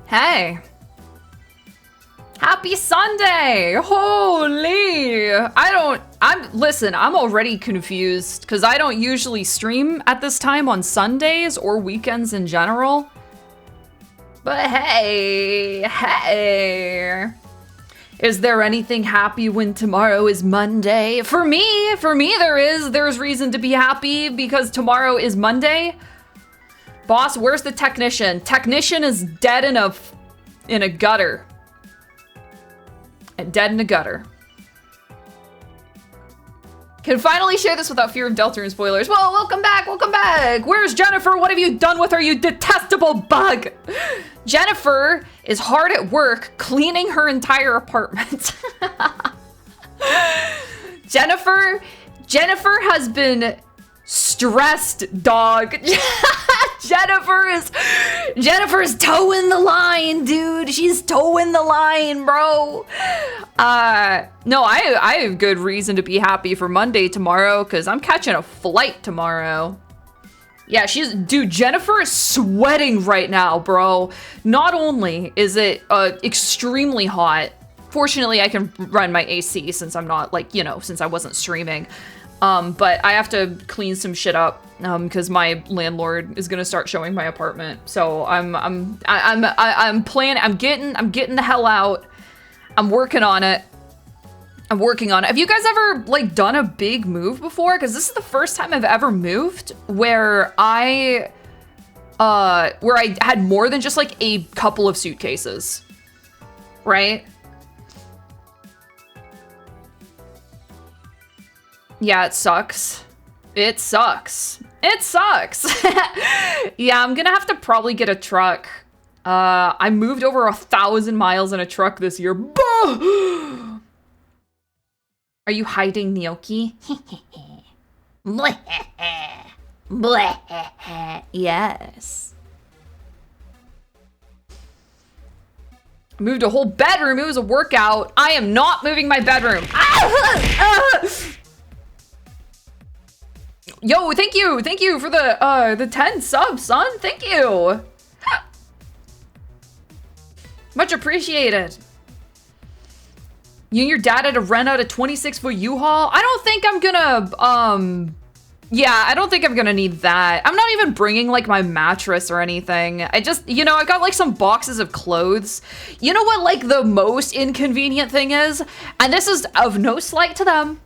Hey. Happy Sunday! Holy! Listen, I'm already confused because I don't usually stream at this time on Sundays or weekends in general. But hey. Is there anything happy when tomorrow is Monday? For me there is. There's reason to be happy because tomorrow is Monday. Boss, where's the technician? Technician is dead in a gutter. Dead in a gutter. Can finally share this without fear of Deltarune spoilers. Well, welcome back. Where's Jennifer? What have you done with her, you detestable bug? Jennifer is hard at work cleaning her entire apartment. Jennifer has been stressed, dog. Jennifer's towing the line, dude. She's towing the line, bro. No, I have good reason to be happy for Monday tomorrow because I'm catching a flight tomorrow. Yeah, dude, Jennifer is sweating right now, bro. Not only is it extremely hot. Fortunately, I can run my AC since I'm not since I wasn't streaming. But I have to clean some shit up because my landlord is gonna start showing my apartment. So I'm planning. I'm getting the hell out. I'm working on it. Have you guys ever done a big move before? Because this is the first time I've ever moved where I had more than just a couple of suitcases, right? Yeah, it sucks. It sucks. Yeah, I'm gonna have to probably get a truck. I moved over 1,000 miles in a truck this year. Are you hiding, Gnocchi? Yes. Moved a whole bedroom. It was a workout. I am not moving my bedroom. Yo, thank you for the 10 subs, son. Thank you. Much appreciated. You and your dad had to rent out a 26-foot U-Haul? I don't think I'm gonna, I don't think I'm gonna need that. I'm not even bringing my mattress or anything. I just, I got some boxes of clothes. You know what the most inconvenient thing is? And this is of no slight to them,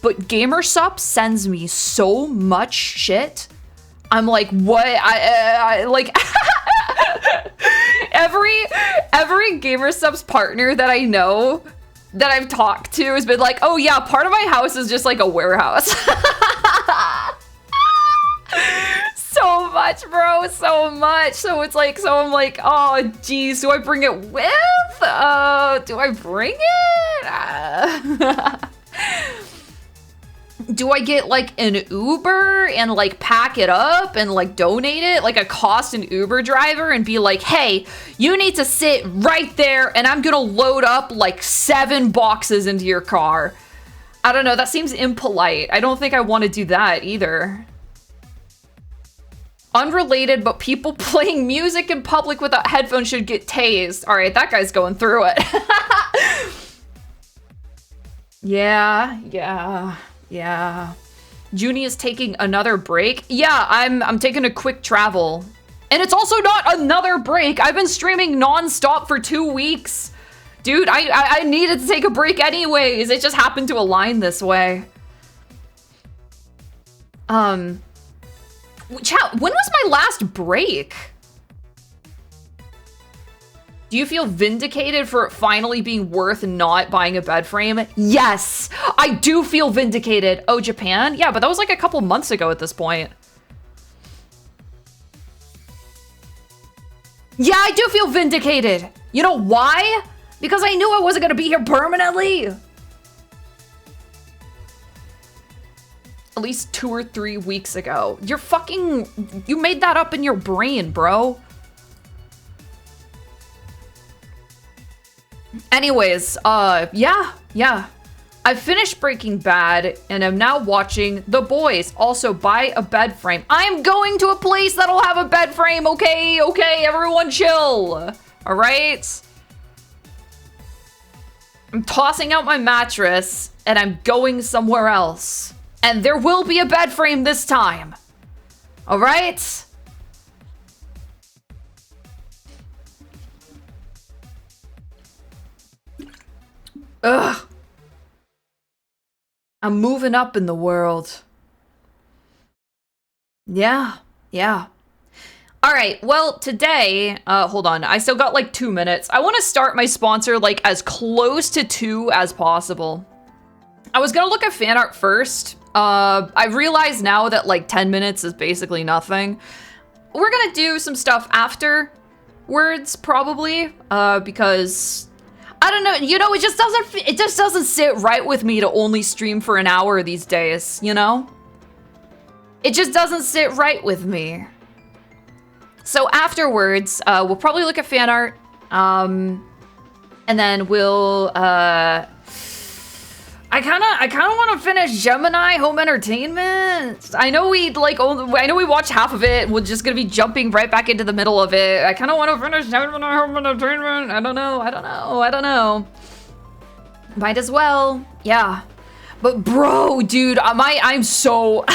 but GamerSup sends me so much shit. I'm like, what? I every GamerSup's partner that I know that I've talked to has been like, oh yeah, part of my house is just a warehouse. So much, bro, so much. So it's I'm like, oh geez, do I bring it with? Do I bring it? Do I get an Uber and pack it up and donate it, accost an Uber driver and be like, hey, you need to sit right there and I'm gonna load up 7 boxes into your car? I don't know, that seems impolite. I don't think I want to do that either. Unrelated, but people playing music in public without headphones should get tased. All right, that guy's going through it. Yeah. Junie is taking another break. Yeah, I'm taking a quick travel. And it's also not another break. I've been streaming non-stop for 2 weeks. Dude, I needed to take a break anyways. It just happened to align this way. Chat, when was my last break? Do you feel vindicated for it finally being worth not buying a bed frame? Yes, I do feel vindicated. Oh, Japan? Yeah, but that was a couple months ago at this point. Yeah, I do feel vindicated. You know why? Because I knew I wasn't gonna be here permanently. At least 2 or 3 weeks ago. You made that up in your brain, bro. Anyways, yeah. I finished Breaking Bad and am now watching The Boys. Also, buy a bed frame. I'm going to a place that'll have a bed frame. Okay, everyone chill. All right? I'm tossing out my mattress and I'm going somewhere else. And there will be a bed frame this time. All right? Ugh. I'm moving up in the world. Yeah. All right, well, today, hold on. I still got like 2 minutes. I want to start my sponsor like as close to 2 as possible. I was gonna look at fan art first. I realize now that like 10 minutes is basically nothing. We're gonna do some stuff afterwards, probably, because I don't know, you know, it just doesn't sit right with me to only stream for an hour these days, you know? It just doesn't sit right with me. So afterwards, we'll probably look at fan art, and then we'll, I kind of want to finish Gemini Home Entertainment. I know we watched half of it. We're just gonna be jumping right back into the middle of it. I kind of want to finish Gemini Home Entertainment. I don't know. Might as well. Yeah. But bro, dude, I'm so...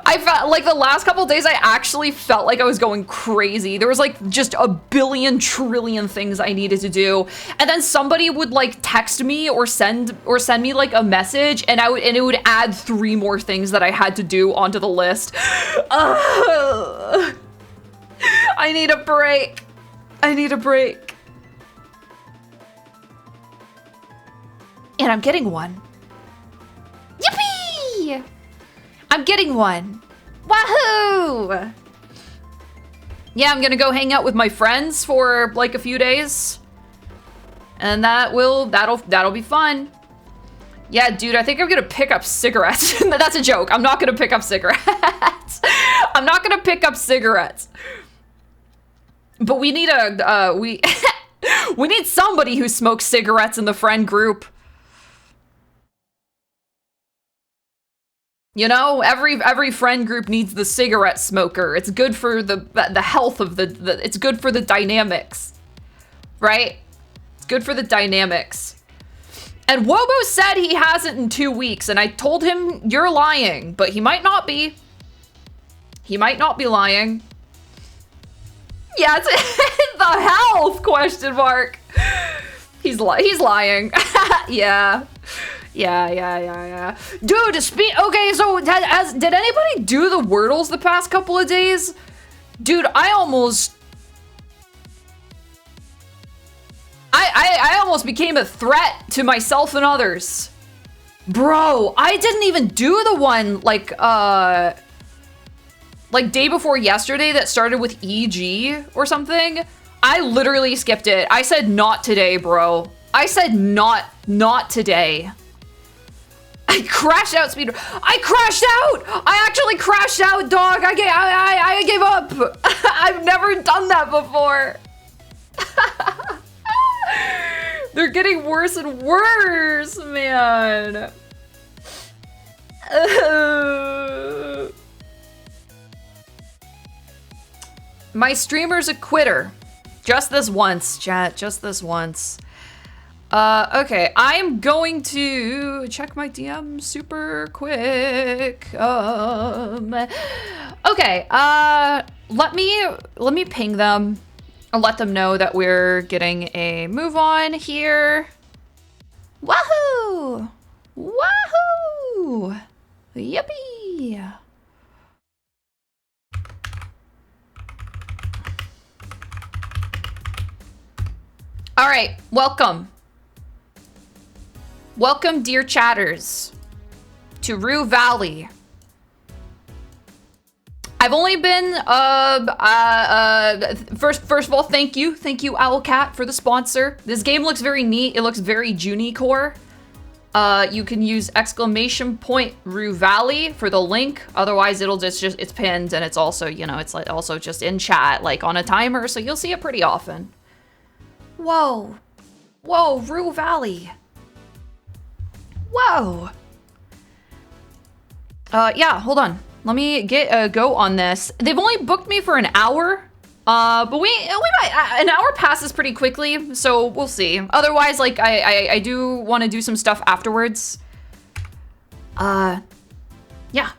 I felt like the last couple days I actually felt like I was going crazy. There was like just a billion trillion things I needed to do. And then somebody would like text me or send me like a message and it would add 3 more things that I had to do onto the list. I need a break. And I'm getting one. Yippee! I'm getting one. Wahoo! Yeah, I'm gonna go hang out with my friends for like a few days. And that'll be fun. Yeah, dude, I think I'm gonna pick up cigarettes. That's a joke. I'm not gonna pick up cigarettes. I'm not gonna pick up cigarettes. But we need we need somebody who smokes cigarettes in the friend group. You know, every friend group needs the cigarette smoker. It's good for the health of it's good for the dynamics. Right? It's good for the dynamics. And Wobo said he hasn't in 2 weeks, and I told him you're lying, but he might not be. He might not be lying. Yeah, it's the health question mark. He's lying. Yeah. Yeah. Dude, okay, so did anybody do the Wordles the past couple of days? Dude, I almost became a threat to myself and others. Bro, I didn't even do the one like day before yesterday that started with EG or something. I literally skipped it. I said not today, bro. I said not today. I crashed out, speed. I crashed out! I actually crashed out, dog! I gave up! I've never done that before. They're getting worse and worse, man. My streamer's a quitter. Just this once, chat. Just this once. Okay, I'm going to check my DM super quick. Okay, let me ping them and let them know that we're getting a move on here. Wahoo! Wahoo! Yippee! All right, welcome. Welcome, dear chatters, to Rue Valley. I've only been, first of all, thank you, Owlcat, for the sponsor. This game looks very neat. It looks very Junipart. You can use !Rue Valley for the link. Otherwise, it'll just it's pinned, and it's also, you know, it's like also just in chat, like on a timer, so you'll see it pretty often. Whoa, Rue Valley. go. Yeah, hold on. Let me get a go on this. They've only booked me for an hour. But we might, an hour passes pretty quickly, so we'll see. Otherwise, like, I do want to do some stuff afterwards. Yeah.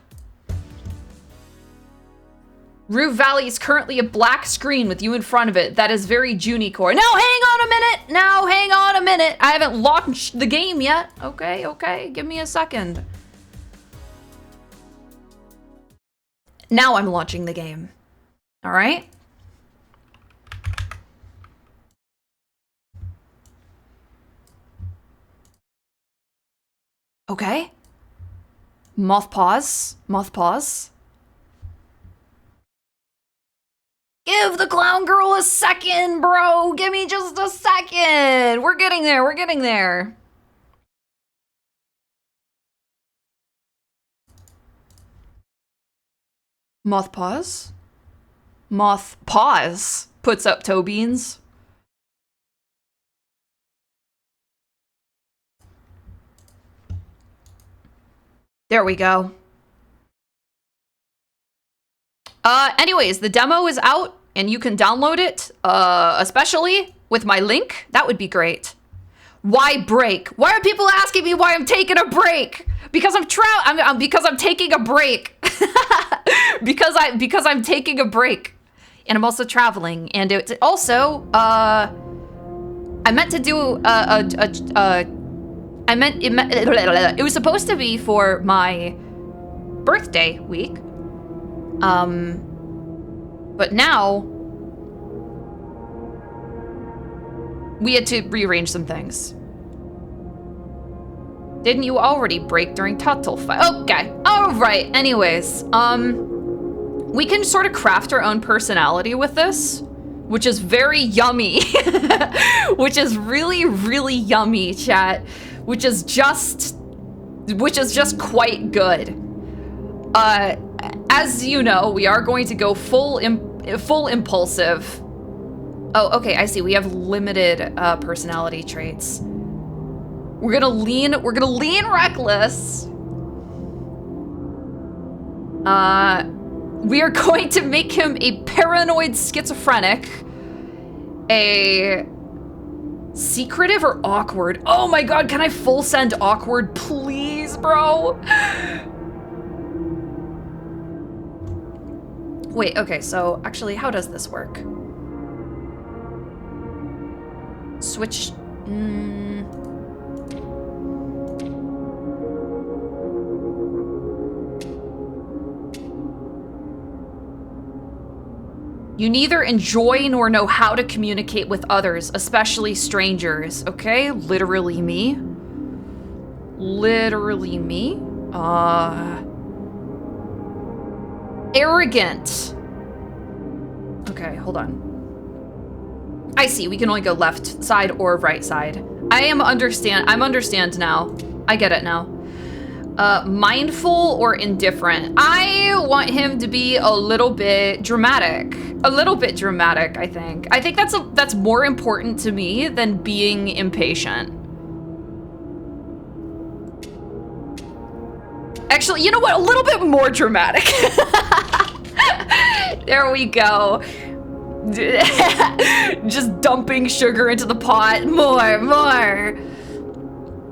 Rue Valley is currently a black screen with you in front of it. That is very Junipart. Now, hang on a minute. Now, hang on a minute. I haven't launched the game yet. Okay, okay. Give me a second. Now I'm launching the game. All right. Okay. Moth pause. Moth pause. Give the clown girl a second, bro. Give me just a second. We're getting there. We're getting there. Moth pause. Moth pause. Puts up toe beans. There we go. Anyways, the demo is out and you can download it, especially with my link. That would be great. Why break? Why are people asking me why I'm taking a break? Because because I'm taking a break. because I'm taking a break. And I'm also traveling, and it's also I meant to do it was supposed to be for my birthday week. But now we had to rearrange some things. Didn't you already break during Tuttle fight? Okay, all right. Anyways, we can sort of craft our own personality with this, which is very yummy. Which is really, really yummy, chat. Which is just quite good. As you know, we are going to go full impulsive. Oh, okay, I see. We have limited personality traits. We're gonna lean reckless. We are going to make him a paranoid schizophrenic, a secretive or awkward. Oh my god, can I full send awkward, please, bro? Wait, okay, so actually, how does this work? Switch. You neither enjoy nor know how to communicate with others, especially strangers, okay? Literally me. Literally me. Arrogant. Okay, hold on. I see, we can only go left side or right side. I'm understand now. I get it now. Mindful or indifferent. I want him to be a little bit dramatic. A little bit dramatic, I think. I think that's more important to me than being impatient. Actually, you know what? A little bit more dramatic. There we go. Just dumping sugar into the pot. More.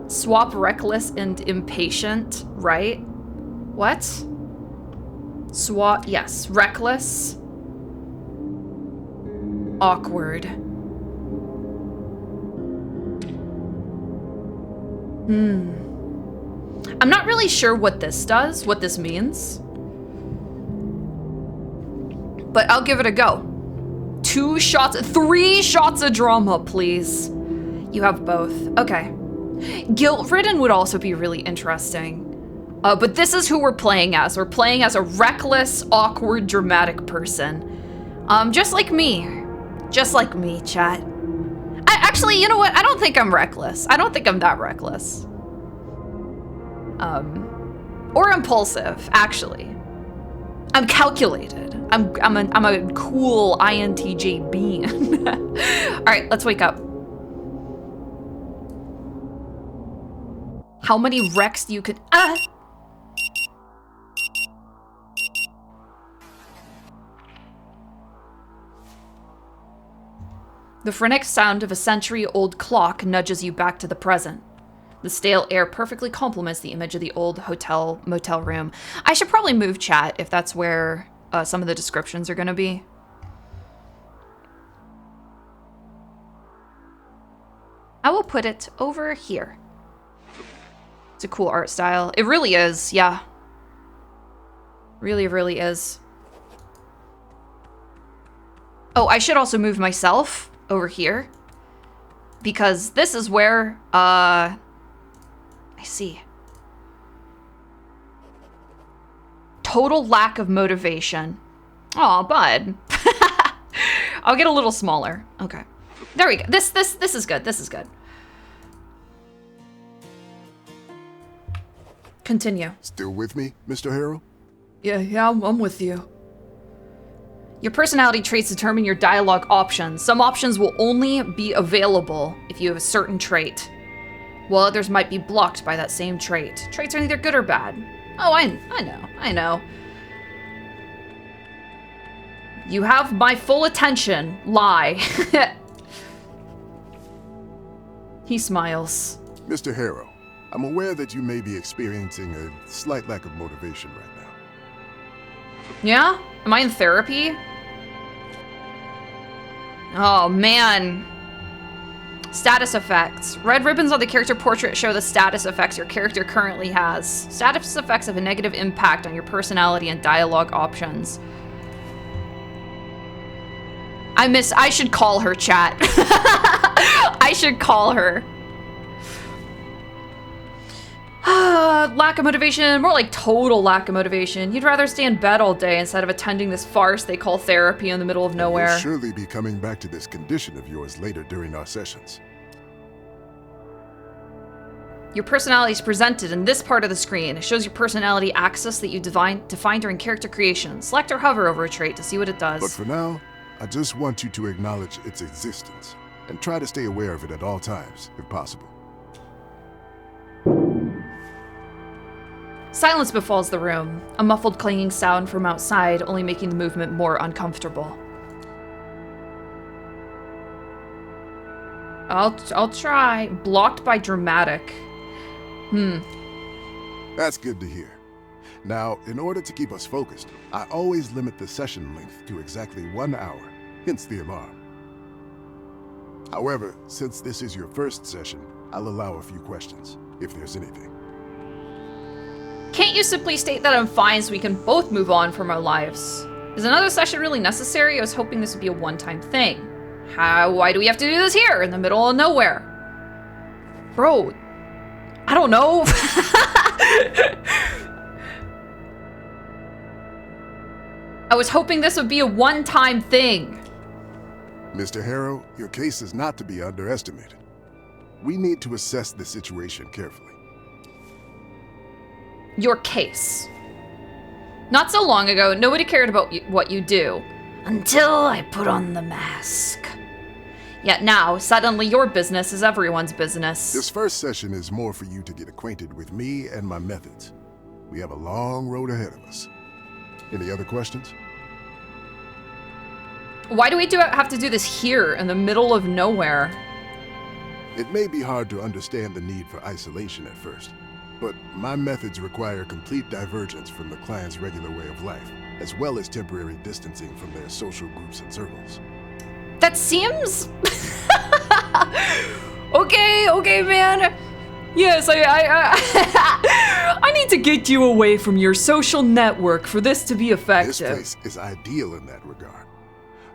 Swap reckless and impatient, right? What? Swap, yes. Reckless. Awkward. I'm not really sure what this does, what this means. But I'll give it a go. 3 shots of drama, please. You have both. Okay. Guilt-ridden would also be really interesting. But this is who we're playing as. We're playing as a reckless, awkward, dramatic person. Just like me. Just like me, chat. Actually, you know what? I don't think I'm reckless. I don't think I'm that reckless. Or impulsive, actually. I'm calculated. I'm a cool INTJ being. All right, let's wake up. How many wrecks you could... The frenetic sound of a century-old clock nudges you back to the present. The stale air perfectly complements the image of the old motel room. I should probably move chat if that's where some of the descriptions are going to be. I will put it over here. It's a cool art style. It really is, yeah. Really, really is. Oh, I should also move myself over here. Because this is where, I see. Total lack of motivation. Aw, bud. I'll get a little smaller. Okay. There we go. This is good. This is good. Continue. Still with me, Mr. Harrow? Yeah, I'm with you. Your personality traits determine your dialogue options. Some options will only be available if you have a certain trait, while others might be blocked by that same trait. Traits are neither good or bad. Oh, I know. You have my full attention. Lie. He smiles. Mr. Harrow, I'm aware that you may be experiencing a slight lack of motivation right now. Yeah? Am I in therapy? Oh, man. Status effects. Red ribbons on the character portrait show the status effects your character currently has. Status effects have a negative impact on your personality and dialogue options. I should call her, chat. I should call her. Lack of motivation, more like total lack of motivation. You'd rather stay in bed all day instead of attending this farce they call therapy in the middle of nowhere. We'll surely be coming back to this condition of yours later during our sessions. Your personality is presented in this part of the screen. It shows your personality axis that you define during character creation. Select or hover over a trait to see what it does. But for now, I just want you to acknowledge its existence and try to stay aware of it at all times, if possible. Silence befalls the room, a muffled clanging sound from outside, only making the movement more uncomfortable. I'll try. Blocked by dramatic. That's good to hear. Now, in order to keep us focused, I always limit the session length to exactly 1 hour, hence the alarm. However, since this is your first session, I'll allow a few questions, if there's anything. Can't you simply state that I'm fine so we can both move on from our lives? Is another session really necessary? I was hoping this would be a one-time thing. Why do we have to do this here, in the middle of nowhere? Bro, I don't know. I was hoping this would be a one-time thing. Mr. Harrow, your case is not to be underestimated. We need to assess the situation carefully. Your case. Not so long ago, nobody cared about what you do. Until I put on the mask. Yet now, suddenly your business is everyone's business. This first session is more for you to get acquainted with me and my methods. We have a long road ahead of us. Any other questions? Why do we have to do this here, in the middle of nowhere? It may be hard to understand the need for isolation at first, but my methods require complete divergence from the client's regular way of life, as well as temporary distancing from their social groups and circles. That seems... Okay, man. Yes, I need to get you away from your social network for this to be effective. This place is ideal in that regard.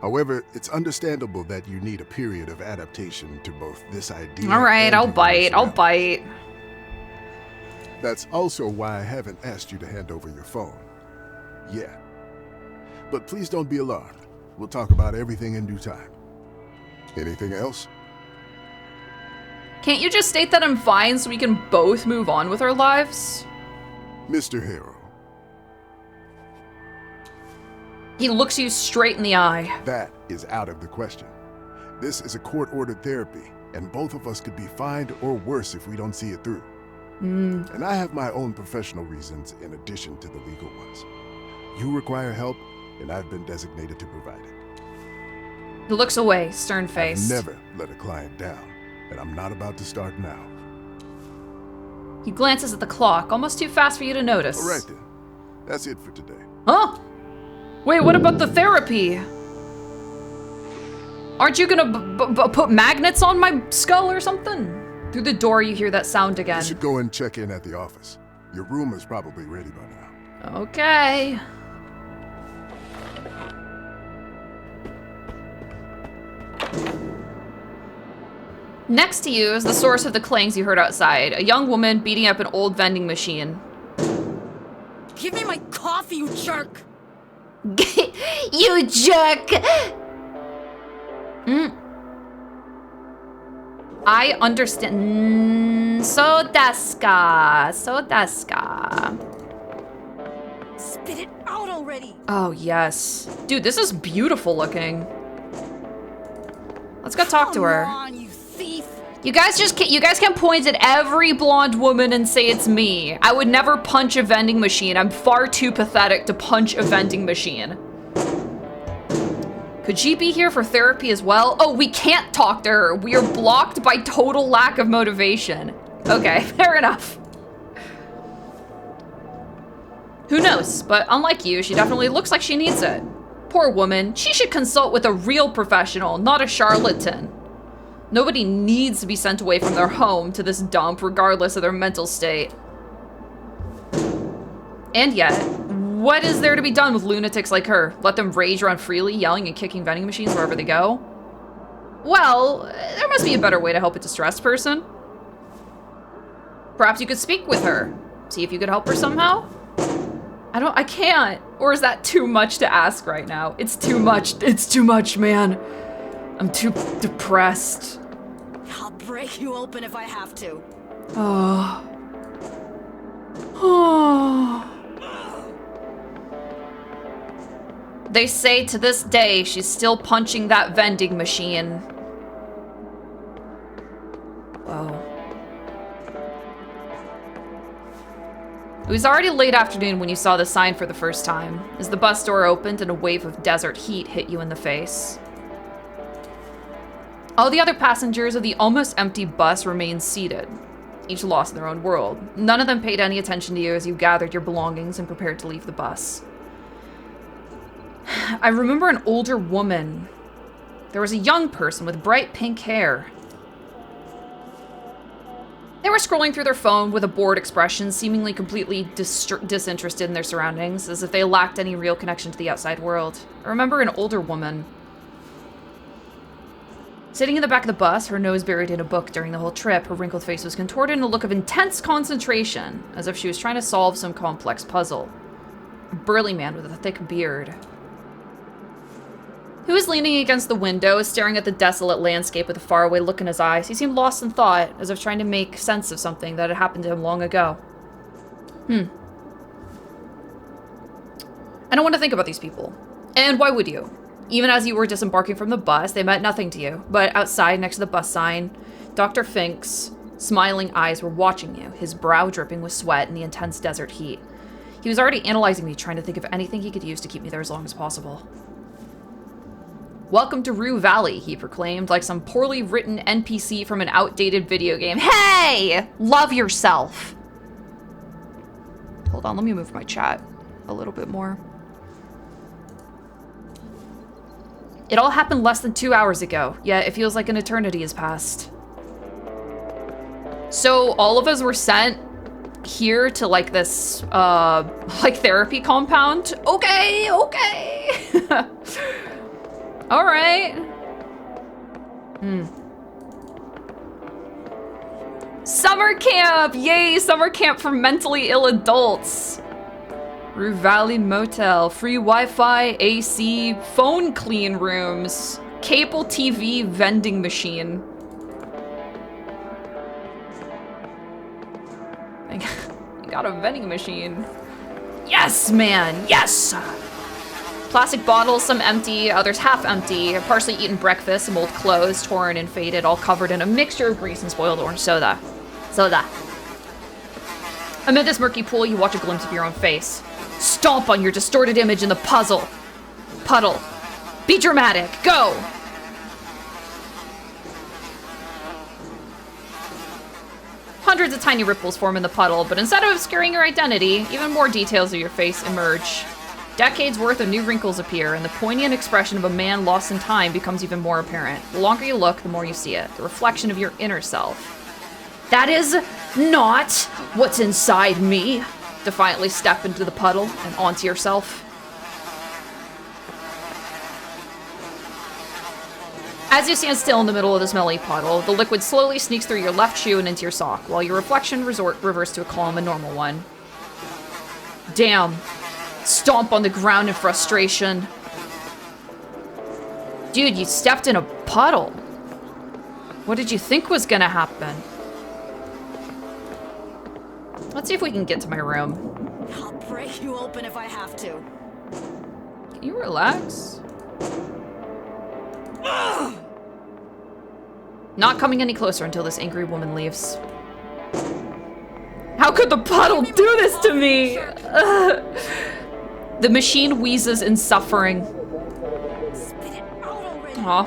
However, it's understandable that you need a period of adaptation to both this idea. All right, I'll bite. That's also why I haven't asked you to hand over your phone. Yet. But please don't be alarmed. We'll talk about everything in due time. Anything else? Can't you just state that I'm fine so we can both move on with our lives? Mr. Harrow. He looks you straight in the eye. That is out of the question. This is a court-ordered therapy, and both of us could be fined or worse if we don't see it through. And I have my own professional reasons in addition to the legal ones. You require help, and I've been designated to provide it. He looks away, stern-faced. I've never let a client down, and I'm not about to start now. He glances at the clock, almost too fast for you to notice. All right then. That's it for today. Huh? Wait, what about the therapy? Aren't you gonna put magnets on my skull or something? Through the door, you hear that sound again. You should go and check in at the office. Your room is probably ready by now. Okay. Next to you is the source of the clangs you heard outside. A young woman beating up an old vending machine. Give me my coffee, you jerk! You jerk! I understand. So deska. Spit it out already! Oh, yes. Dude, this is beautiful looking. Let's go talk to her. Come on, you thief! You guys can point at every blonde woman and say it's me. I would never punch a vending machine. I'm far too pathetic to punch a vending machine. Could she be here for therapy as well? Oh, we can't talk to her. We are blocked by total lack of motivation. Okay, fair enough. Who knows? But unlike you, she definitely looks like she needs it. Poor woman. She should consult with a real professional, not a charlatan. Nobody needs to be sent away from their home to this dump, regardless of their mental state. And yet, what is there to be done with lunatics like her? Let them rage around freely, yelling and kicking vending machines wherever they go? Well, there must be a better way to help a distressed person. Perhaps you could speak with her. See if you could help her somehow? I can't. Or is that too much to ask right now? It's too much. It's too much, man. I'm too depressed. I'll break you open if I have to. Oh. Oh. They say to this day she's still punching that vending machine. Whoa. It was already late afternoon when you saw the sign for the first time, as the bus door opened and a wave of desert heat hit you in the face. All the other passengers of the almost empty bus remained seated, each lost in their own world. None of them paid any attention to you as you gathered your belongings and prepared to leave the bus. I remember an older woman. There was a young person with bright pink hair. They were scrolling through their phone with a bored expression, seemingly completely disinterested in their surroundings, as if they lacked any real connection to the outside world. I remember an older woman. Sitting in the back of the bus, her nose buried in a book during the whole trip, her wrinkled face was contorted in a look of intense concentration, as if she was trying to solve some complex puzzle. A burly man with a thick beard. He was leaning against the window, staring at the desolate landscape with a faraway look in his eyes. He seemed lost in thought, as if trying to make sense of something that had happened to him long ago. I don't want to think about these people. And why would you? Even as you were disembarking from the bus, they meant nothing to you. But outside, next to the bus sign, Dr. Fink's smiling eyes were watching you, his brow dripping with sweat in the intense desert heat. He was already analyzing me, trying to think of anything he could use to keep me there as long as possible. Welcome to Rue Valley, he proclaimed, like some poorly written NPC from an outdated video game. Hey! Love yourself! Hold on, let me move my chat a little bit more. It all happened less than 2 hours ago, yet it feels like an eternity has passed. So all of us were sent here to like this, like therapy compound? Okay. All right. Summer camp! Yay, summer camp for mentally ill adults. Rue Valley Motel, free Wi-Fi, AC, phone clean rooms, cable TV vending machine. I got a vending machine. Yes, man, yes! Plastic bottles, some empty, others half empty, a partially eaten breakfast, some old clothes, torn and faded, all covered in a mixture of grease and spoiled orange soda. Amid this murky pool, you watch a glimpse of your own face. Stomp on your distorted image in the puddle. Be dramatic. Go! Hundreds of tiny ripples form in the puddle, but instead of obscuring your identity, even more details of your face emerge. Decades worth of new wrinkles appear, and the poignant expression of a man lost in time becomes even more apparent. The longer you look, the more you see it. The reflection of your inner self. That is not what's inside me. Defiantly step into the puddle and onto yourself. As you stand still in the middle of the smelly puddle, the liquid slowly sneaks through your left shoe and into your sock, while your reflection reverts to a calm and normal one. Damn. Stomp on the ground in frustration. Dude, you stepped in a puddle. What did you think was gonna happen? Let's see if we can get to my room. I'll break you open if I have to. Can you relax? Ugh! Not coming any closer until this angry woman leaves. How could the puddle do this to me? The machine wheezes in suffering. Spit it out already. Aw.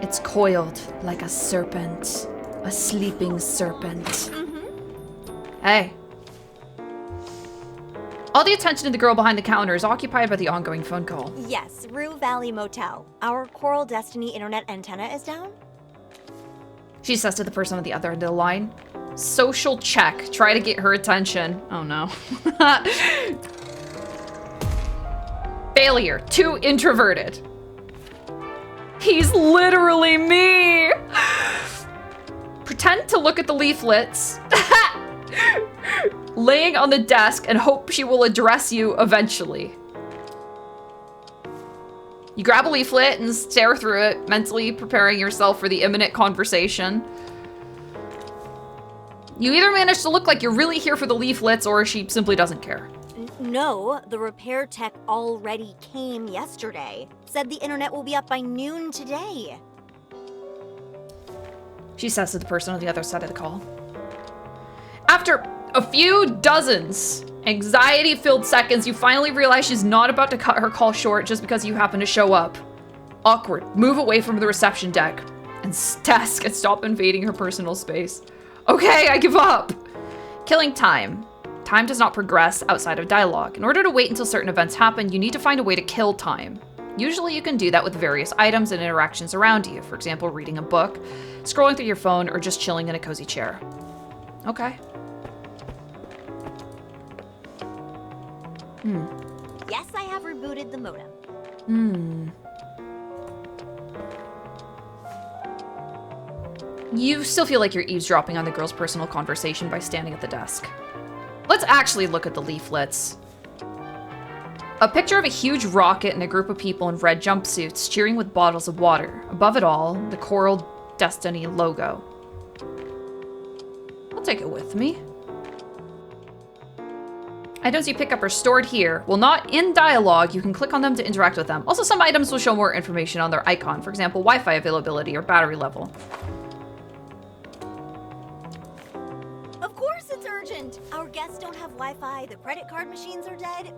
It's coiled like a serpent. A sleeping serpent. Hey. All the attention of the girl behind the counter is occupied by the ongoing phone call. Yes, Rue Valley Motel. Our Coral Destiny internet antenna is down? She says to the person on the other end of the line. Social check. Try to get her attention. Oh no. Failure. Too introverted. He's literally me. Pretend to look at the leaflets. Laying on the desk and hope she will address you eventually. You grab a leaflet and stare through it, mentally preparing yourself for the imminent conversation. You either manage to look like you're really here for the leaflets, or she simply doesn't care. No, the repair tech already came yesterday. Said the internet will be up by noon today. She says to the person on the other side of the call. After a few dozens anxiety-filled seconds, you finally realize she's not about to cut her call short just because you happen to show up. Awkward. Move away from the reception desk and stop invading her personal space. Okay, I give up. Killing time. Time does not progress outside of dialogue. In order to wait until certain events happen, you need to find a way to kill time. Usually you can do that with various items and interactions around you. For example, reading a book, scrolling through your phone, or just chilling in a cozy chair. Okay. Yes, I have rebooted the modem. You still feel like you're eavesdropping on the girl's personal conversation by standing at the desk. Let's actually look at the leaflets. A picture of a huge rocket and a group of people in red jumpsuits cheering with bottles of water. Above it all, the Coral Destiny logo. I'll take it with me. Items you pick up are stored here. While not in dialogue, you can click on them to interact with them. Also, some items will show more information on their icon. For example, Wi-Fi availability or battery level. Of course it's urgent. Our guests don't have Wi-Fi. The credit card machines are dead.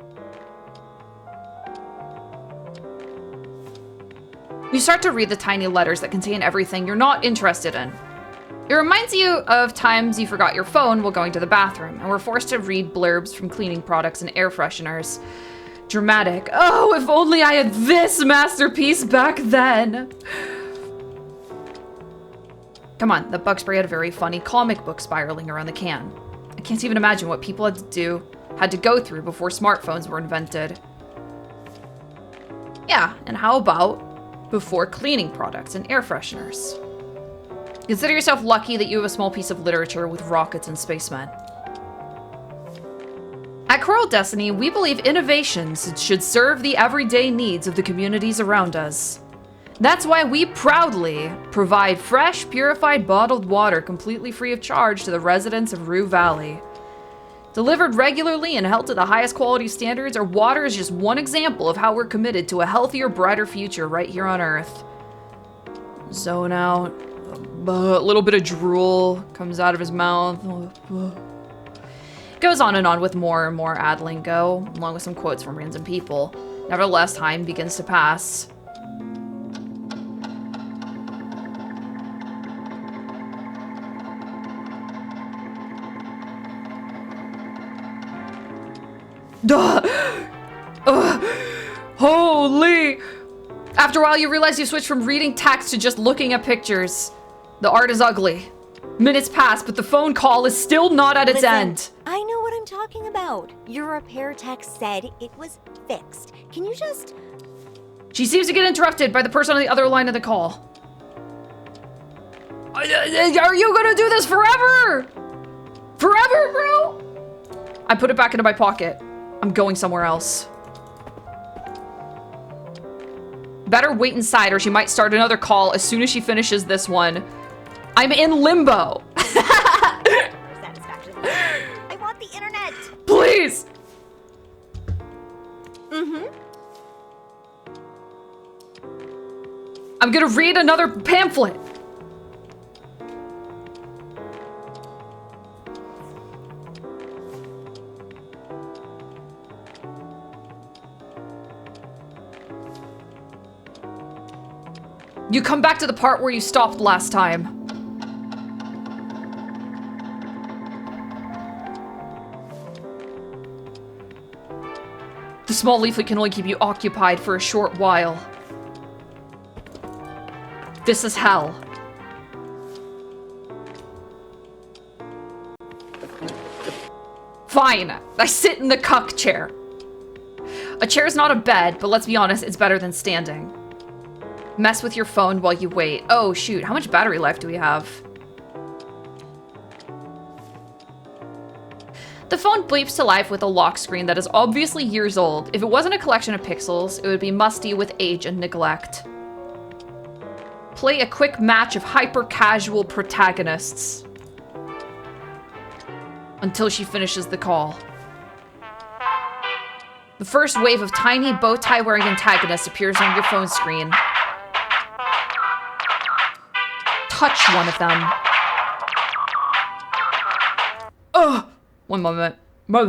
You start to read the tiny letters that contain everything you're not interested in. It reminds you of times you forgot your phone while going to the bathroom and were forced to read blurbs from cleaning products and air fresheners. Dramatic. Oh, if only I had this masterpiece back then. Come on, the bug spray had a very funny comic book spiraling around the can. I can't even imagine what people had to go through before smartphones were invented. Yeah, and how about before cleaning products and air fresheners? Consider yourself lucky that you have a small piece of literature with rockets and spacemen. At Coral Destiny, we believe innovations should serve the everyday needs of the communities around us. That's why we proudly provide fresh, purified bottled water completely free of charge to the residents of Rue Valley. Delivered regularly and held to the highest quality standards, our water is just one example of how we're committed to a healthier, brighter future right here on Earth. Zone out. A little bit of drool comes out of his mouth. Goes on and on with more and more ad lingo, along with some quotes from random people. Nevertheless, time begins to pass. Duh! Holy! After a while, you realize you switch from reading text to just looking at pictures. The art is ugly. Minutes pass, but the phone call is still not at its end. I know what I'm talking about. Your repair tech said it was fixed. Can you just... She seems to get interrupted by the person on the other line of the call. Are you gonna do this forever? Forever, bro? I put it back into my pocket. I'm going somewhere else. Better wait inside or she might start another call as soon as she finishes this one. I'm in limbo. Satisfaction. I want the internet. Please. I'm gonna read another pamphlet. You come back to the part where you stopped last time. The small leaflet can only keep you occupied for a short while. This is hell. Fine, I sit in the cuck chair. A chair is not a bed, but let's be honest, it's better than standing. Mess with your phone while you wait. Oh shoot, how much battery life do we have? The phone bleeps to life with a lock screen that is obviously years old. If it wasn't a collection of pixels, it would be musty with age and neglect. Play a quick match of hyper-casual protagonists. Until she finishes the call. The first wave of tiny bow tie wearing antagonists appears on your phone screen. Touch one of them. Ugh! One moment. I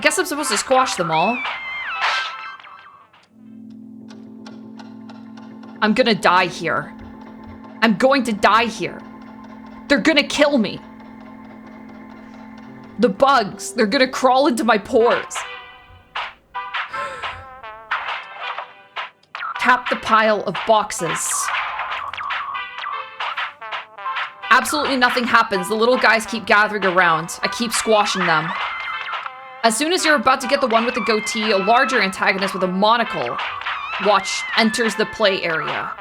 guess I'm supposed to squash them all. I'm gonna die here. I'm going to die here. They're gonna kill me. The bugs, they're gonna crawl into my pores. Tap the pile of boxes. Absolutely nothing happens. The little guys keep gathering around. I keep squashing them. As soon as you're about to get the one with the goatee, a larger antagonist with a monocle watch enters the play area.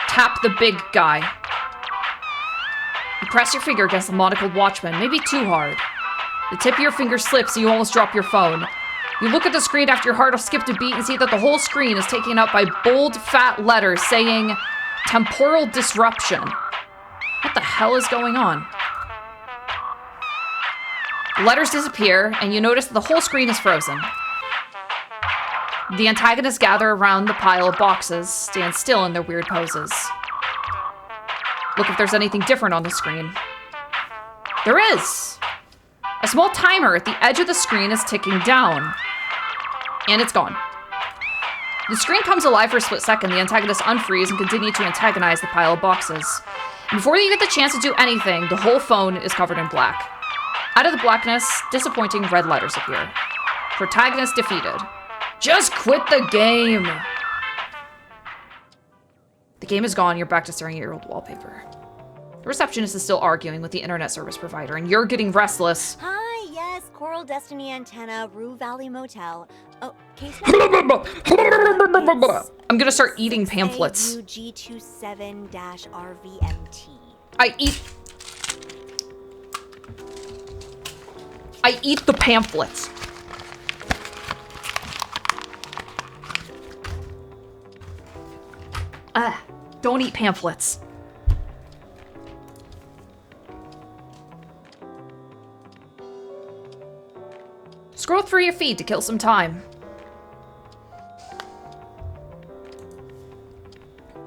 Tap the big guy. You press your finger against the monocled watchman, maybe too hard. The tip of your finger slips and you almost drop your phone. You look at the screen after your heart has skipped a beat and see that the whole screen is taken up by bold, fat letters saying, temporal disruption. What the hell is going on? The letters disappear, and you notice that the whole screen is frozen. The antagonists gather around the pile of boxes, stand still in their weird poses. Look if there's anything different on the screen. There is! A small timer at the edge of the screen is ticking down. And it's gone. The screen comes alive for a split second, the antagonists unfreeze and continue to antagonize the pile of boxes. And before you get the chance to do anything, the whole phone is covered in black. Out of the blackness, disappointing red letters appear. Protagonist defeated. Just quit the game! The game is gone, you're back to staring at your old wallpaper. The receptionist is still arguing with the internet service provider, and you're getting restless. Hi, yes, Coral Destiny Antenna, Rue Valley Motel. Oh, case I'm gonna start eating pamphlets. UG27-RVMT. I eat the pamphlets. Don't eat pamphlets. Scroll through your feed to kill some time.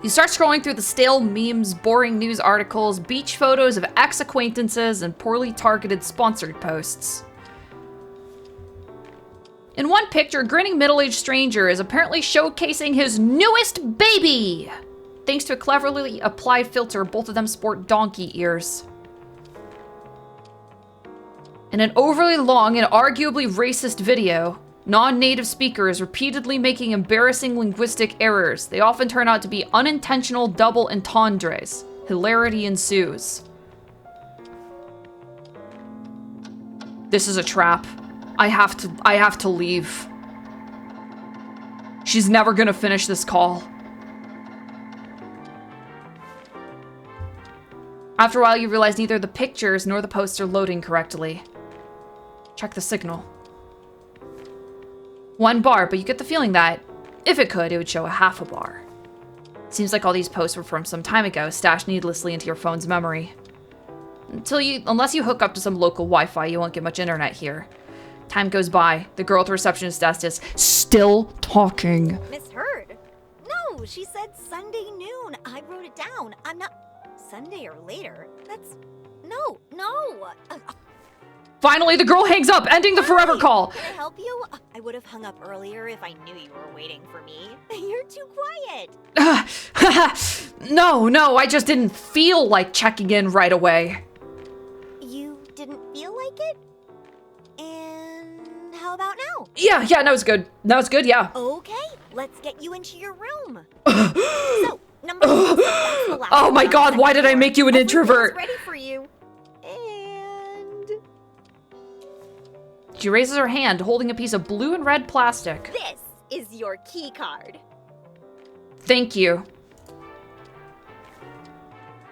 You start scrolling through the stale memes, boring news articles, beach photos of ex-acquaintances, and poorly targeted sponsored posts. In one picture, a grinning middle-aged stranger is apparently showcasing his newest baby! Thanks to a cleverly applied filter, both of them sport donkey ears. In an overly long and arguably racist video, non-native speakers repeatedly making embarrassing linguistic errors. They often turn out to be unintentional double entendres. Hilarity ensues. This is a trap. I have to leave. She's never gonna finish this call. After a while, you realize neither the pictures nor the posts are loading correctly. Check the signal. 1 bar, but you get the feeling that, if it could, it would show a half a bar. Seems like all these posts were from some time ago, stashed needlessly into your phone's memory. Unless you hook up to some local Wi-Fi, you won't get much internet here. Time goes by. The girl at the receptionist desk is still talking. Misheard? No, she said Sunday noon. I wrote it down. I'm not... Sunday or later? That's... No. Finally, the girl hangs up, ending the forever call. Can I help you? I would have hung up earlier if I knew you were waiting for me. You're too quiet. No, I just didn't feel like checking in right away. You didn't feel like it? And how about now? Yeah, no, it's good. No, it's good, yeah. Okay, let's get you into your room. So, number 6, that's the last Oh my one. god, why did I make you an Everything's introvert? ready for you. And She raises her hand, holding a piece of blue and red plastic. this is your key card. Thank you.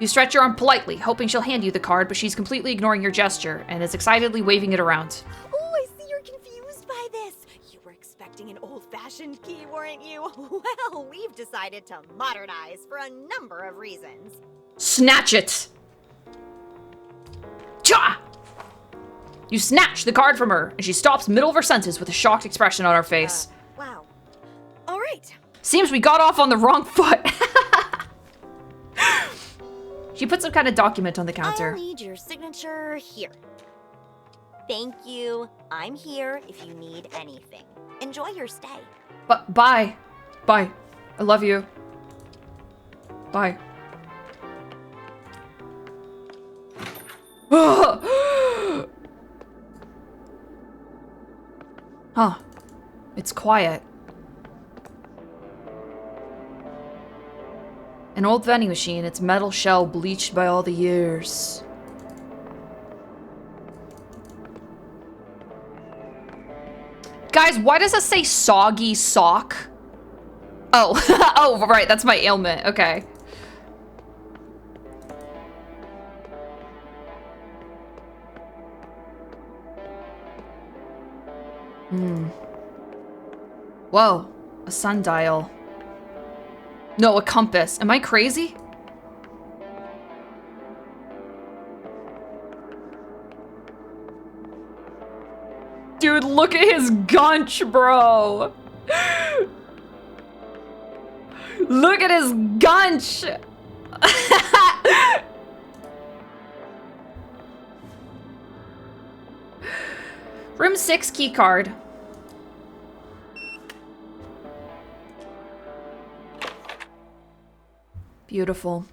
You stretch your arm politely, hoping she'll hand you the card, but she's completely ignoring your gesture and is excitedly waving it around. Oh, I see you're confused by this. You were expecting an old-fashioned key, weren't you? Well, we've decided to modernize for a number of reasons. Snatch it! Cha! You snatch the card from her, and she stops middle of her sentence with a shocked expression on her face. Wow. All right. Seems we got off on the wrong foot. She puts some kind of document on the counter. I'll need your signature here. Thank you. I'm here if you need anything. Enjoy your stay. But bye. Bye. I love you. Bye. Huh. It's quiet. An old vending machine, its metal shell bleached by all the years. Guys, why does it say soggy sock? Oh, oh, right, that's my ailment. Okay. Whoa, a sundial. No, a compass. Am I crazy? Dude, look at his gunch, bro. Look at his gunch. Room 6 key card. Beautiful.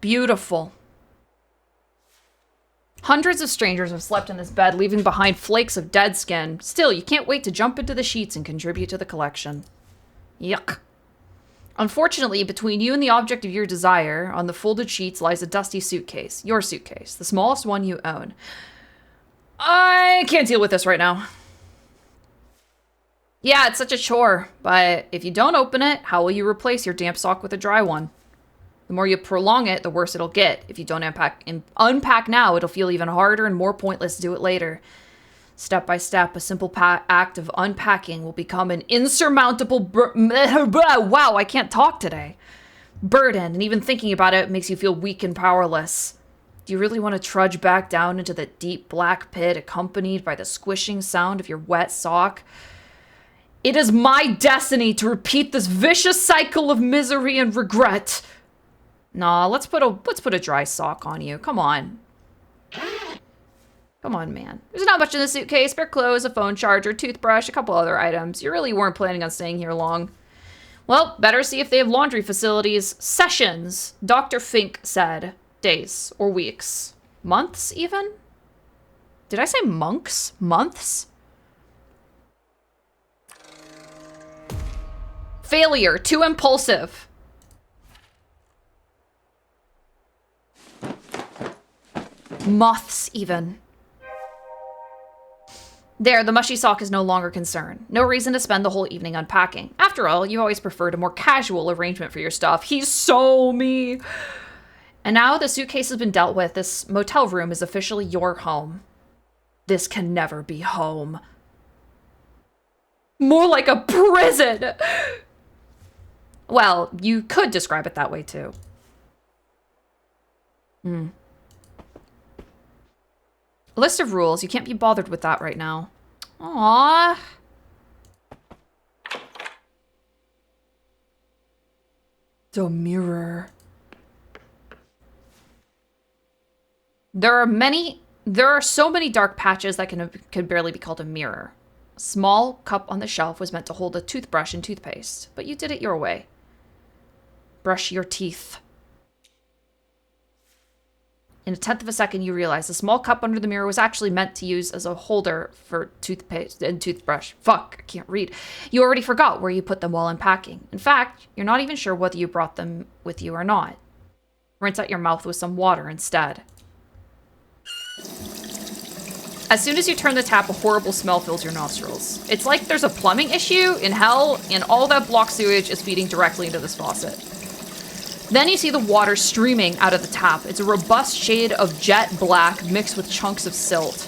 Beautiful. Hundreds of strangers have slept in this bed, leaving behind flakes of dead skin. Still, you can't wait to jump into the sheets and contribute to the collection. Yuck. Unfortunately, between you and the object of your desire, on the folded sheets lies a dusty suitcase. Your suitcase, the smallest one you own. I can't deal with this right now. Yeah, it's such a chore, but if you don't open it, how will you replace your damp sock with a dry one? The more you prolong it, the worse it'll get. If you don't unpack now, it'll feel even harder and more pointless to do it later. Step by step, a simple act of unpacking will become an insurmountable wow, I can't talk today. Burden, and even thinking about it makes you feel weak and powerless. Do you really want to trudge back down into the deep black pit accompanied by the squishing sound of your wet sock? It is my destiny to repeat this vicious cycle of misery and regret. Nah, let's put a dry sock on you. Come on. Come on, man. There's not much in the suitcase. Spare clothes, a phone charger, toothbrush, a couple other items. You really weren't planning on staying here long. Well, better see if they have laundry facilities. Sessions, Dr. Fink said. Days or weeks. Months, even? Did I say monks? Months? Failure. Too impulsive. Moths, even. There, the mushy sock is no longer concern. No reason to spend the whole evening unpacking. After all, you always preferred a more casual arrangement for your stuff. He's so me. And now the suitcase has been dealt with. This motel room is officially your home. This can never be home. More like a prison. Well, you could describe it that way too. A list of rules. You can't be bothered with that right now. Aww. The mirror. There are so many dark patches that can barely be called a mirror. A small cup on the shelf was meant to hold a toothbrush and toothpaste, but you did it your way. Brush your teeth. In a tenth of a second, you realize the small cup under the mirror was actually meant to use as a holder for toothpaste and toothbrush. Fuck, I can't read. You already forgot where you put them while unpacking. In fact, you're not even sure whether you brought them with you or not. Rinse out your mouth with some water instead. As soon as you turn the tap, a horrible smell fills your nostrils. It's like there's a plumbing issue in hell, and all that block sewage is feeding directly into this faucet. Then you see the water streaming out of the tap. It's a robust shade of jet black mixed with chunks of silt.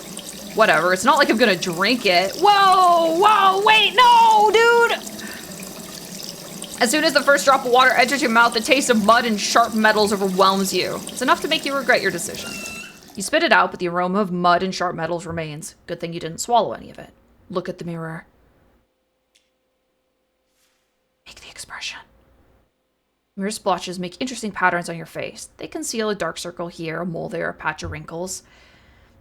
Whatever, it's not like I'm gonna drink it. Whoa, wait, no, dude! As soon as the first drop of water enters your mouth, the taste of mud and sharp metals overwhelms you. It's enough to make you regret your decision. You spit it out, but the aroma of mud and sharp metals remains. Good thing you didn't swallow any of it. Look at the mirror. Make the expression. Mirror splotches make interesting patterns on your face. They conceal a dark circle here, a mole there, a patch of wrinkles.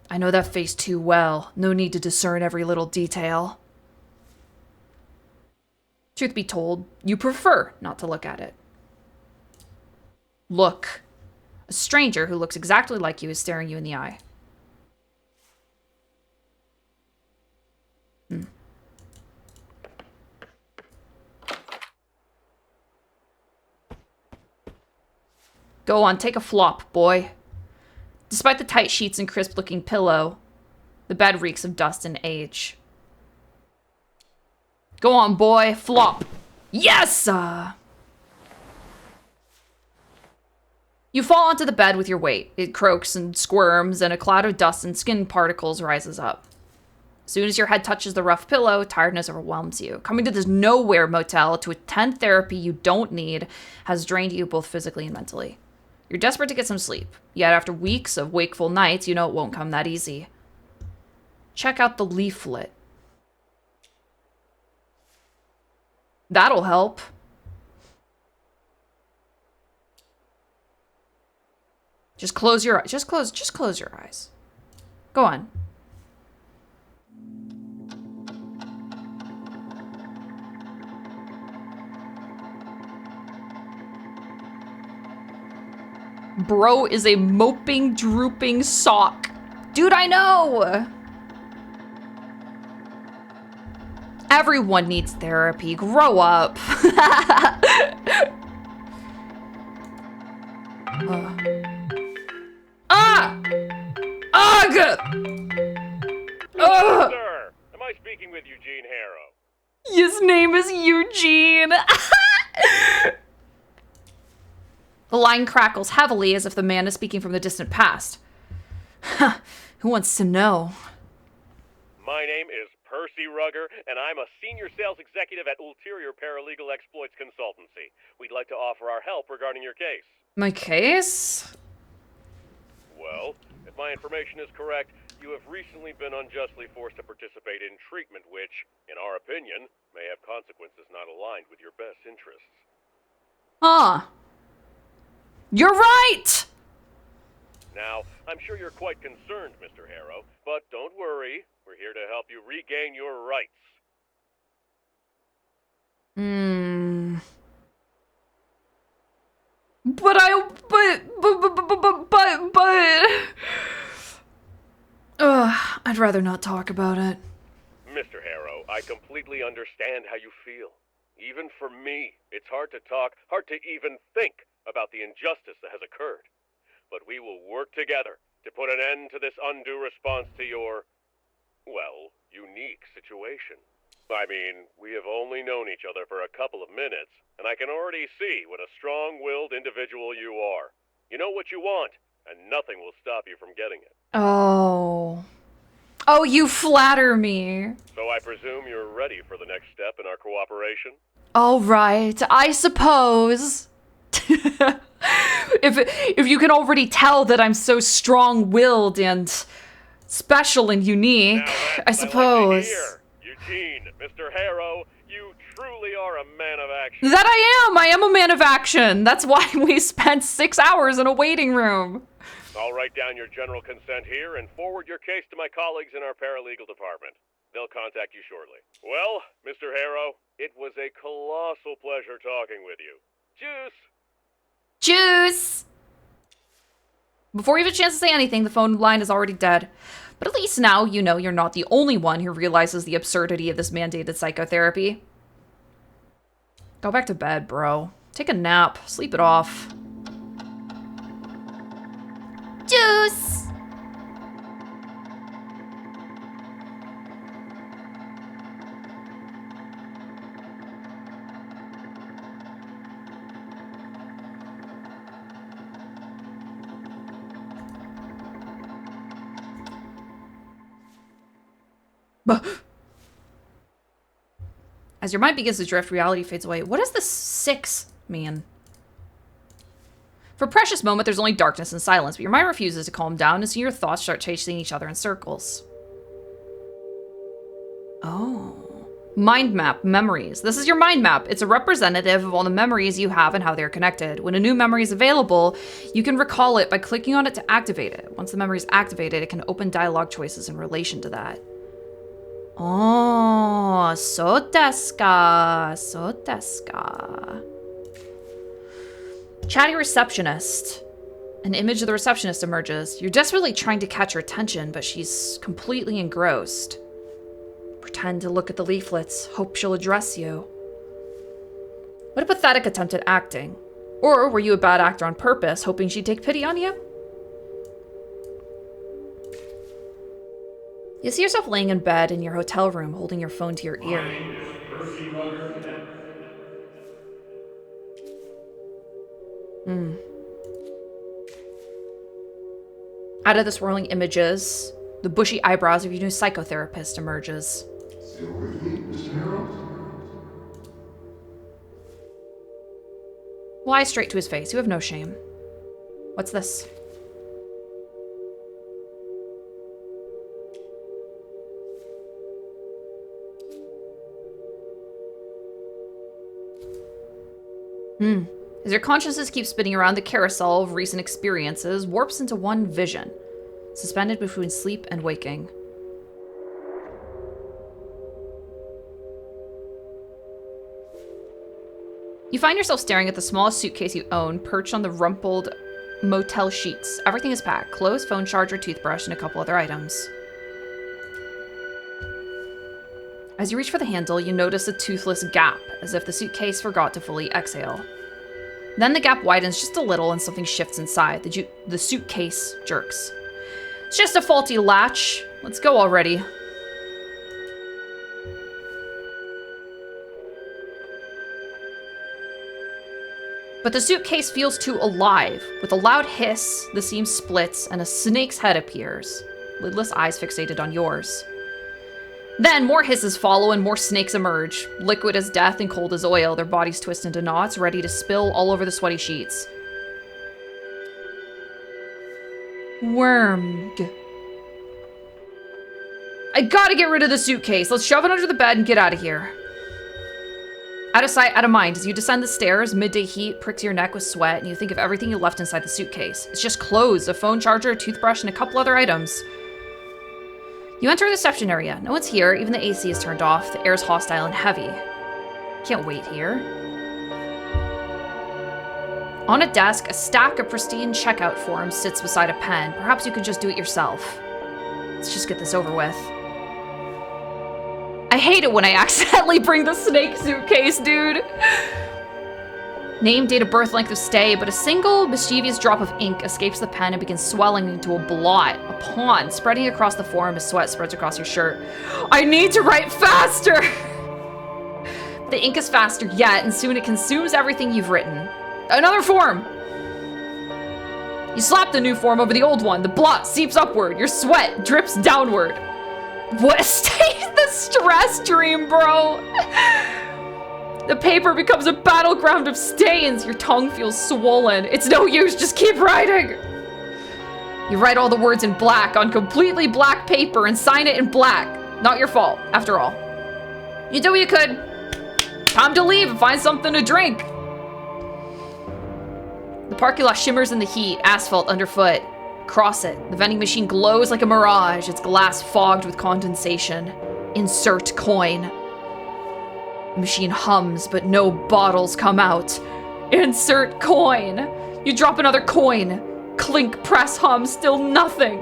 I know that face too well. No need to discern every little detail. Truth be told, you prefer not to look at it. Look. A stranger who looks exactly like you is staring you in the eye. Go on, take a flop, boy. Despite the tight sheets and crisp-looking pillow, the bed reeks of dust and age. Go on, boy, flop. Yes! You fall onto the bed with your weight. It croaks and squirms, and a cloud of dust and skin particles rises up. As soon as your head touches the rough pillow, tiredness overwhelms you. Coming to this nowhere motel to attend therapy you don't need has drained you both physically and mentally. You're desperate to get some sleep, yet after weeks of wakeful nights, you know it won't come that easy. Check out the leaflet. That'll help. Just close your eyes. Just close your eyes. Go on. Bro is a moping, drooping sock. Dude, I know! Everyone needs therapy. Grow up. Ugh! Sir, am I speaking with Eugene Harrow? His name is Eugene. The line crackles heavily as if the man is speaking from the distant past. Who wants to know? My name is Percy Rugger, and I'm a senior sales executive at Ulterior Paralegal Exploits Consultancy. We'd like to offer our help regarding your case. My case? Well, if my information is correct, you have recently been unjustly forced to participate in treatment which, in our opinion, may have consequences not aligned with your best interests. Huh. You're right! Now, I'm sure you're quite concerned, Mr. Harrow, but don't worry. We're here to help you regain your rights. I'd rather not talk about it. Mr. Harrow, I completely understand how you feel. Even for me, it's hard to talk, hard to even think about the injustice that has occurred. But we will work together to put an end to this undue response to your, well, unique situation. I mean, we have only known each other for a couple of minutes, and I can already see what a strong-willed individual you are. You know what you want, and nothing will stop you from getting it. Oh. Oh, you flatter me. So I presume you're ready for the next step in our cooperation? All right, I suppose. If you can already tell that I'm so strong-willed and special and unique, I suppose. Like to hear. Eugene, Mr. Harrow, you truly are a man of action. That I am a man of action. That's why we spent 6 hours in a waiting room. I'll write down your general consent here and forward your case to my colleagues in our paralegal department. They'll contact you shortly. Well, Mr. Harrow, it was a colossal pleasure talking with you. Juice! Juice! Before you have a chance to say anything, the phone line is already dead. But at least now you know you're not the only one who realizes the absurdity of this mandated psychotherapy. Go back to bed, bro. Take a nap. Sleep it off. Juice! As your mind begins to drift, reality fades away. What does the 6 mean? For a precious moment, there's only darkness and silence, but your mind refuses to calm down, and so your thoughts start chasing each other in circles. Oh. Mind map, memories. This is your mind map. It's a representative of all the memories you have and how they're connected. When a new memory is available, you can recall it by clicking on it to activate it. Once the memory is activated, it can open dialogue choices in relation to that. Oh, so desu ka. So desu ka. Chatty receptionist. An image of the receptionist emerges. You're desperately trying to catch her attention, but she's completely engrossed. Pretend to look at the leaflets. Hope she'll address you. What a pathetic attempt at acting. Or were you a bad actor on purpose, hoping she'd take pity on you? You see yourself laying in bed in your hotel room, holding your phone to your ear. My name is Percy Rugger. Out of the swirling images, the bushy eyebrows of your new psychotherapist emerges. Still with me, Mr. Harrow? Lie straight to his face. You have no shame. What's this? As your consciousness keeps spinning around, the carousel of recent experiences warps into one vision, suspended between sleep and waking. You find yourself staring at the smallest suitcase you own, perched on the rumpled motel sheets. Everything is packed: clothes, phone charger, toothbrush, and a couple other items. As you reach for the handle, you notice a toothless gap, as if the suitcase forgot to fully exhale. Then the gap widens just a little and something shifts inside. The suitcase jerks. It's just a faulty latch. Let's go already. But the suitcase feels too alive. With a loud hiss, the seam splits and a snake's head appears, lidless eyes fixated on yours. Then more hisses follow and more snakes emerge. Liquid as death and cold as oil, their bodies twist into knots, ready to spill all over the sweaty sheets. Wormed. I gotta get rid of the suitcase. Let's shove it under the bed and get out of here. Out of sight, out of mind. As you descend the stairs, midday heat pricks your neck with sweat, and you think of everything you left inside the suitcase. It's just clothes, a phone charger, a toothbrush, and a couple other items. You enter the reception area. No one's here. Even the AC is turned off. The air's hostile and heavy. Can't wait here. On a desk, a stack of pristine checkout forms sits beside a pen. Perhaps you could just do it yourself. Let's just get this over with. I hate it when I accidentally bring the snake suitcase, dude. Name, date of birth, length of stay, but a single mischievous drop of ink escapes the pen and begins swelling into a blot, a pond, spreading across the form as sweat spreads across your shirt. I need to write faster! The ink is faster yet, and soon it consumes everything you've written. Another form! You slap the new form over the old one. The blot seeps upward. Your sweat drips downward. What the stress dream, bro? The paper becomes a battleground of stains. Your tongue feels swollen. It's no use, just keep writing. You write all the words in black on completely black paper and sign it in black. Not your fault, after all. You do what you could. Time to leave and find something to drink. The parking lot shimmers in the heat, asphalt underfoot. Cross it. The vending machine glows like a mirage, its glass fogged with condensation. Insert coin. The machine hums, but no bottles come out. Insert coin. You drop another coin. Clink, press, hum, still nothing.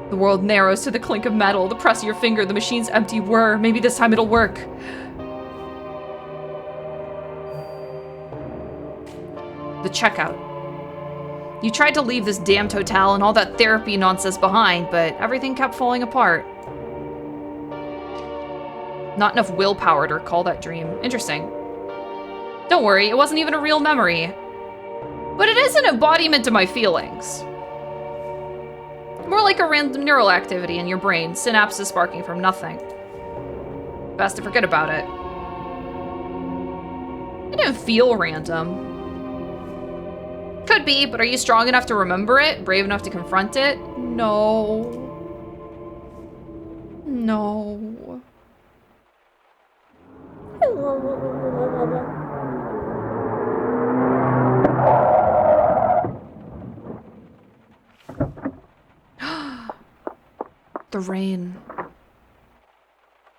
The world narrows to the clink of metal, the press of your finger, the machine's empty whir. Maybe this time it'll work. The checkout. You tried to leave this damned hotel and all that therapy nonsense behind, but everything kept falling apart. Not enough willpower to recall that dream. Interesting. Don't worry, it wasn't even a real memory. But it is an embodiment of my feelings. More like a random neural activity in your brain, synapses sparking from nothing. Best to forget about it. It didn't feel random. Could be, but are you strong enough to remember it? Brave enough to confront it? No. No. The rain.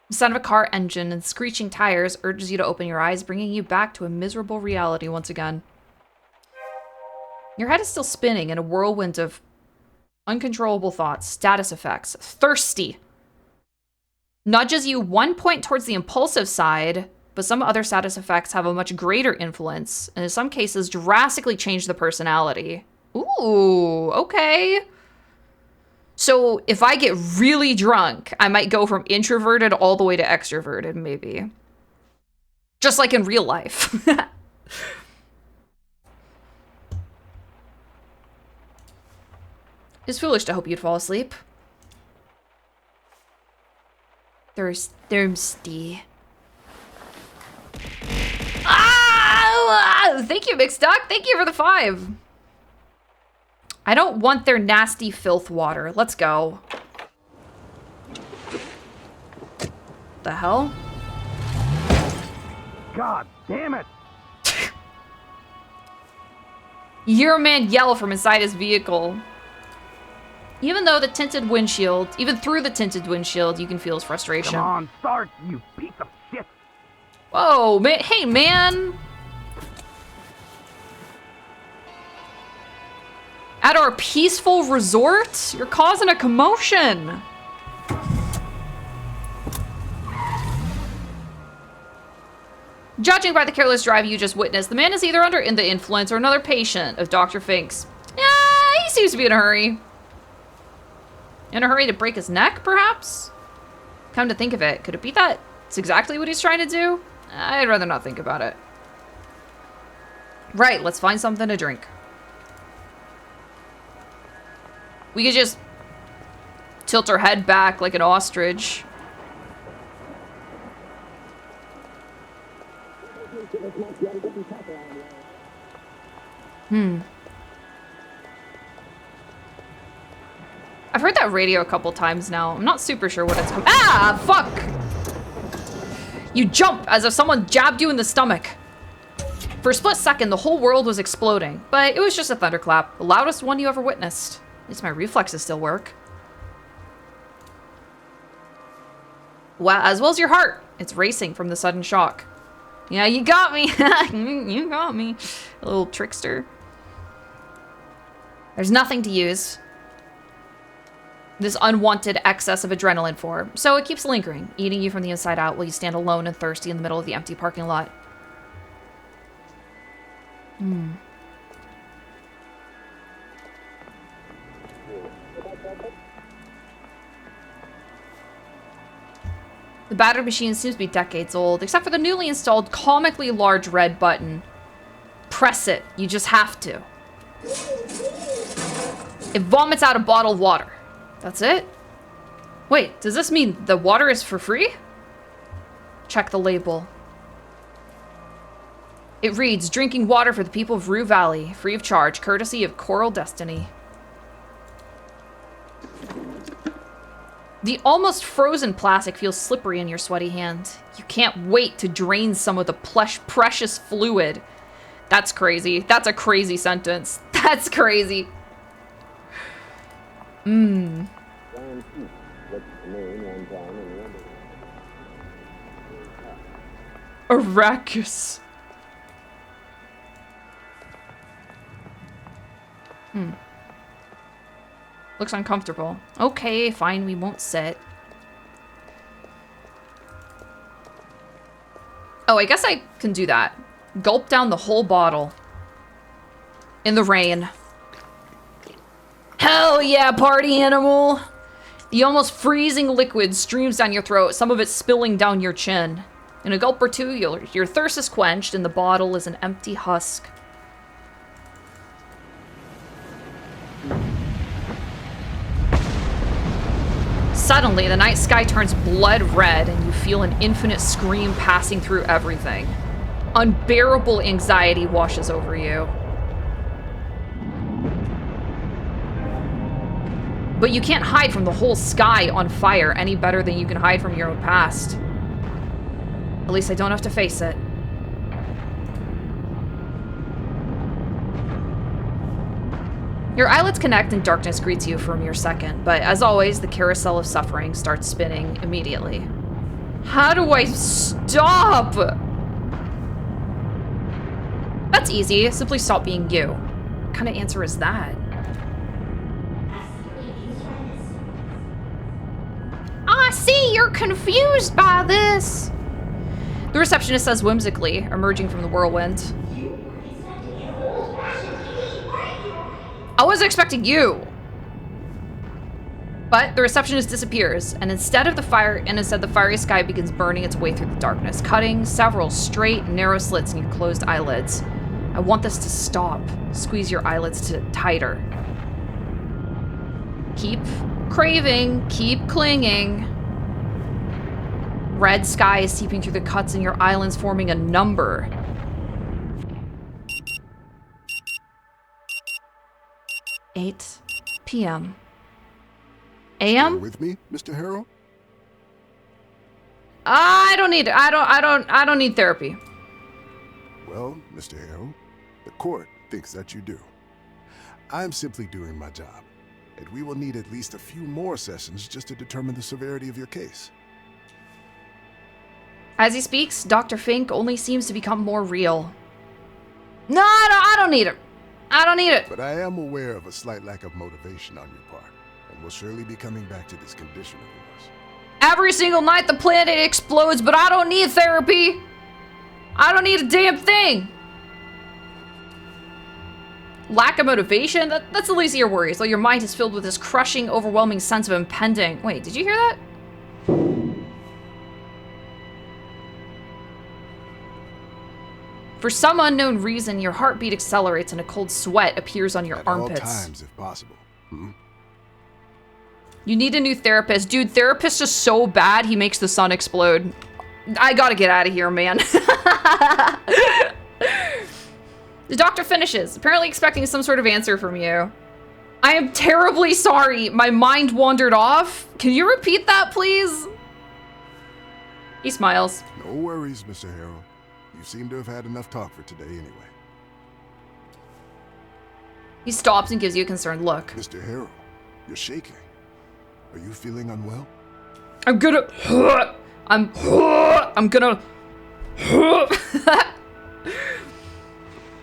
The sound of a car engine and screeching tires urges you to open your eyes, bringing you back to a miserable reality once again. Your head is still spinning in a whirlwind of uncontrollable thoughts, status effects. Thirsty. Nudges you 1 point towards the impulsive side, but some other status effects have a much greater influence, and in some cases drastically change the personality. Ooh, okay. So if I get really drunk, I might go from introverted all the way to extroverted, maybe. Just like in real life. It's foolish to hope you'd fall asleep. Thirsty. Ah! Thank you, Big Stock. Thank you for the 5. I don't want their nasty filth water. Let's go. The hell? God damn it! You hear a man yell from inside his vehicle. Even through the tinted windshield, you can feel his frustration. Come on, start, you piece of shit! Whoa, man. Hey, man. At our peaceful resort? You're causing a commotion. Judging by the careless drive you just witnessed, the man is either under the influence or another patient of Dr. Fink's. Yeah, he seems to be in a hurry. In a hurry to break his neck, perhaps? Come to think of it, could it be that it's exactly what he's trying to do? I'd rather not think about it. Right, let's find something to drink. We could just tilt our head back like an ostrich. I've heard that radio a couple times now. I'm not super sure what it's called. Ah, fuck! You jump as if someone jabbed you in the stomach. For a split second, the whole world was exploding, but it was just a thunderclap, the loudest one you ever witnessed. At least my reflexes still work. Well, as well as your heart. It's racing from the sudden shock. Yeah, you got me. You got me. A little trickster. There's nothing to use this unwanted excess of adrenaline for, so it keeps lingering, eating you from the inside out while you stand alone and thirsty in the middle of the empty parking lot. The battery machine seems to be decades old, except for the newly installed comically large red button. Press it. You just have to. It vomits out a bottled water. That's it? Wait, does this mean the water is for free? Check the label. It reads, drinking water for the people of Rue Valley, free of charge, courtesy of Coral Destiny. The almost frozen plastic feels slippery in your sweaty hand. You can't wait to drain some of the precious fluid. That's crazy. That's a crazy sentence. That's crazy. Arrakis. Looks uncomfortable. Okay, fine, we won't sit. Oh, I guess I can do that. Gulp down the whole bottle. In the rain. Hell yeah, party animal! The almost freezing liquid streams down your throat, some of it spilling down your chin. In a gulp or two, your thirst is quenched, and the bottle is an empty husk. Suddenly, the night sky turns blood red, and you feel an infinite scream passing through everything. Unbearable anxiety washes over you. But you can't hide from the whole sky on fire any better than you can hide from your own past. At least I don't have to face it. Your eyelids connect and darkness greets you for a mere second, but as always, the carousel of suffering starts spinning immediately. How do I stop? That's easy. Simply stop being you. What kind of answer is that? I see you're confused by this. The receptionist says whimsically, emerging from the whirlwind. I wasn't expecting you. But the receptionist disappears, and instead the fiery sky begins burning its way through the darkness, cutting several straight, narrow slits in your closed eyelids. I want this to stop. Squeeze your eyelids tighter. Keep craving, keep clinging. Red sky is seeping through the cuts in your eyelids, forming a number. 8 p.m. a.m. With me, Mr. Harrow? I don't need therapy. Well, Mr. Harrow, the court thinks that you do. I'm simply doing my job, and we will need at least a few more sessions just to determine the severity of your case. As he speaks, Dr. Fink only seems to become more real. No, I don't need it. I don't need it. But I am aware of a slight lack of motivation on your part, and will surely be coming back to this condition of yours. Every single night the planet explodes, but I don't need therapy. I don't need a damn thing. Lack of motivation? That's the least of your worries, though your mind is filled with this crushing, overwhelming sense of impending... Wait, did you hear that? For some unknown reason, your heartbeat accelerates and a cold sweat appears on your armpits. At all times, if possible. You need a new therapist. Dude, therapist is so bad, he makes the sun explode. I gotta get out of here, man. The doctor finishes, apparently expecting some sort of answer from you. I am terribly sorry. My mind wandered off. Can you repeat that, please? He smiles. No worries, Mr. Harrow. You seem to have had enough talk for today anyway. He stops and gives you a concerned look. Mr. Harrow, you're shaking. Are you feeling unwell? I'm gonna... I'm gonna...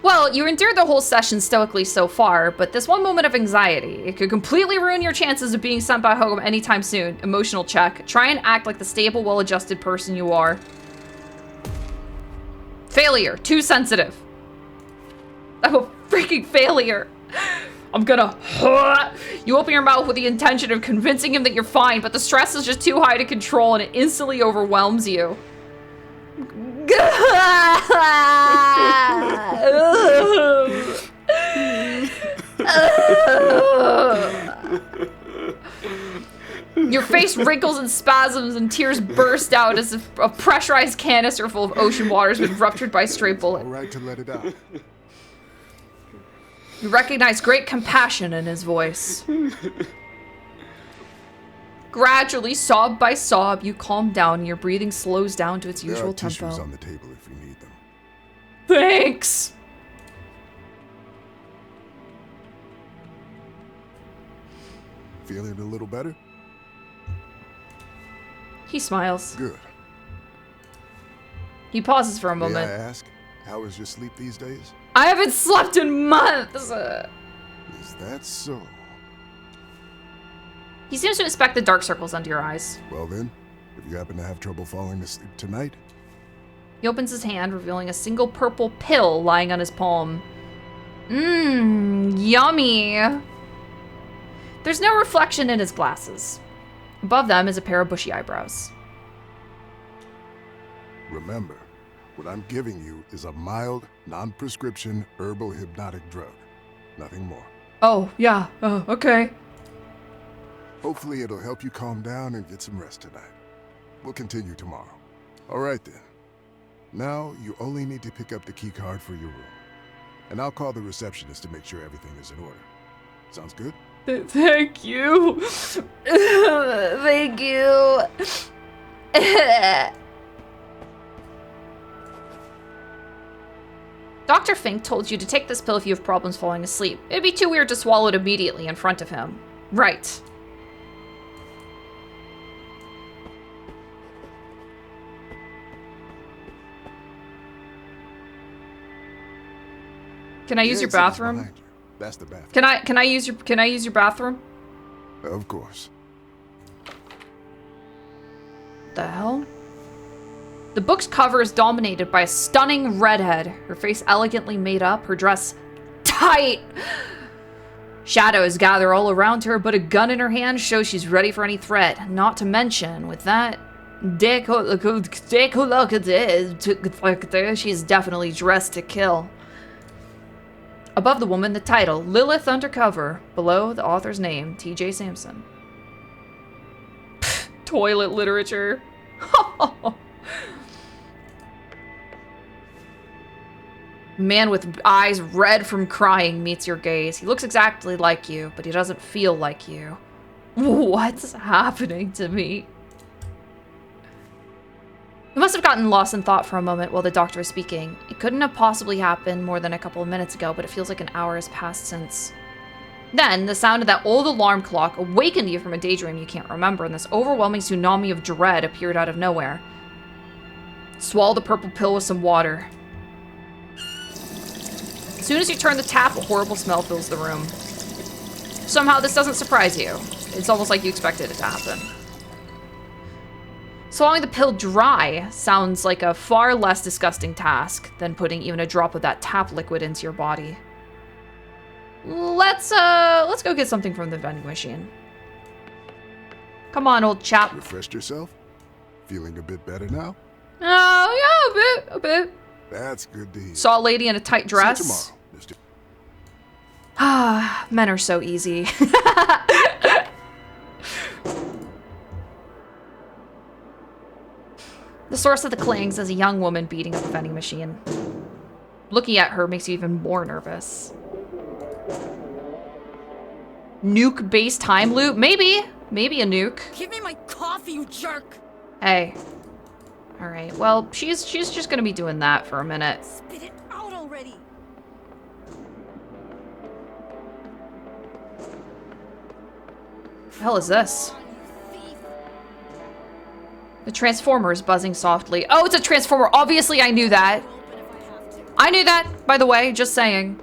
Well, you endured the whole session stoically so far, but this one moment of anxiety, it could completely ruin your chances of being sent back home anytime soon. Emotional check. Try and act like the stable, well-adjusted person you are. Failure. Too sensitive. I'm a freaking failure. I'm gonna... You open your mouth with the intention of convincing him that you're fine, but the stress is just too high to control and it instantly overwhelms you. Your face wrinkles in spasms and tears burst out as if a pressurized canister full of ocean water has been ruptured by a stray bullet. All right to let it out. You recognize great compassion in his voice. Gradually, sob by sob, you calm down and your breathing slows down to its usual tempo. There are tissues on the table if you need them. Thanks! Feeling a little better? He smiles. Good. He pauses for a May I moment. ask, how is your sleep these days? I haven't slept in months! Is that so? He seems to inspect the dark circles under your eyes. Well then, if you happen to have trouble falling asleep tonight, He opens his hand, revealing a single purple pill lying on his palm. Mmm, yummy. There's no reflection in his glasses. Above them is a pair of bushy eyebrows. remember, what I'm giving you is a mild, non-prescription herbal hypnotic drug. Nothing more. Oh, yeah. Oh, okay. Hopefully it'll help you calm down and get some rest tonight. We'll continue tomorrow. All right then. Now, you only need to pick up the key card for your room. And I'll call the receptionist to make sure everything is in order. Sounds good? Thank you. Thank you. Dr. Fink told you to take this pill if you have problems falling asleep. It'd be too weird to swallow it immediately in front of him. Right. Can I use your exit is bathroom? behind you. That's the bathroom. Can I use your bathroom? Of course. The hell? The book's cover is dominated by a stunning redhead, her face elegantly made up, her dress tight. Shadows gather all around her, but a gun in her hand shows she's ready for any threat. Not to mention, with that she's definitely dressed to kill. Above the woman, the title, Lilith Undercover. Below, the author's name, T.J. Sampson. Pfft, toilet literature. Man with eyes red from crying meets your gaze. He looks exactly like you, but he doesn't feel like you. What's happening to me? He must have gotten lost in thought for a moment while the doctor was speaking. It couldn't have possibly happened more than a couple of minutes ago, but it feels like an hour has passed since. Then, the sound of that old alarm clock awakened you from a daydream you can't remember, and this overwhelming tsunami of dread appeared out of nowhere. Swallow the purple pill with some water. As soon as you turn the tap, a horrible smell fills the room. Somehow, this doesn't surprise you. It's almost like you expected it to happen. Swallowing the pill dry sounds like a far less disgusting task than putting even a drop of that tap liquid into your body. Let's go get something from the vending machine. Come on, old chap. Refreshed yourself? Feeling a bit better now? Oh, yeah, a bit. That's good to hear. Saw a lady in a tight See you dress. tomorrow, Mr. Ah, men are so easy. The source of the clings is a young woman beating up a vending machine. Looking at her makes you even more nervous. Nuke-based time loop? Maybe. Maybe a nuke. Give me my coffee, you jerk! Hey. Alright, well, she's just gonna be doing that for a minute. Spit it out already! What the hell is this? The transformer is buzzing softly. Oh, it's a transformer. Obviously, I knew that. I knew that, by the way, just saying.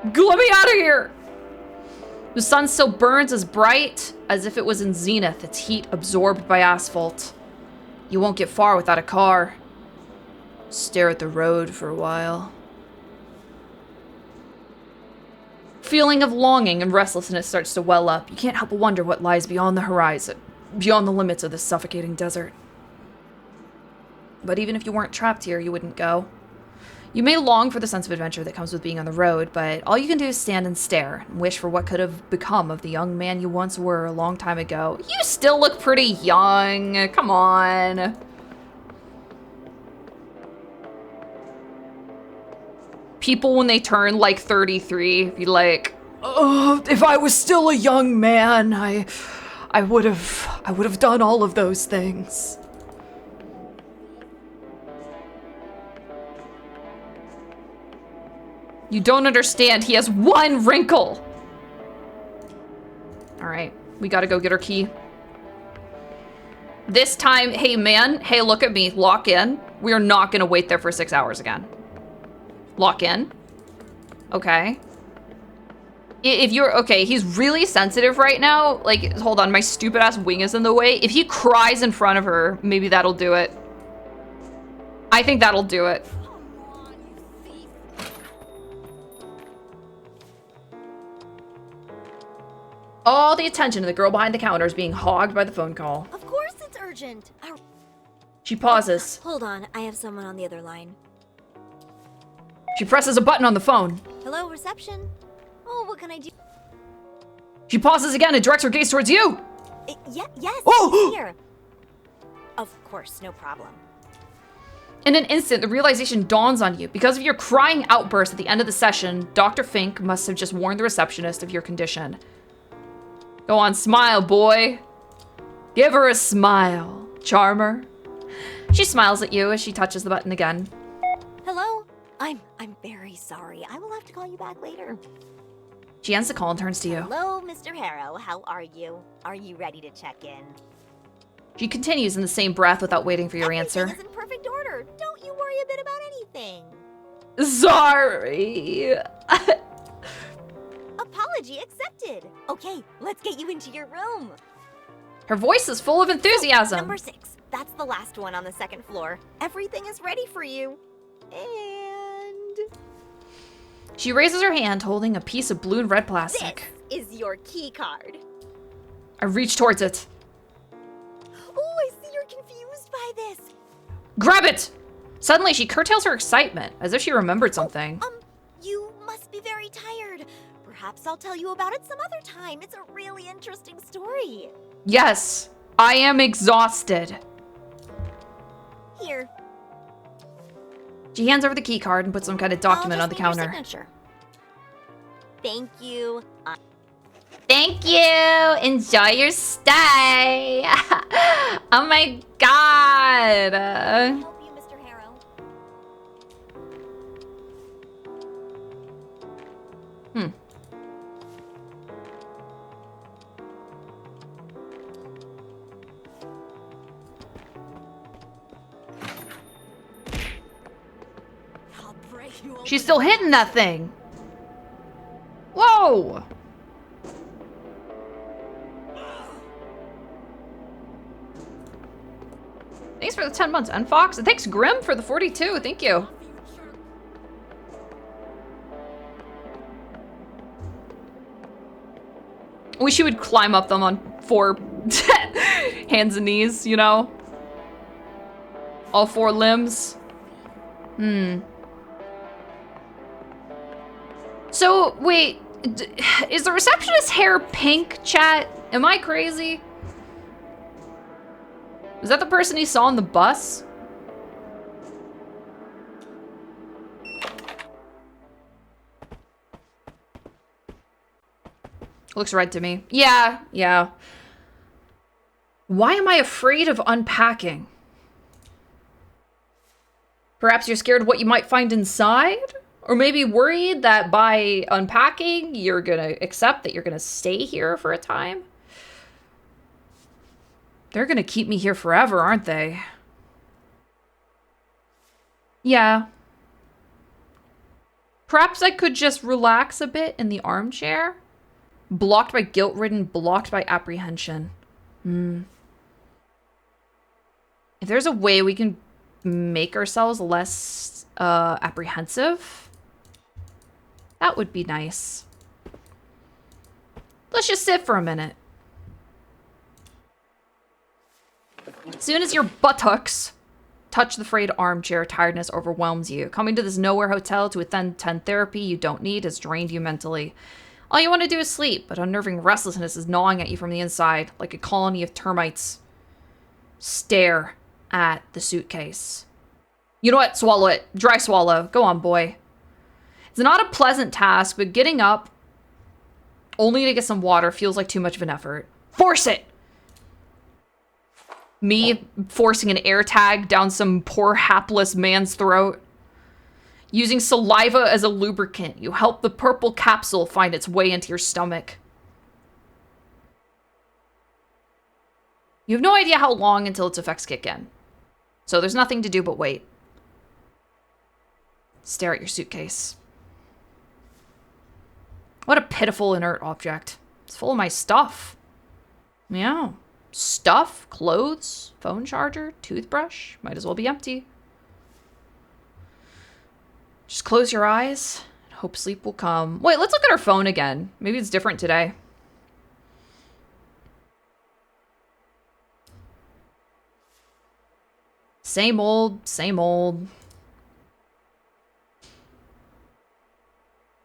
Let me out of here! The sun still burns as bright as if it was in zenith, its heat absorbed by asphalt. You won't get far without a car. Stare at the road for a while. Feeling of longing and restlessness starts to well up. You can't help but wonder what lies beyond the horizon, beyond the limits of this suffocating desert. But even if you weren't trapped here, you wouldn't go. You may long for the sense of adventure that comes with being on the road, but all you can do is stand and stare and wish for what could have become of the young man you once were a long time ago. You still look pretty young. Come on. People, when they turn like 33, be like, "Oh, if I was still a young man, I would have done all of those things." You don't understand. He has one wrinkle. All right, we gotta go get our key. This time, hey man, hey, look at me, lock in. We are not gonna wait there for 6 hours again. Lock in. Okay. If you're, okay, he's really sensitive right now. Like, hold on, my stupid ass wing is in the way. If he cries in front of her, maybe that'll do it. I think that'll do it. All the attention of the girl behind the counter is being hogged by the phone call. Of course it's urgent. She pauses. Hold on, I have someone on the other line. She presses a button on the phone. Hello, reception? Oh, what can I do? She pauses again and directs her gaze towards you. Yes, Oh! here. Of course, no problem. In an instant, the realization dawns on you. Because of your crying outburst at the end of the session, Dr. Fink must have just warned the receptionist of your condition. Go on, smile, boy. Give her a smile, charmer. She smiles at you as she touches the button again. Hello? I'm very sorry. I will have to call you back later. She ends the call and turns to you. Hello, Mr. Harrow. How are you? Are you ready to check in? She continues in the same breath without waiting for your answer. Everything is in perfect order. Don't you worry a bit about anything. Sorry. Apology accepted. Okay, let's get you into your room. Her voice is full of enthusiasm. Number 6. That's the last one on the second floor. Everything is ready for you. And She raises her hand, holding a piece of blue and red plastic. this is your key card. I reach towards it. Oh, I see you're confused by this. Grab it! Suddenly, she curtails her excitement, as if she remembered something. You must be very tired. Perhaps I'll tell you about it some other time. It's a really interesting story. Yes, I am exhausted. Here. She hands over the key card and puts some kind of document on the I'll just need your counter. signature. Thank you. Thank you. Enjoy your stay. Oh my god. Help you, Mr. Harrow. I'll break you open. She's still hitting that thing. Whoa. Thanks for the 10 months, Unfox. And thanks, Grim, for the 42. Thank you. Wish you would climb up them on 4 hands and knees, you know? All 4 limbs. So, wait. Is the receptionist's hair pink, chat? Am I crazy? Is that the person he saw on the bus? Looks red to me. Yeah, yeah. Why am I afraid of unpacking? Perhaps you're scared of what you might find inside? Or maybe worried that by unpacking, you're gonna accept that you're gonna stay here for a time? They're gonna keep me here forever, aren't they? Yeah. Perhaps I could just relax a bit in the armchair? Blocked by guilt-ridden, blocked by apprehension. If there's a way we can make ourselves less apprehensive, that would be nice. Let's just sit for a minute. As soon as your buttocks touch the frayed armchair, tiredness overwhelms you. Coming to this nowhere hotel to attend therapy you don't need has drained you mentally. All you want to do is sleep, but unnerving restlessness is gnawing at you from the inside, like a colony of termites. Stare at the suitcase. You know what? Swallow it. Dry swallow. Go on, boy. It's not a pleasant task, but getting up only to get some water feels like too much of an effort. Force it! Me forcing an air tag down some poor hapless man's throat. Using saliva as a lubricant, you help the purple capsule find its way into your stomach. You have no idea how long until its effects kick in. So there's nothing to do but wait. Stare at your suitcase. What a pitiful inert object. It's full of my stuff. Yeah. Stuff, clothes, phone charger, toothbrush. Might as well be empty. Just close your eyes and hope sleep will come. Wait, let's look at our phone again. Maybe it's different today. Same old, same old.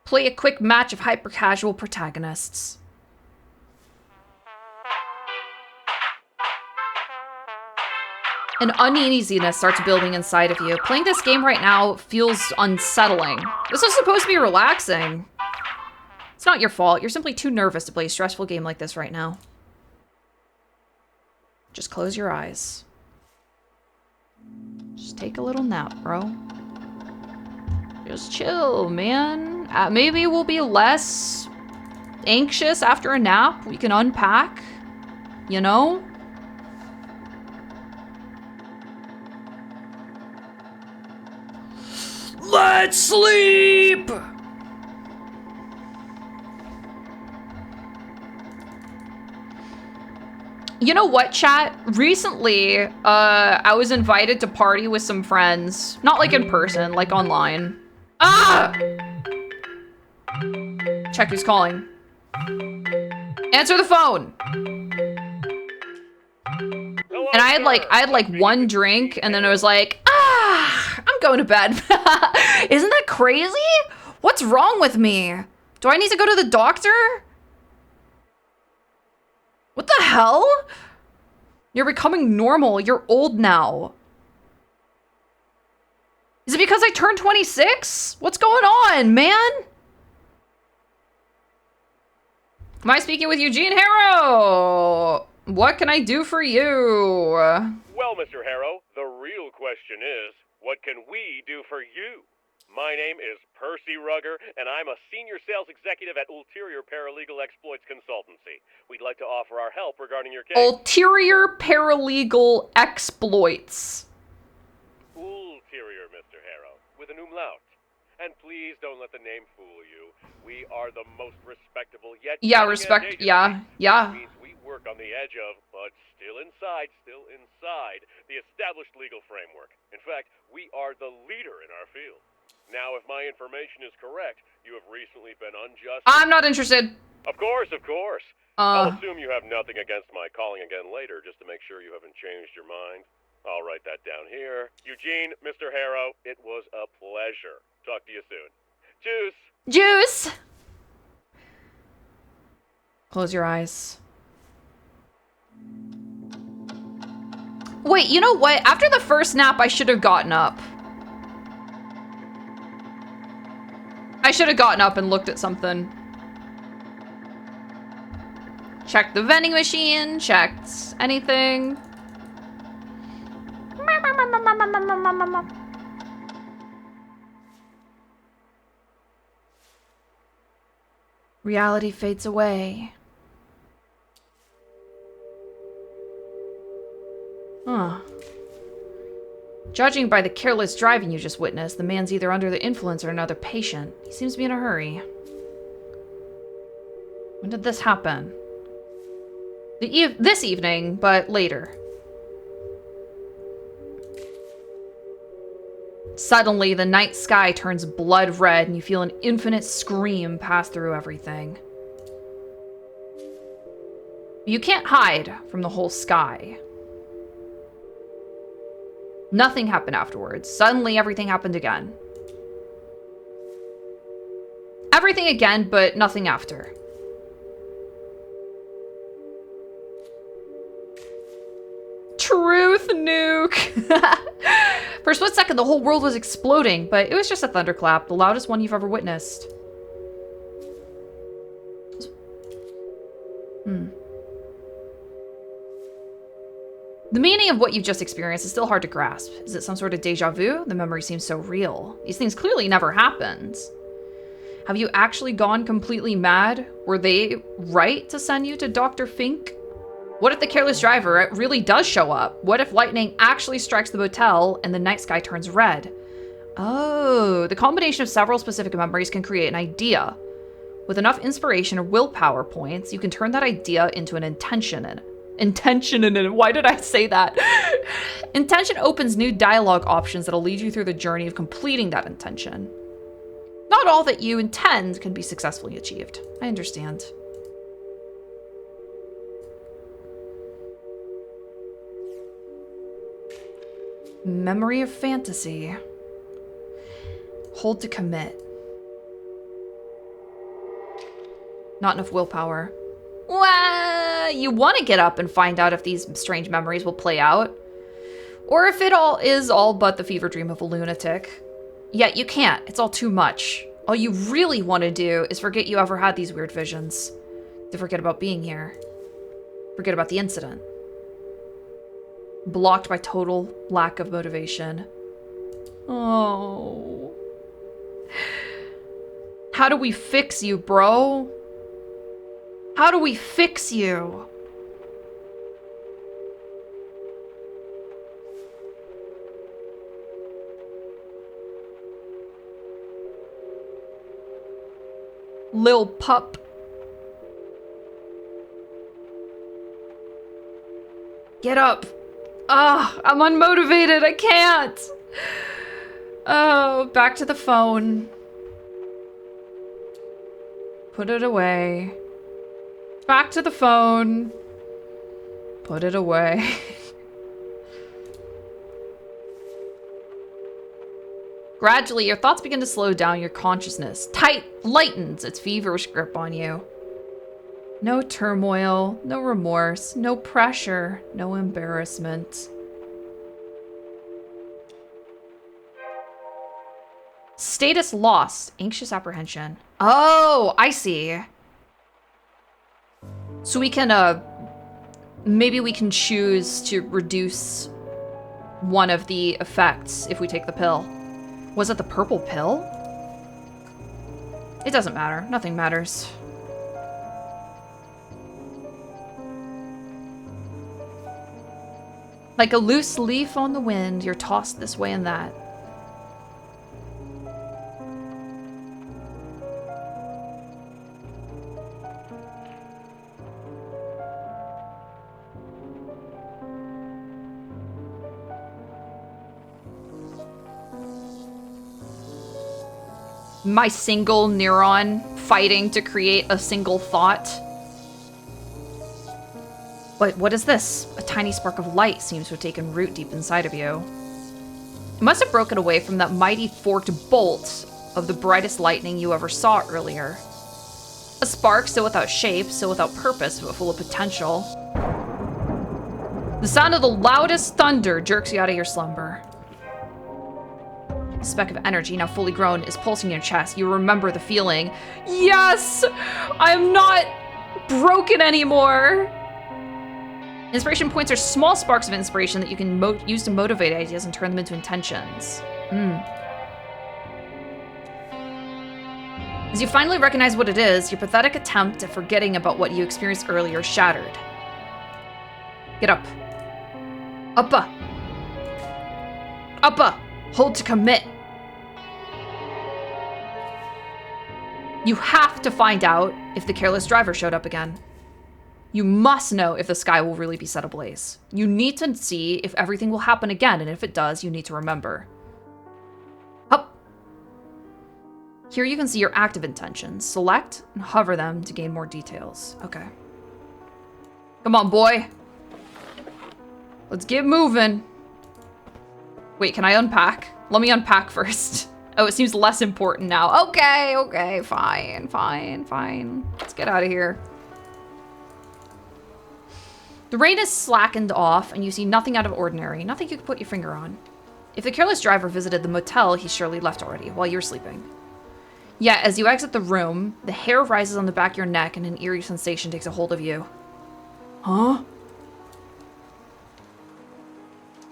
Play a quick match of hyper-casual protagonists. An uneasiness starts building inside of you. Playing this game right now feels unsettling. This is supposed to be relaxing. It's not your fault. You're simply too nervous to play a stressful game like this right now. Just close your eyes. Just take a little nap, bro. Just chill, man. Maybe we'll be less anxious after a nap. We can unpack, you know? Let's sleep! You know what, chat? Recently, I was invited to party with some friends. Not like in person, like online. Ah! Check who's calling. Answer the phone! And I had like one drink, and then I was like, I'm going to bed. Isn't that crazy? What's wrong with me? Do I need to go to the doctor? What the hell? You're becoming normal. You're old now. Is it because I turned 26? What's going on, man? Am I speaking with Eugene Harrow? What can I do for you? Well, Mr. Harrow, the real question is, what can we do for you? My name is Percy Rugger, and I'm a senior sales executive at Ulterior Paralegal Exploits Consultancy. We'd like to offer our help regarding your case. Ulterior Paralegal Exploits. Ulterior, Mr. Harrow, with an umlaut. And please don't let the name fool you. We are the most respectable yet... Yeah, respect, yeah. Which means we work on the edge of, but still inside, the established legal framework. In fact, we are the leader in our field. Now, if my information is correct, you have recently been unjust... I'm not interested. Of course. I'll assume you have nothing against my calling again later, just to make sure you haven't changed your mind. I'll write that down here. Eugene, Mr. Harrow, it was a pleasure. Talk to you soon. Juice! Close your eyes. Wait, you know what? After the first nap, I should have gotten up. I should have gotten up and looked at something. Checked the vending machine, checked anything. Reality fades away. Huh. Judging by the careless driving you just witnessed, the man's either under the influence or another patient. He seems to be in a hurry. When did this happen? This evening, but later. Suddenly, the night sky turns blood red and you feel an infinite scream pass through everything. You can't hide from the whole sky. Nothing happened afterwards. Suddenly, everything happened again. Everything again, but nothing after. Truth nuke. For a split second, the whole world was exploding, but it was just a thunderclap, the loudest one you've ever witnessed. The meaning of what you've just experienced is still hard to grasp. Is it some sort of deja vu? The memory seems so real. These things clearly never happened. Have you actually gone completely mad? Were they right to send you to Dr. Fink? What if the careless driver really does show up? What if lightning actually strikes the motel and the night sky turns red? Oh, the combination of several specific memories can create an idea. With enough inspiration or willpower points, you can turn that idea into an intention. Why did I say that? Intention opens new dialogue options that'll lead you through the journey of completing that intention. Not all that you intend can be successfully achieved. I understand. Memory of fantasy. Hold to commit. Not enough willpower. Well, you want to get up and find out if these strange memories will play out. Or if it all is all but the fever dream of a lunatic. Yet you can't. It's all too much. All you really want to do is forget you ever had these weird visions. To forget about being here. Forget about the incident. Blocked by total lack of motivation. Oh. How do we fix you, bro? How do we fix you? Lil pup. Get up. Ah, I'm unmotivated. I can't. Oh, back to the phone. Put it away. Back to the phone. Put it away. Gradually, your thoughts begin to slow down. Your consciousness lightens its feverish grip on you. No turmoil, no remorse, no pressure, no embarrassment. Status lost, anxious apprehension. Oh, I see. So we can, maybe we can choose to reduce one of the effects if we take the pill. Was it the purple pill? It doesn't matter. Nothing matters. Like a loose leaf on the wind, you're tossed this way and that. My single neuron fighting to create a single thought. But what is this? A tiny spark of light seems to have taken root deep inside of you. It must have broken away from that mighty forked bolt of the brightest lightning you ever saw earlier. A spark so without shape, so without purpose, but full of potential. The sound of the loudest thunder jerks you out of your slumber. A speck of energy, now fully grown, is pulsing in your chest. You remember the feeling. Yes! I'm not broken anymore. Inspiration points are small sparks of inspiration that you can use to motivate ideas and turn them into intentions. As you finally recognize what it is, your pathetic attempt at forgetting about what you experienced earlier is shattered. Get up. Uppa. Uppa. Hold to commit. You have to find out if the careless driver showed up again. You must know if the sky will really be set ablaze. You need to see if everything will happen again, and if it does, you need to remember. Up. Here you can see your active intentions. Select and hover them to gain more details. Okay. Come on, boy. Let's get moving. Wait, can I unpack? Let me unpack first. Oh, it seems less important now. Okay, fine. Let's get out of here. The rain is slackened off, and you see nothing out of ordinary, nothing you could put your finger on. If the careless driver visited the motel, he surely left already, while you're sleeping. Yet, as you exit the room, the hair rises on the back of your neck, and an eerie sensation takes a hold of you. Huh?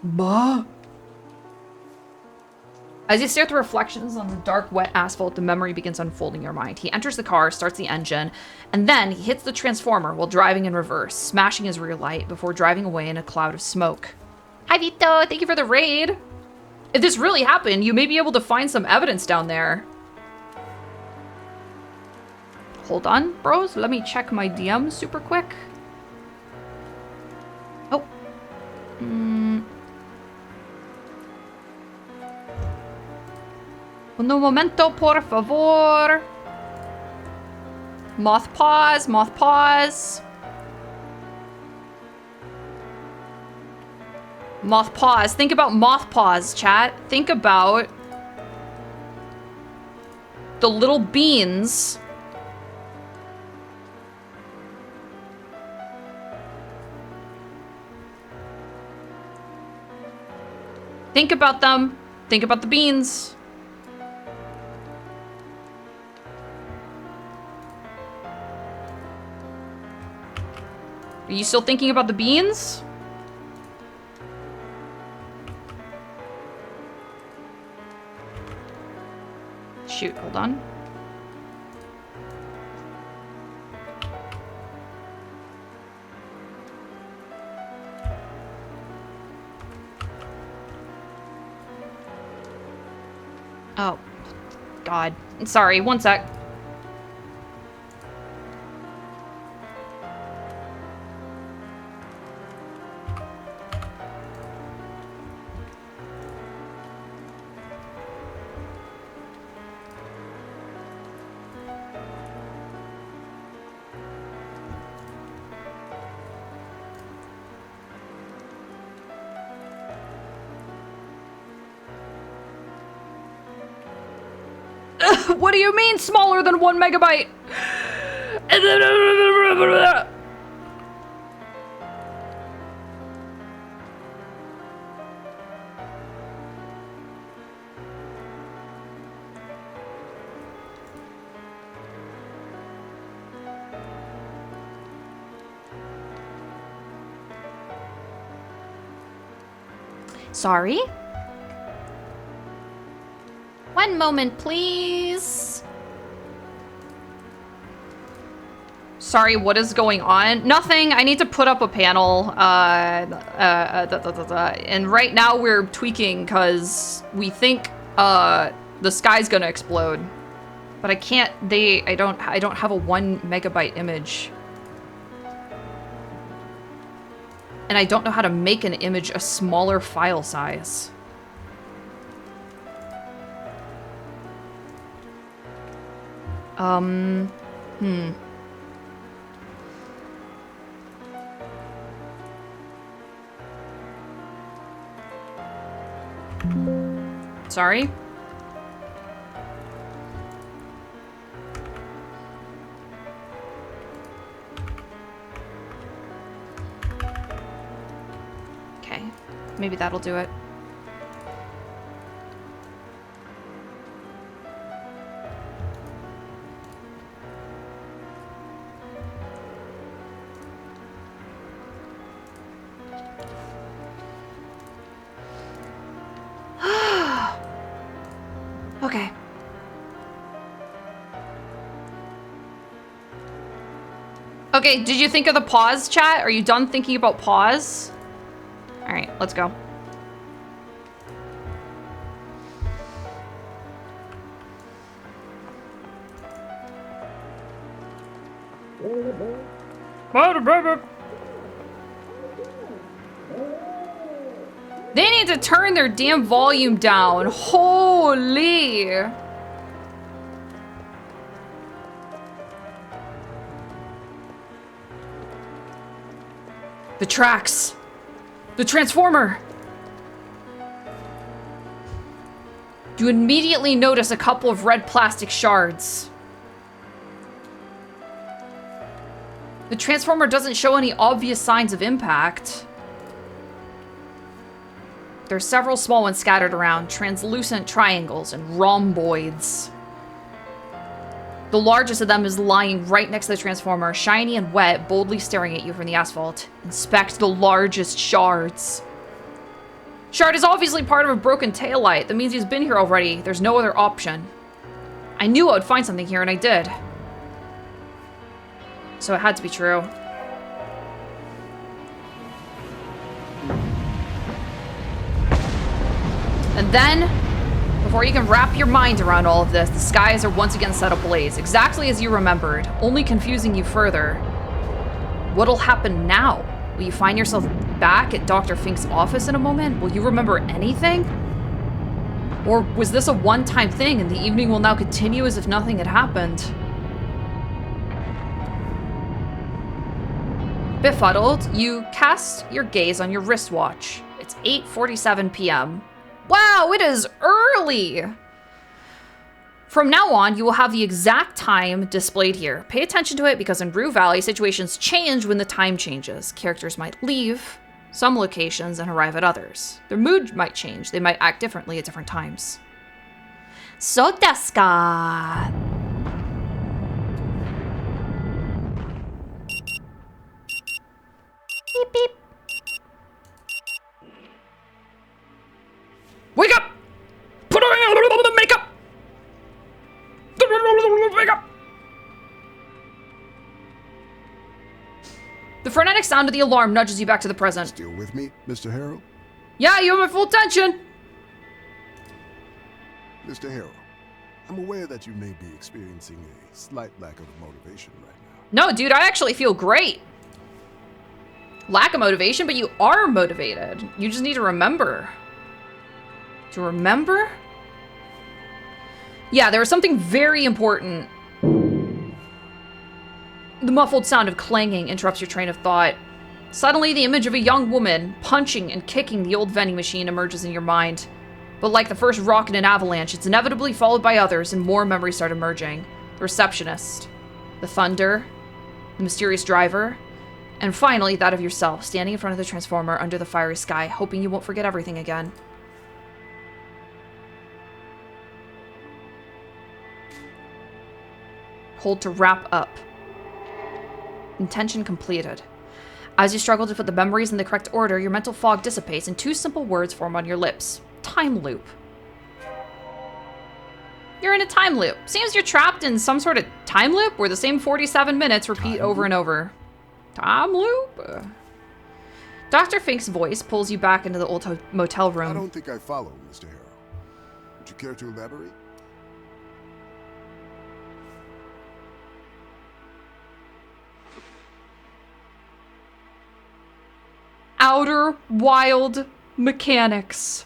Bah? As you stare at the reflections on the dark, wet asphalt, the memory begins unfolding in your mind. He enters the car, starts the engine, and then he hits the transformer while driving in reverse, smashing his rear light before driving away in a cloud of smoke. Hi, Vito. Thank you for the raid. If this really happened, you may be able to find some evidence down there. Hold on, bros. Let me check my DMs super quick. Oh. Un momento, por favor. Moth pause. Moth pause. Think about moth pause, chat. Think about the little beans. Think about them. Think about the beans. Are you still thinking about the beans? Shoot, hold on. Oh, God. Sorry, one sec. What do you mean smaller than 1 megabyte? Sorry? One moment, please. Sorry, what is going on? Nothing. I need to put up a panel. And right now we're tweaking because we think the sky's gonna explode. But I can't. I don't have a 1 megabyte image. And I don't know how to make an image a smaller file size. Sorry? Okay, maybe that'll do it. Okay. Okay, did you think of the pause, chat? Are you done thinking about pause? All right, let's go. They need to turn their damn volume down. Holy. The tracks. The transformer. You immediately notice a couple of red plastic shards. The transformer doesn't show any obvious signs of impact. There are several small ones scattered around, translucent triangles and rhomboids. The largest of them is lying right next to the transformer, shiny and wet, boldly staring at you from the asphalt. Inspect the largest shards. Shard is obviously part of a broken taillight. That means he's been here already. There's no other option. I knew I would find something here, and I did. So it had to be true. And then, before you can wrap your mind around all of this, the skies are once again set ablaze, exactly as you remembered, only confusing you further. What'll happen now? Will you find yourself back at Dr. Fink's office in a moment? Will you remember anything? Or was this a one-time thing and the evening will now continue as if nothing had happened? Befuddled, you cast your gaze on your wristwatch. It's 8:47 p.m. Wow, it is early! From now on, you will have the exact time displayed here. Pay attention to it because in Rue Valley, situations change when the time changes. Characters might leave some locations and arrive at others. Their mood might change. They might act differently at different times. So desu ka? Beep, beep. Wake up! Put on a little bit of makeup! Makeup! The frenetic sound of the alarm nudges you back to the present. Still with me, Mr. Harrow? Yeah, you have my full attention! Mr. Harrow, I'm aware that you may be experiencing a slight lack of motivation right now. No, dude, I actually feel great. Lack of motivation, but you are motivated. You just need to remember. To remember? Yeah, there was something very important. The muffled sound of clanging interrupts your train of thought. Suddenly, the image of a young woman punching and kicking the old vending machine emerges in your mind. But like the first rock in an avalanche, it's inevitably followed by others, and more memories start emerging. The receptionist, the thunder, the mysterious driver, and finally that of yourself, standing in front of the transformer under the fiery sky, hoping you won't forget everything again. Hold to wrap up. Intention completed. As you struggle to put the memories in the correct order, your mental fog dissipates and two simple words form on your lips. Time loop. You're in a time loop. Seems you're trapped in some sort of time loop where the same 47 minutes repeat over and over. Time loop? Dr. Fink's voice pulls you back into the old motel room. I don't think I follow, Mr. Harrow. Would you care to elaborate? Outer Wild Mechanics.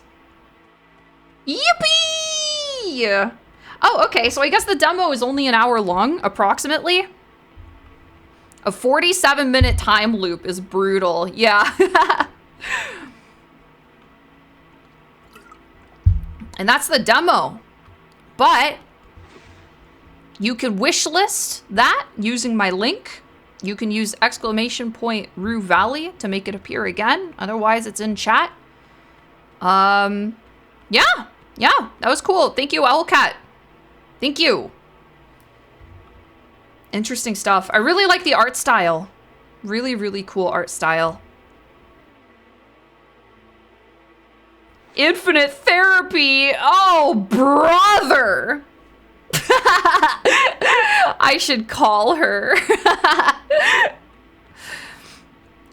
Yippee! Oh, okay, so I guess the demo is only an hour long, approximately. A 47-minute time loop is brutal. Yeah. And that's the demo. But you can wishlist that using my link. You can use ! Rue Valley to make it appear again. Otherwise, it's in chat. Yeah, that was cool. Thank you, Owlcat. Thank you. Interesting stuff. I really like the art style. Really, really cool art style. Infinite therapy. Oh, brother. I should call her.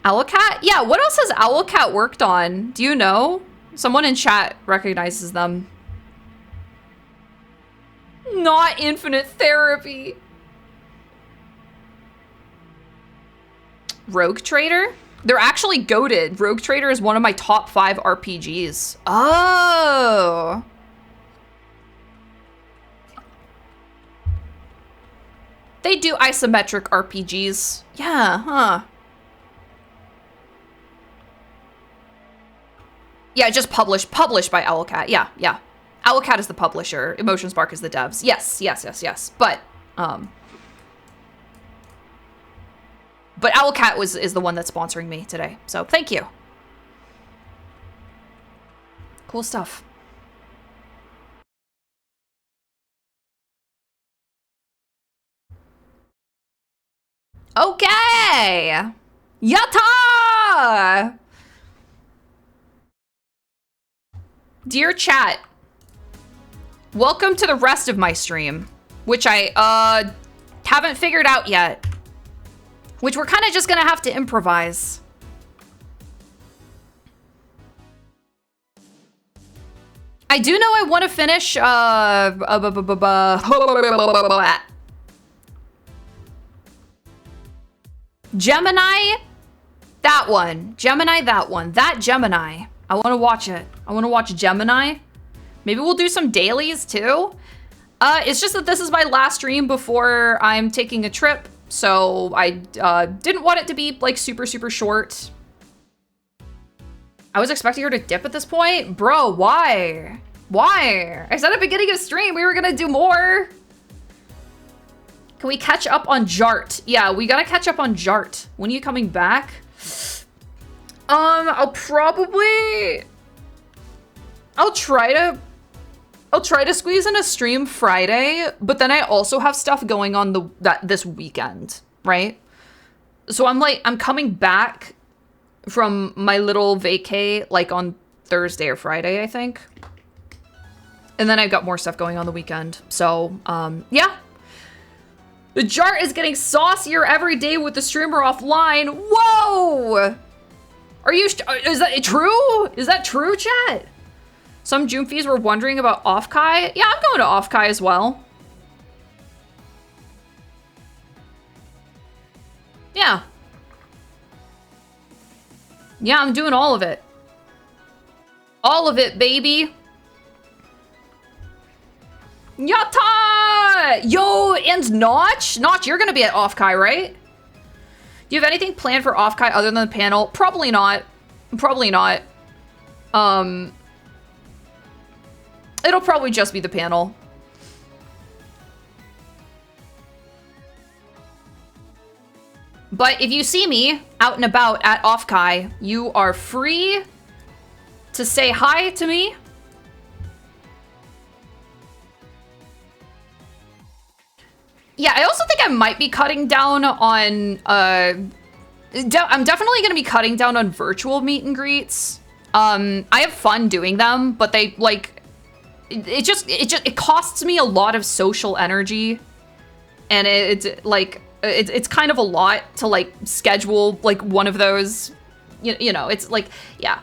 Owlcat? Yeah, what else has Owlcat worked on? Do you know? Someone in chat recognizes them. Not infinite therapy. Rogue Trader? They're actually goated. Rogue Trader is one of my top 5 RPGs. Oh. They do isometric RPGs. Yeah, huh. Yeah, just published by Owlcat. Yeah. Owlcat is the publisher. Emotion Spark is the devs. Yes. But Owlcat is the one that's sponsoring me today. So thank you. Cool stuff. Okay. Yatta! Dear chat, welcome to the rest of my stream, which I haven't figured out yet. Which we're kind of just gonna have to improvise. I do know I want to finish Gemini, that one. That Gemini. I want to watch it. I want to watch Gemini. Maybe we'll do some dailies too. It's just that this is my last stream before I'm taking a trip. So I didn't want it to be like super short. I was expecting her to dip at this point. Bro, why? Why? I said at the beginning of stream we were gonna do more. Can we catch up on Jart? Yeah, we gotta catch up on Jart. When are you coming back? I'll try to squeeze in a stream Friday, but then I also have stuff going on this weekend, right? So I'm coming back from my little vacay like on Thursday or Friday, I think. And then I've got more stuff going on the weekend. So, yeah. The Jart is getting saucier every day with the streamer offline. Whoa! Is that true? Is that true, chat? Some Junfies were wondering about Off-Kai. Yeah, I'm going to Off-Kai as well. Yeah. Yeah, I'm doing all of it. All of it, baby. Yatta! Yo, and Notch? Notch, you're gonna be at Off-Kai, right? Do you have anything planned for Off-Kai other than the panel? Probably not. Probably not. It'll probably just be the panel. But if you see me out and about at Off-Kai, you are free to say hi to me. Yeah, I also think I might be cutting down on, I'm definitely gonna be cutting down on virtual meet and greets. I have fun doing them, but they, like, it costs me a lot of social energy. And it's kind of a lot to, like, schedule, like, one of those, you know, it's like, yeah.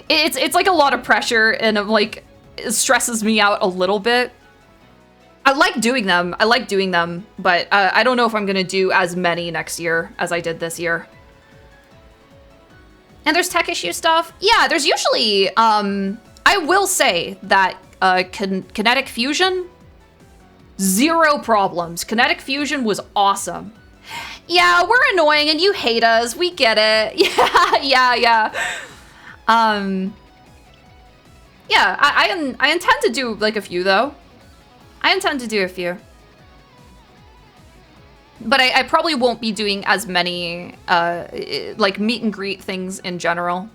It's like a lot of pressure, and, like, it stresses me out a little bit. I like doing them, but I don't know if I'm gonna do as many next year as I did this year. And there's tech issue stuff. Yeah, there's usually, I will say that Kinetic Fusion, 0 problems. Kinetic Fusion was awesome. Yeah, we're annoying and you hate us. We get it. Yeah. Yeah, I intend to do, like, a few, though. I intend to do a few. But I probably won't be doing as many, like, meet and greet things in general.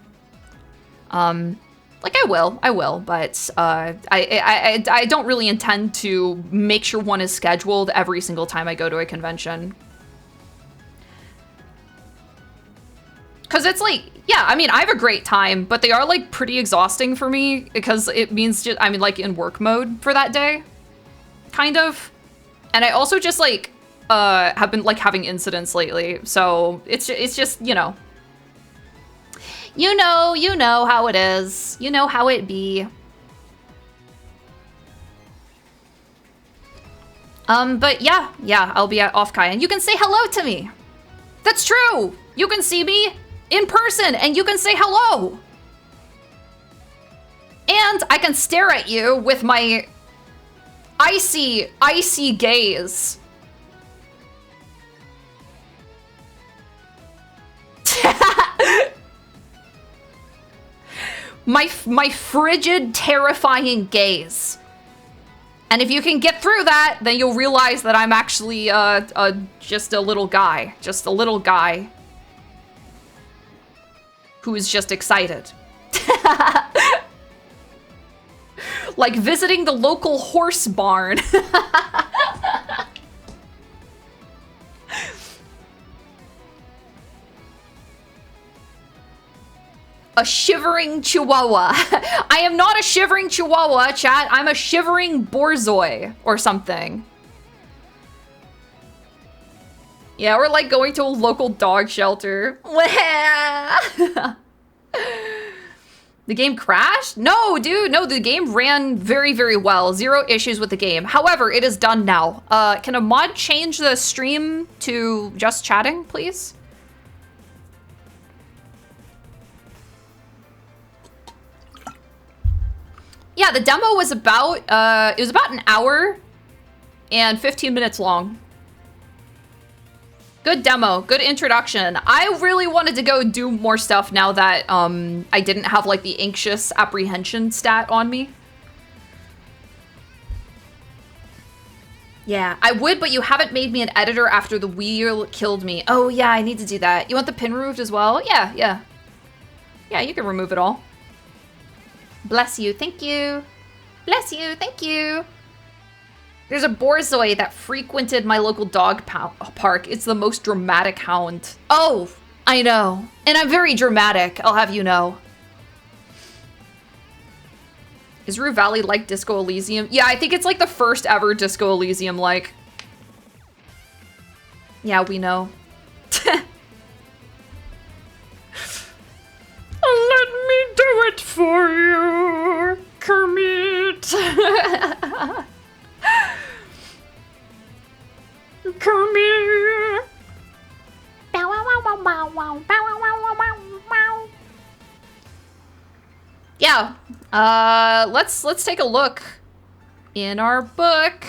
Like, I will, but I don't really intend to make sure one is scheduled every single time I go to a convention. Because it's like, Yeah, I mean, I have a great time, but they are like pretty exhausting for me because it means just, I mean, like in work mode for that day, kind of. And I also just like have been like having incidents lately, so it's just, you know how it is. You know how it be. But yeah, I'll be at Off-Kai, and you can say hello to me. That's true. You can see me in person, and you can say hello. And I can stare at you with my icy gaze. my frigid, terrifying gaze. And if you can get through that, then you'll realize that I'm actually just a little guy who is just excited. Like visiting the local horse barn. A shivering chihuahua. I am not a shivering chihuahua, chat. I'm a shivering borzoi or something. Yeah, we're like going to a local dog shelter. The game crashed? No, dude, no, the game ran very, very well. Zero issues with the game. However, it is done now. Can a mod change the stream to just chatting, please? Yeah, the demo was about, it was about an hour and 15 minutes long. Good demo, good introduction. I really wanted to go do more stuff now that I didn't have like the anxious apprehension stat on me. Yeah, I would, but you haven't made me an editor after the wheel killed me. Oh yeah, I need to do that. You want the pin removed as well? Yeah. Yeah, you can remove it all. Bless you, thank you. Bless you, thank you. There's a borzoi that frequented my local dog park. It's the most dramatic hound. Oh, I know. And I'm very dramatic, I'll have you know. Is Rue Valley like Disco Elysium? Yeah, I think it's like the first ever Disco Elysium like. Yeah, we know. Let me do it for you, Kermit. Come here. Yeah. Let's take a look in our book.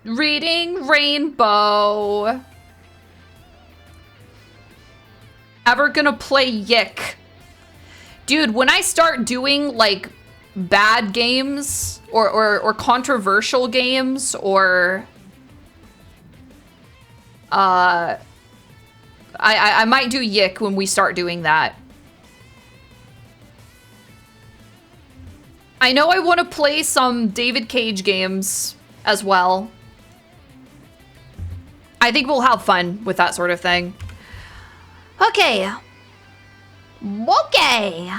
Reading Rainbow. Ever gonna play Yick? Dude, when I start doing like bad games or controversial games or I might do Yick when we start doing that. I know I want to play some David Cage games as well. I think we'll have fun with that sort of thing. Okay. Okay.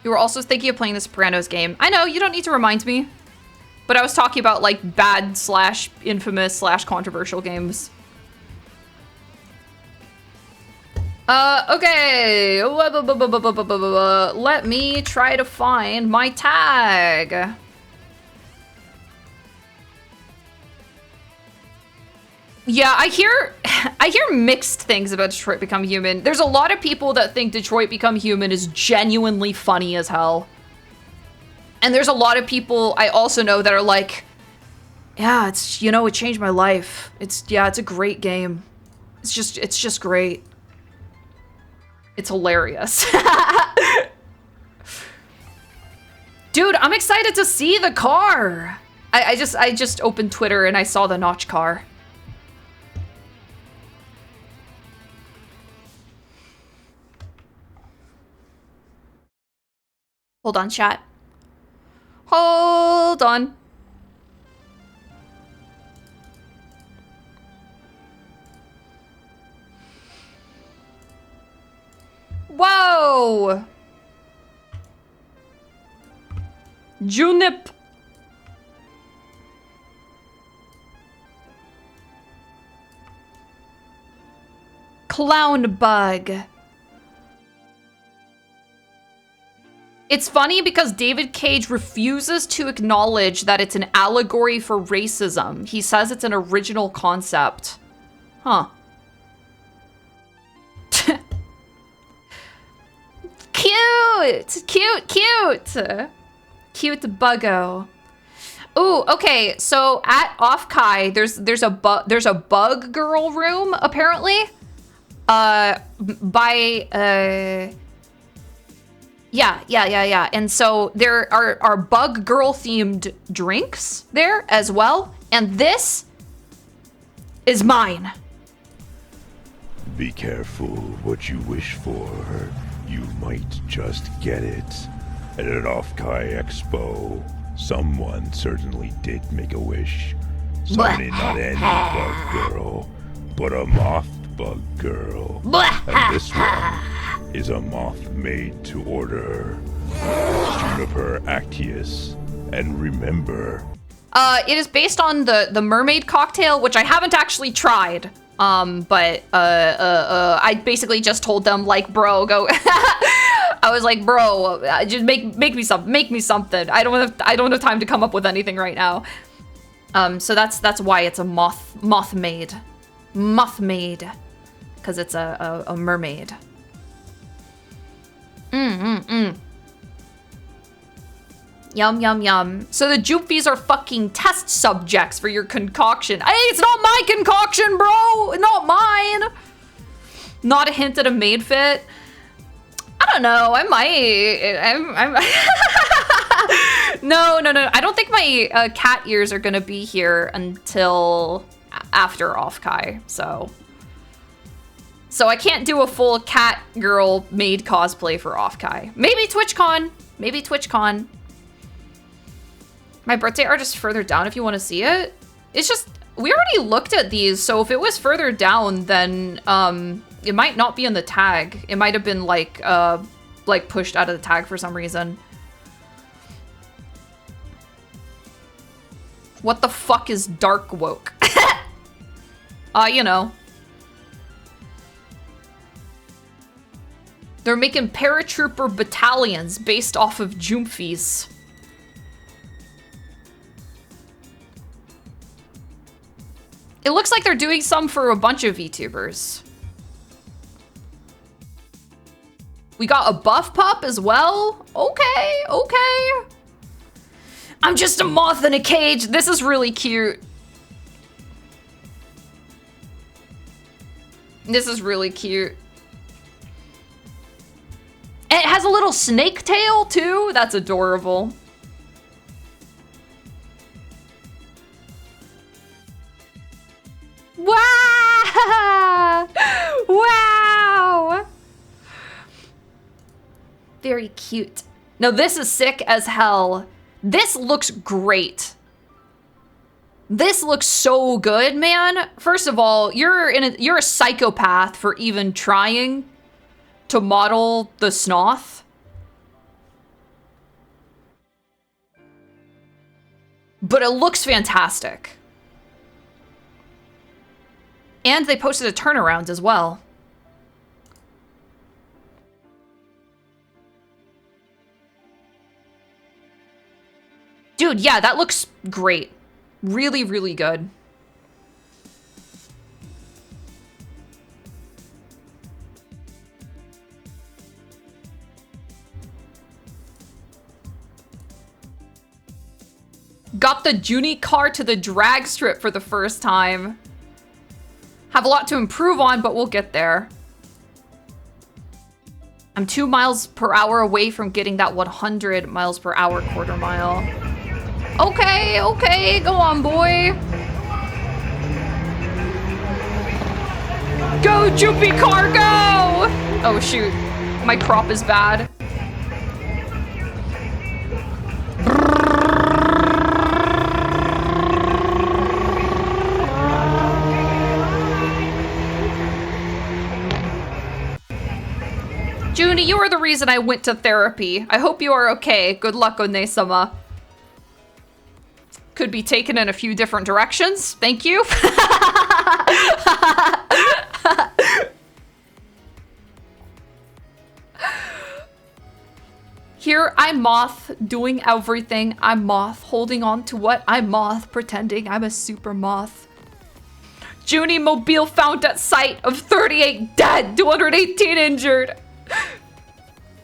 You were also thinking of playing the Sopranos game. I know, you don't need to remind me. But I was talking about like bad / infamous / controversial games. Okay. Let me try to find my tag. Yeah, I hear mixed things about Detroit Become Human. There's a lot of people that think Detroit Become Human is genuinely funny as hell. And there's a lot of people I also know that are like, yeah, it's, you know, it changed my life. It's a great game. It's just great. It's hilarious. Dude, I'm excited to see the car. I just opened Twitter and I saw the Notch car. Hold on, chat. Hold on. Whoa! Junip. Clown bug. It's funny because David Cage refuses to acknowledge that it's an allegory for racism. He says it's an original concept. Huh. Cute! Cute, cute! Cute buggo. Ooh, okay, so at Off-Kai, there's a bug girl room, apparently. Yeah. And so there are bug girl themed drinks there as well. And this is mine. Be careful what you wish for. You might just get it. At an Off-Kai Expo, someone certainly did make a wish. Certainly not any bug girl, but a moth bug girl. And this one is a moth made to order. Junipart actius. And remember... It is based on the mermaid cocktail, which I haven't actually tried. I basically just told them, like, bro, go... I was like, bro, just make me something. I don't have time to come up with anything right now. So that's why it's a moth maid. Because it's a mermaid. Yum, yum, yum. So the Juppies are fucking test subjects for your concoction. Hey, it's not my concoction, bro! Not mine! Not a hint at a maid fit. I don't know, I might. No. I don't think my cat ears are gonna be here until after Off-Kai, so I can't do a full cat girl maid cosplay for Off-Kai. Maybe TwitchCon. My birthday art is further down if you want to see it. It's just, we already looked at these, so if it was further down, then it might not be in the tag. It might have been like pushed out of the tag for some reason. What the fuck is dark woke? You know. They're making paratrooper battalions based off of Joomfies. It looks like they're doing some for a bunch of VTubers. We got a buff pup as well. Okay. I'm just a moth in a cage. This is really cute. And it has a little snake tail too. That's adorable. Wow! Very cute. No, this is sick as hell. This looks great. This looks so good, man. First of all, you're a psychopath for even trying to model the Snoth. But it looks fantastic. And they posted a turnaround as well. Dude, yeah, that looks great. Really, really good. Got the Junipart to the drag strip for the first time. Have a lot to improve on, but we'll get there. I'm 2 miles per hour away from getting that 100 miles per hour quarter mile. Okay, go on, boy. Go, Junipart, go! Oh, shoot. My crop is bad. Junie, you are the reason I went to therapy. I hope you are okay. Good luck, One-sama. Could be taken in a few different directions. Thank you. Here, I'm Moth, doing everything. I'm Moth, holding on to what? I'm Moth, pretending I'm a super Moth. Junie mobile found at site of 38 dead, 218 injured.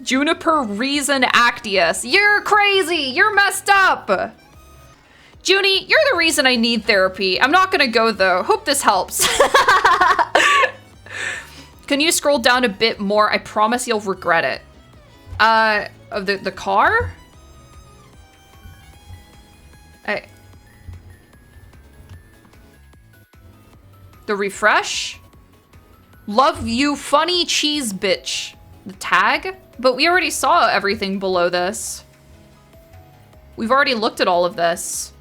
Juniper Reason Actius. You're crazy. You're messed up. Junie, you're the reason I need therapy. I'm not gonna go though. Hope this helps. Can you scroll down a bit more? I promise you'll regret it. Of the car? The refresh? Love you, funny cheese bitch. The tag? But we already saw everything below this. We've already looked at all of this.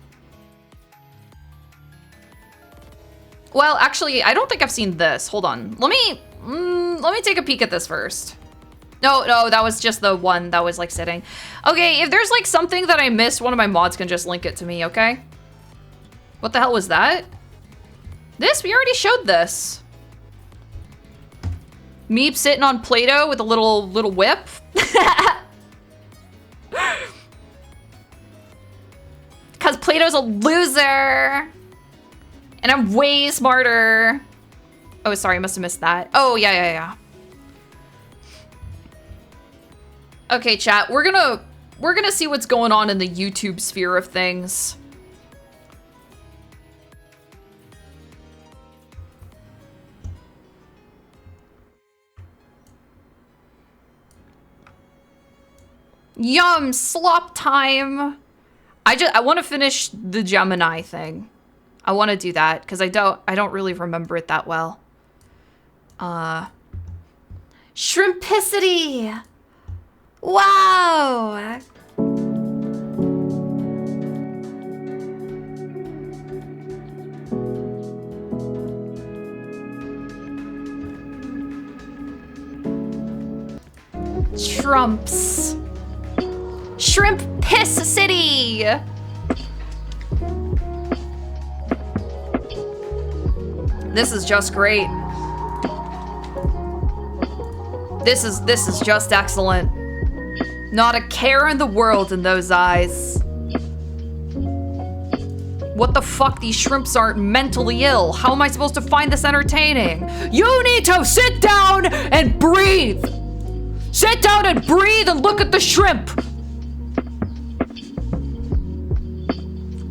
Well, actually, I don't think I've seen this. Hold on. Let me take a peek at this first. No, that was just the one that was like sitting. Okay, if there's like something that I missed, one of my mods can just link it to me, okay? What the hell was that? This? We already showed this. Meep sitting on Play-Doh with a little whip. Cause Play-Doh's a loser. And I'm way smarter. Oh, sorry, I must have missed that. Oh, yeah. Okay, chat, we're gonna see what's going on in the YouTube sphere of things. Yum, slop time. I want to finish the Gemini thing. I want to do that because I don't really remember it that well. Shrimpicity. Wow. Trumps. Shrimp Piss City. This is just great. This is just excellent. Not a care in the world in those eyes. What the fuck? These shrimps aren't mentally ill. How am I supposed to find this entertaining? You need to sit down and breathe. Sit down and breathe and look at the shrimp.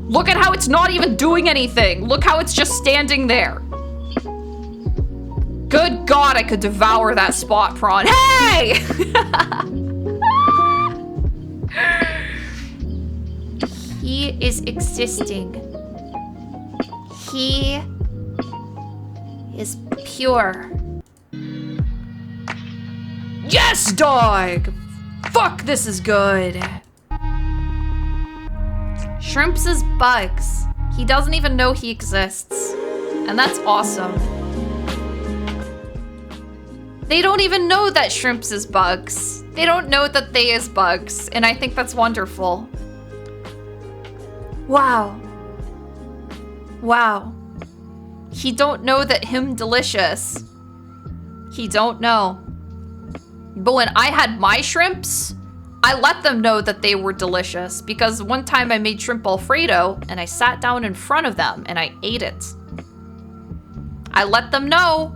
Look at how it's not even doing anything. Look how it's just standing there. Good God, I could devour that spot prawn. Hey! He is existing. He is pure. Yes, dog! Fuck, this is good. Shrimps is bugs. He doesn't even know he exists. And that's awesome. They don't even know that shrimps is bugs. They don't know that they is bugs. And I think that's wonderful. Wow. Wow. He don't know that him delicious. He don't know. But when I had my shrimps, I let them know that they were delicious because one time I made shrimp Alfredo and I sat down in front of them and I ate it. I let them know.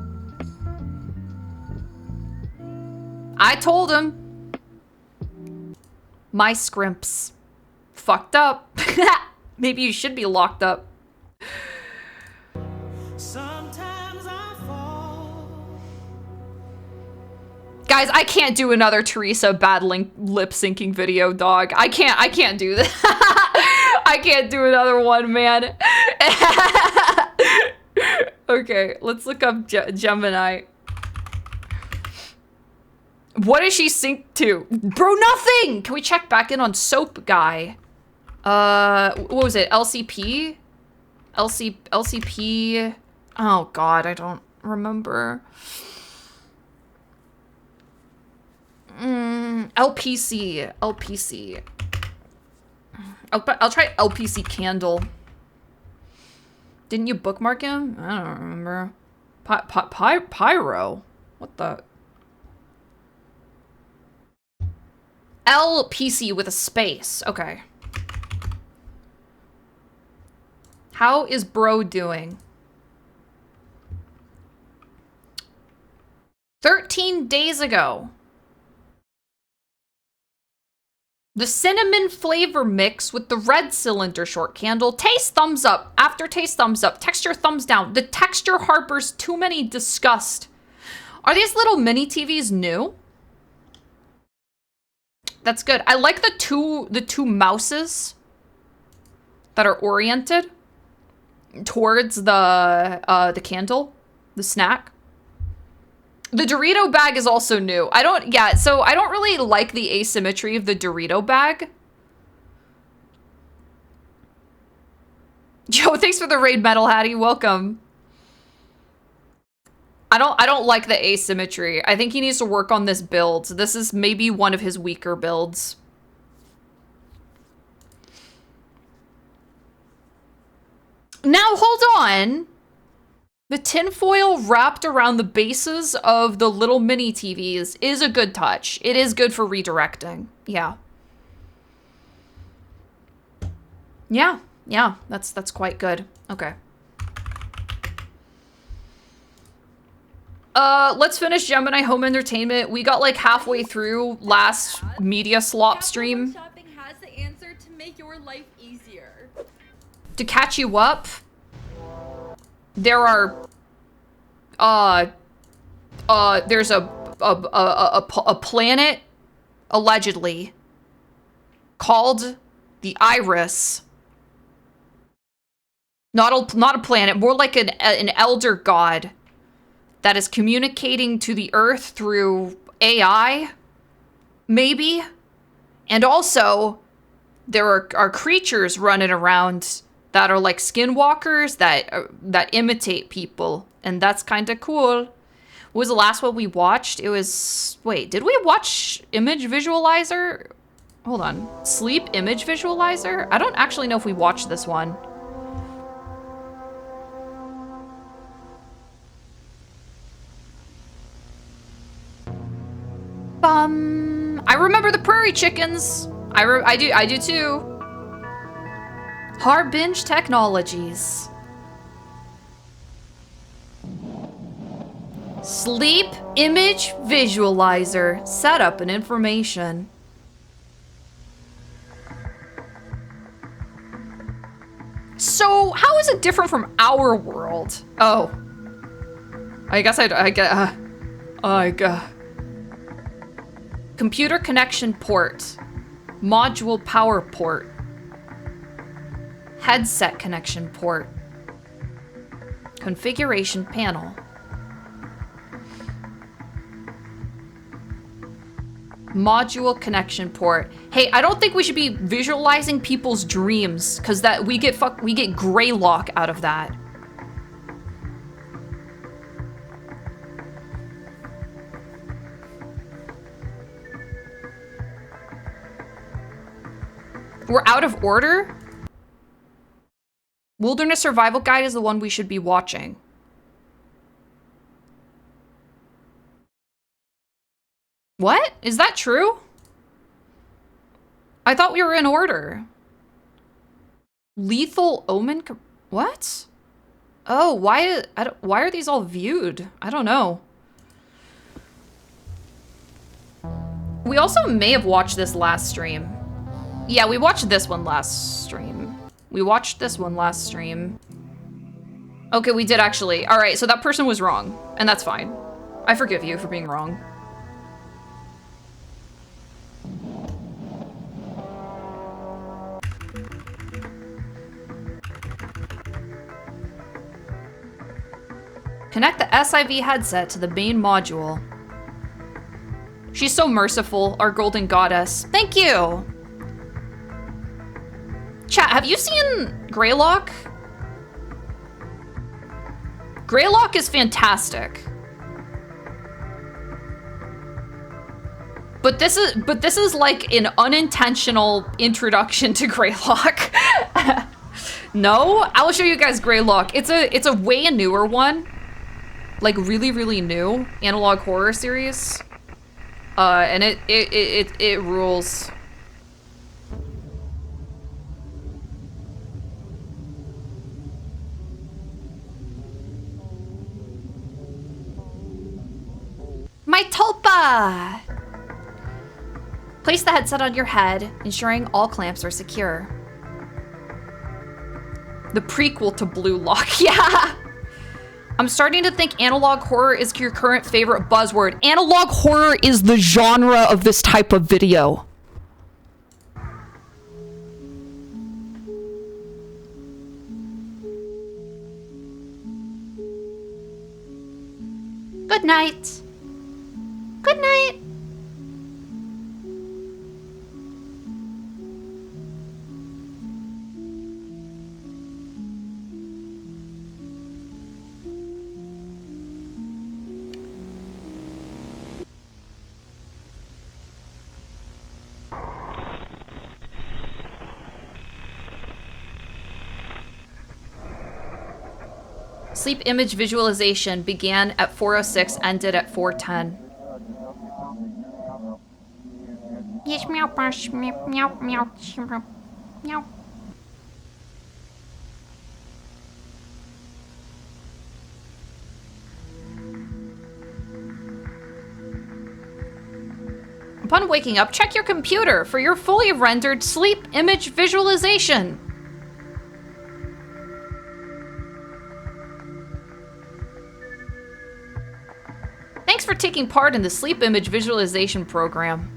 I told them. My scrimps. Fucked up. Maybe you should be locked up. Guys, I can't do another Teresa battling lip syncing video, dog. I can't do that. I can't do another one, man. Okay, let's look up Gemini. What does she sync to? Bro, nothing! Can we check back in on Soap Guy? What was it? LCP? LCP? Oh God, I don't remember. LPC. LPC. I'll try LPC candle. Didn't you bookmark him? I don't remember. Pyro? What the? LPC with a space. Okay. How is bro doing? 13 days ago. The cinnamon flavor mix with the red cylinder short candle. Taste thumbs up. Aftertaste thumbs up. Texture thumbs down. The texture harbors too many disgust. Are these little mini TVs new? That's good. I like the two mouses that are oriented towards the candle, the snack. The Dorito bag is also new. So I don't really like the asymmetry of the Dorito bag. Joe, thanks for the raid, Metal Hattie. Welcome. I don't like the asymmetry. I think he needs to work on this build. This is maybe one of his weaker builds. Now, hold on. The tinfoil wrapped around the bases of the little mini TVs is a good touch. It is good for redirecting. Yeah. Yeah, that's quite good. Okay. Let's finish Gemini Home Entertainment. We got like halfway through last media slop stream. Shopping has the answer to make your life easier. To catch you up, there are there's a planet allegedly called the Iris. Not a planet, more like an elder god that is communicating to the Earth through AI, maybe. And also, there are creatures running around that are like skinwalkers that imitate people, and that's kind of cool. What was the last one we watched? It was... Wait, did we watch Image Visualizer? Hold on. Sleep Image Visualizer? I don't actually know if we watched this one. I remember the prairie chickens. I do too. Harbinge Technologies. Sleep Image Visualizer. Setup and information. So, how is it different from our world? Oh. I guess I get... Computer connection port. Module power port. Headset connection port. Configuration panel. Module connection port. Hey, I don't think we should be visualizing people's dreams, because that we get Greylock out of that. We're out of order? Wilderness Survival Guide is the one we should be watching. What? Is that true? I thought we were in order. Lethal Omen? What? Oh, why are these all viewed? I don't know. We also may have watched this last stream. Yeah, we watched this one last stream. Okay, we did actually. All right, so that person was wrong, and that's fine. I forgive you for being wrong. Connect the SIV headset to the main module. She's so merciful, our golden goddess. Thank you! Chat, have you seen Greylock? Greylock is fantastic. But this is like an unintentional introduction to Greylock. No, I'll show you guys Greylock. It's a way newer one, like really really new analog horror series, and it rules. My tulpa! Place the headset on your head, ensuring all clamps are secure. The prequel to Blue Lock, yeah! I'm starting to think analog horror is your current favorite buzzword. Analog horror is the genre of this type of video. Good night. Good night. Sleep image visualization began at 4:06, ended at 4:10. Yes, meow, brush, meow, meow, meow, meow. Upon waking up, check your computer for your fully rendered sleep image visualization. Thanks for taking part in the sleep image visualization program.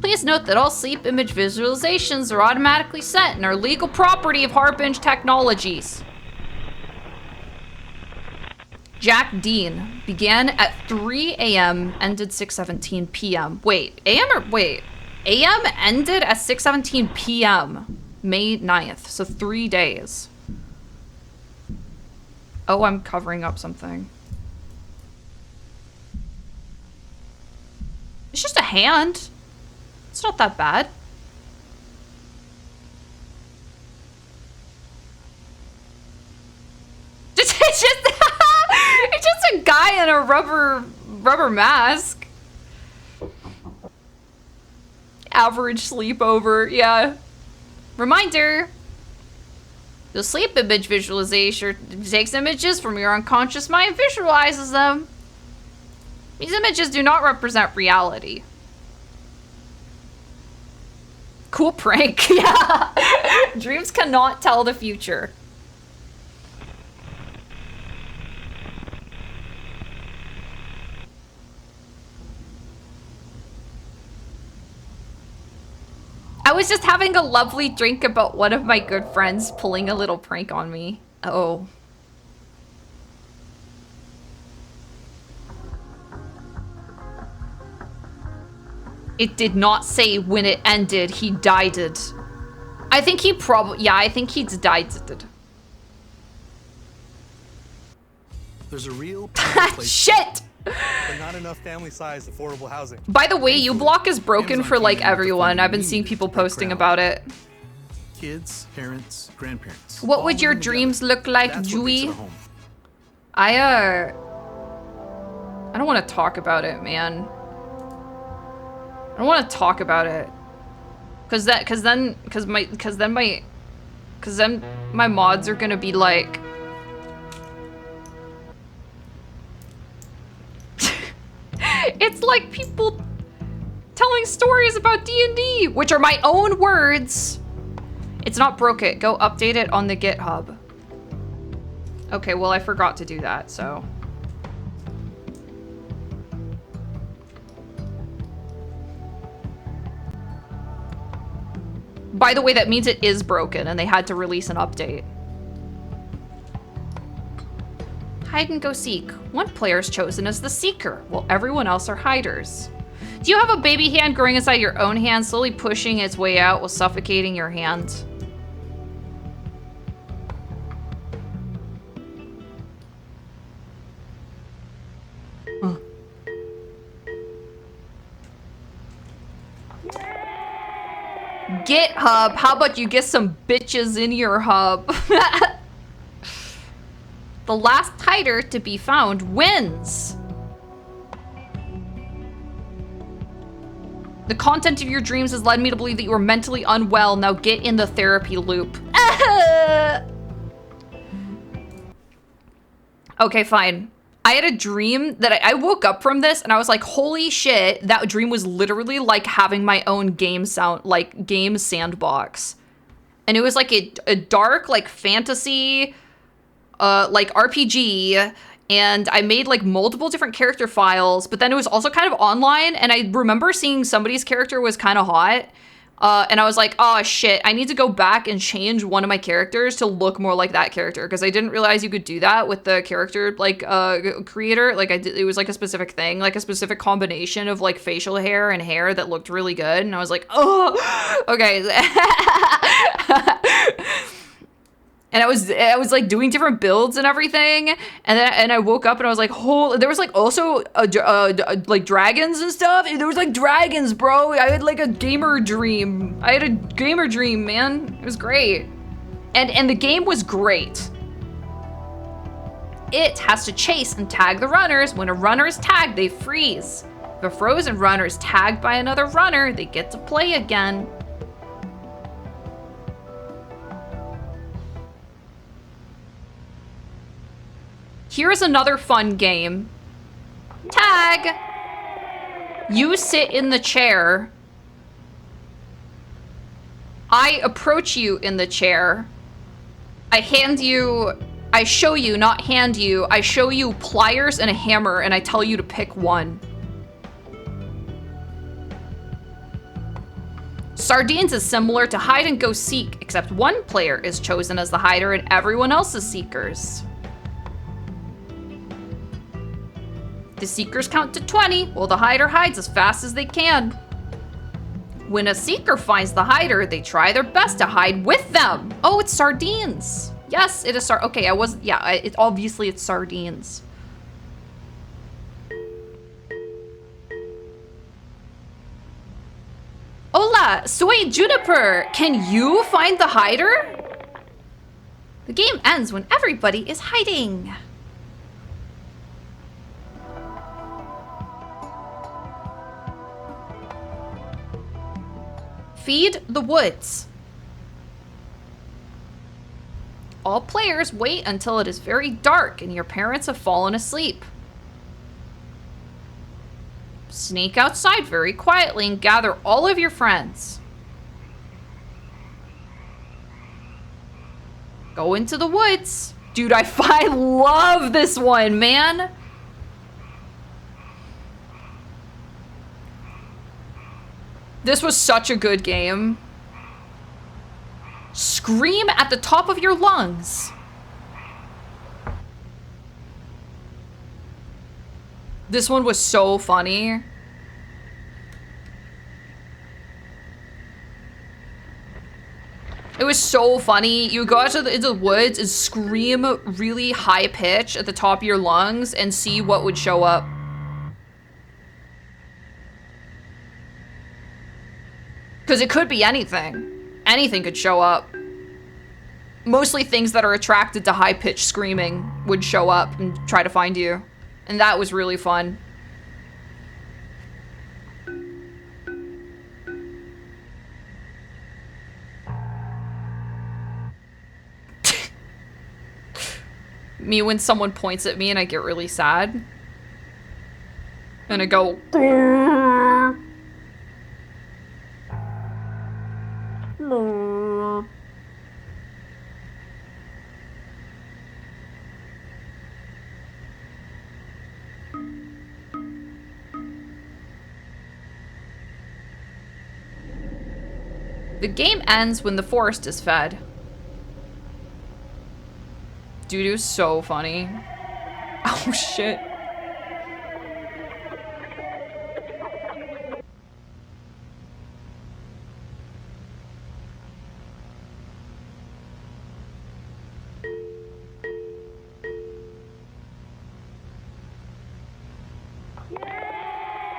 Please note that all sleep image visualizations are automatically set and are legal property of Harbinge Technologies. Jack Dean began at 3 a.m., ended 6:17 p.m. Wait, AM ended at 6:17 p.m., May 9th, so 3 days. Oh, I'm covering up something. It's just a hand. It's not that bad. It's just a guy in a rubber mask. Average sleepover, yeah. Reminder. The sleep image visualization takes images from your unconscious mind and visualizes them. These images do not represent reality. Cool prank, yeah. Dreams cannot tell the future. I was just having a lovely drink about one of my good friends pulling a little prank on me. Oh. It did not say when it ended. He died it. I think he probably... Yeah, I think he's died it. There's a real place, shit! but not enough family-sized affordable housing. By the way, uBlock is broken for like everyone. I've been seeing people posting about it. Kids, parents, grandparents. What would your dreams look like, Jui? I don't want to talk about it, man. I don't want to talk about it. Cause then my mods are gonna be like, it's like people telling stories about D&D, which are my own words. It's not broke it. Go update it on the GitHub. Okay, well I forgot to do that, so. By the way, that means it is broken and they had to release an update. Hide and go seek. One player is chosen as the seeker, while everyone else are hiders. Do you have a baby hand growing inside your own hand, slowly pushing its way out while suffocating your hand? Git hub. How about you get some bitches in your hub? The last hider to be found wins. The content of your dreams has led me to believe that you are mentally unwell. Now get in the therapy loop. Okay, fine. I had a dream that I woke up from this and I was like, holy shit, that dream was literally like having my own game sandbox. And it was like a dark, like fantasy, like RPG, and I made like multiple different character files, but then it was also kind of online, and I remember seeing somebody's character was kind of hot, and I was like, oh shit, I need to go back and change one of my characters to look more like that character, because I didn't realize you could do that with the character, like, creator. Like, it was like a specific thing, like a specific combination of like facial hair and hair that looked really good, and I was like, oh, okay. And I was like doing different builds and everything, and I woke up and I was like, there was like also like dragons and stuff. There was like dragons, bro. I had like a gamer dream. I had a gamer dream, man. It was great, and the game was great. It has to chase and tag the runners. When a runner is tagged, they freeze. If a frozen runner is tagged by another runner, they get to play again. Here's another fun game. Tag. You sit in the chair. I approach you in the chair. I show you, not hand you. I show you pliers and a hammer, and I tell you to pick one. Sardines is similar to hide and go seek, except one player is chosen as the hider and everyone else is seekers. The seekers count to 20, while the hider hides as fast as they can. When a seeker finds the hider, they try their best to hide with them. Oh, it's sardines. Yes, it is okay, obviously it's sardines. Hola, soy Junipart. Can you find the hider? The game ends when everybody is hiding. Feed the woods. All players wait until it is very dark and your parents have fallen asleep. Sneak outside very quietly and gather all of your friends. Go into the woods. Dude, I love this one, man. This was such a good game. Scream at the top of your lungs. This one was so funny. It was so funny. You go out into the woods and scream really high pitch at the top of your lungs and see what would show up. Because it could be anything. Anything could show up. Mostly things that are attracted to high-pitched screaming would show up and try to find you. And that was really fun. Me when someone points at me and I get really sad. And I go... The game ends when the forest is fed. Dude, it was so funny. Oh shit.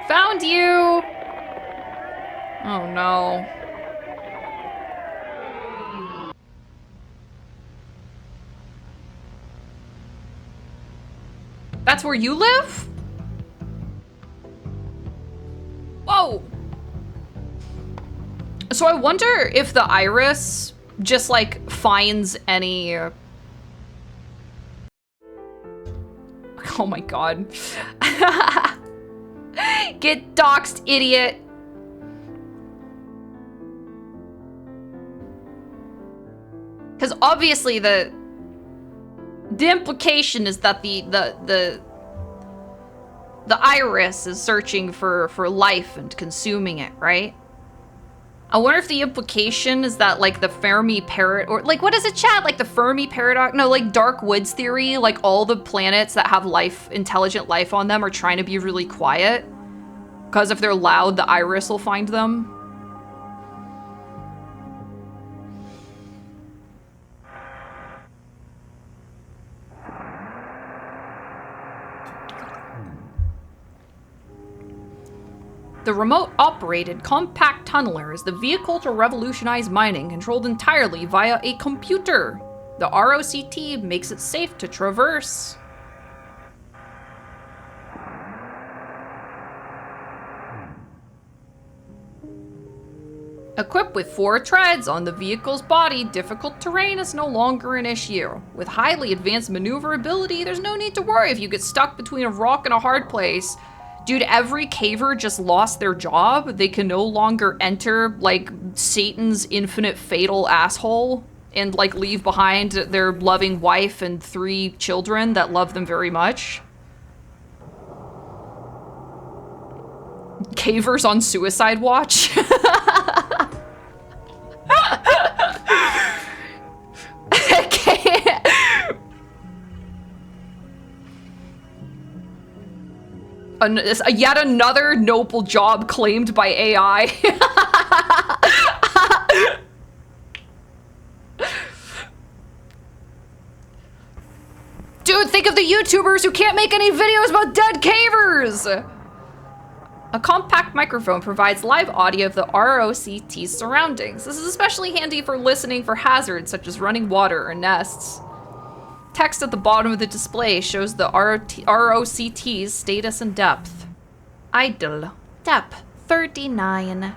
Found you! Oh no. That's where you live? Whoa. So I wonder if the iris just like finds any... Oh my god. Get doxed, idiot. Because obviously the implication is that the iris is searching for life and consuming it, right? I wonder if the implication is that like the Fermi or like what is it, chat? Like the Fermi paradox? No, like Dark Woods theory, like all the planets that have life, intelligent life on them are trying to be really quiet. Because if they're loud, the iris will find them. The remote-operated compact tunneler is the vehicle to revolutionize mining, controlled entirely via a computer. The ROCT makes it safe to traverse. Equipped with 4 treads on the vehicle's body, difficult terrain is no longer an issue. With highly advanced maneuverability, there's no need to worry if you get stuck between a rock and a hard place. Dude, every caver just lost their job. They can no longer enter, like, Satan's infinite fatal asshole and, like, leave behind their loving wife and 3 children that love them very much. Cavers on suicide watch. Yet another noble job claimed by AI. Dude, think of the YouTubers who can't make any videos about dead cavers! A compact microphone provides live audio of the ROCT's surroundings. This is especially handy for listening for hazards such as running water or nests. Text at the bottom of the display shows the ROCT's status and depth. Idle. Depth 39.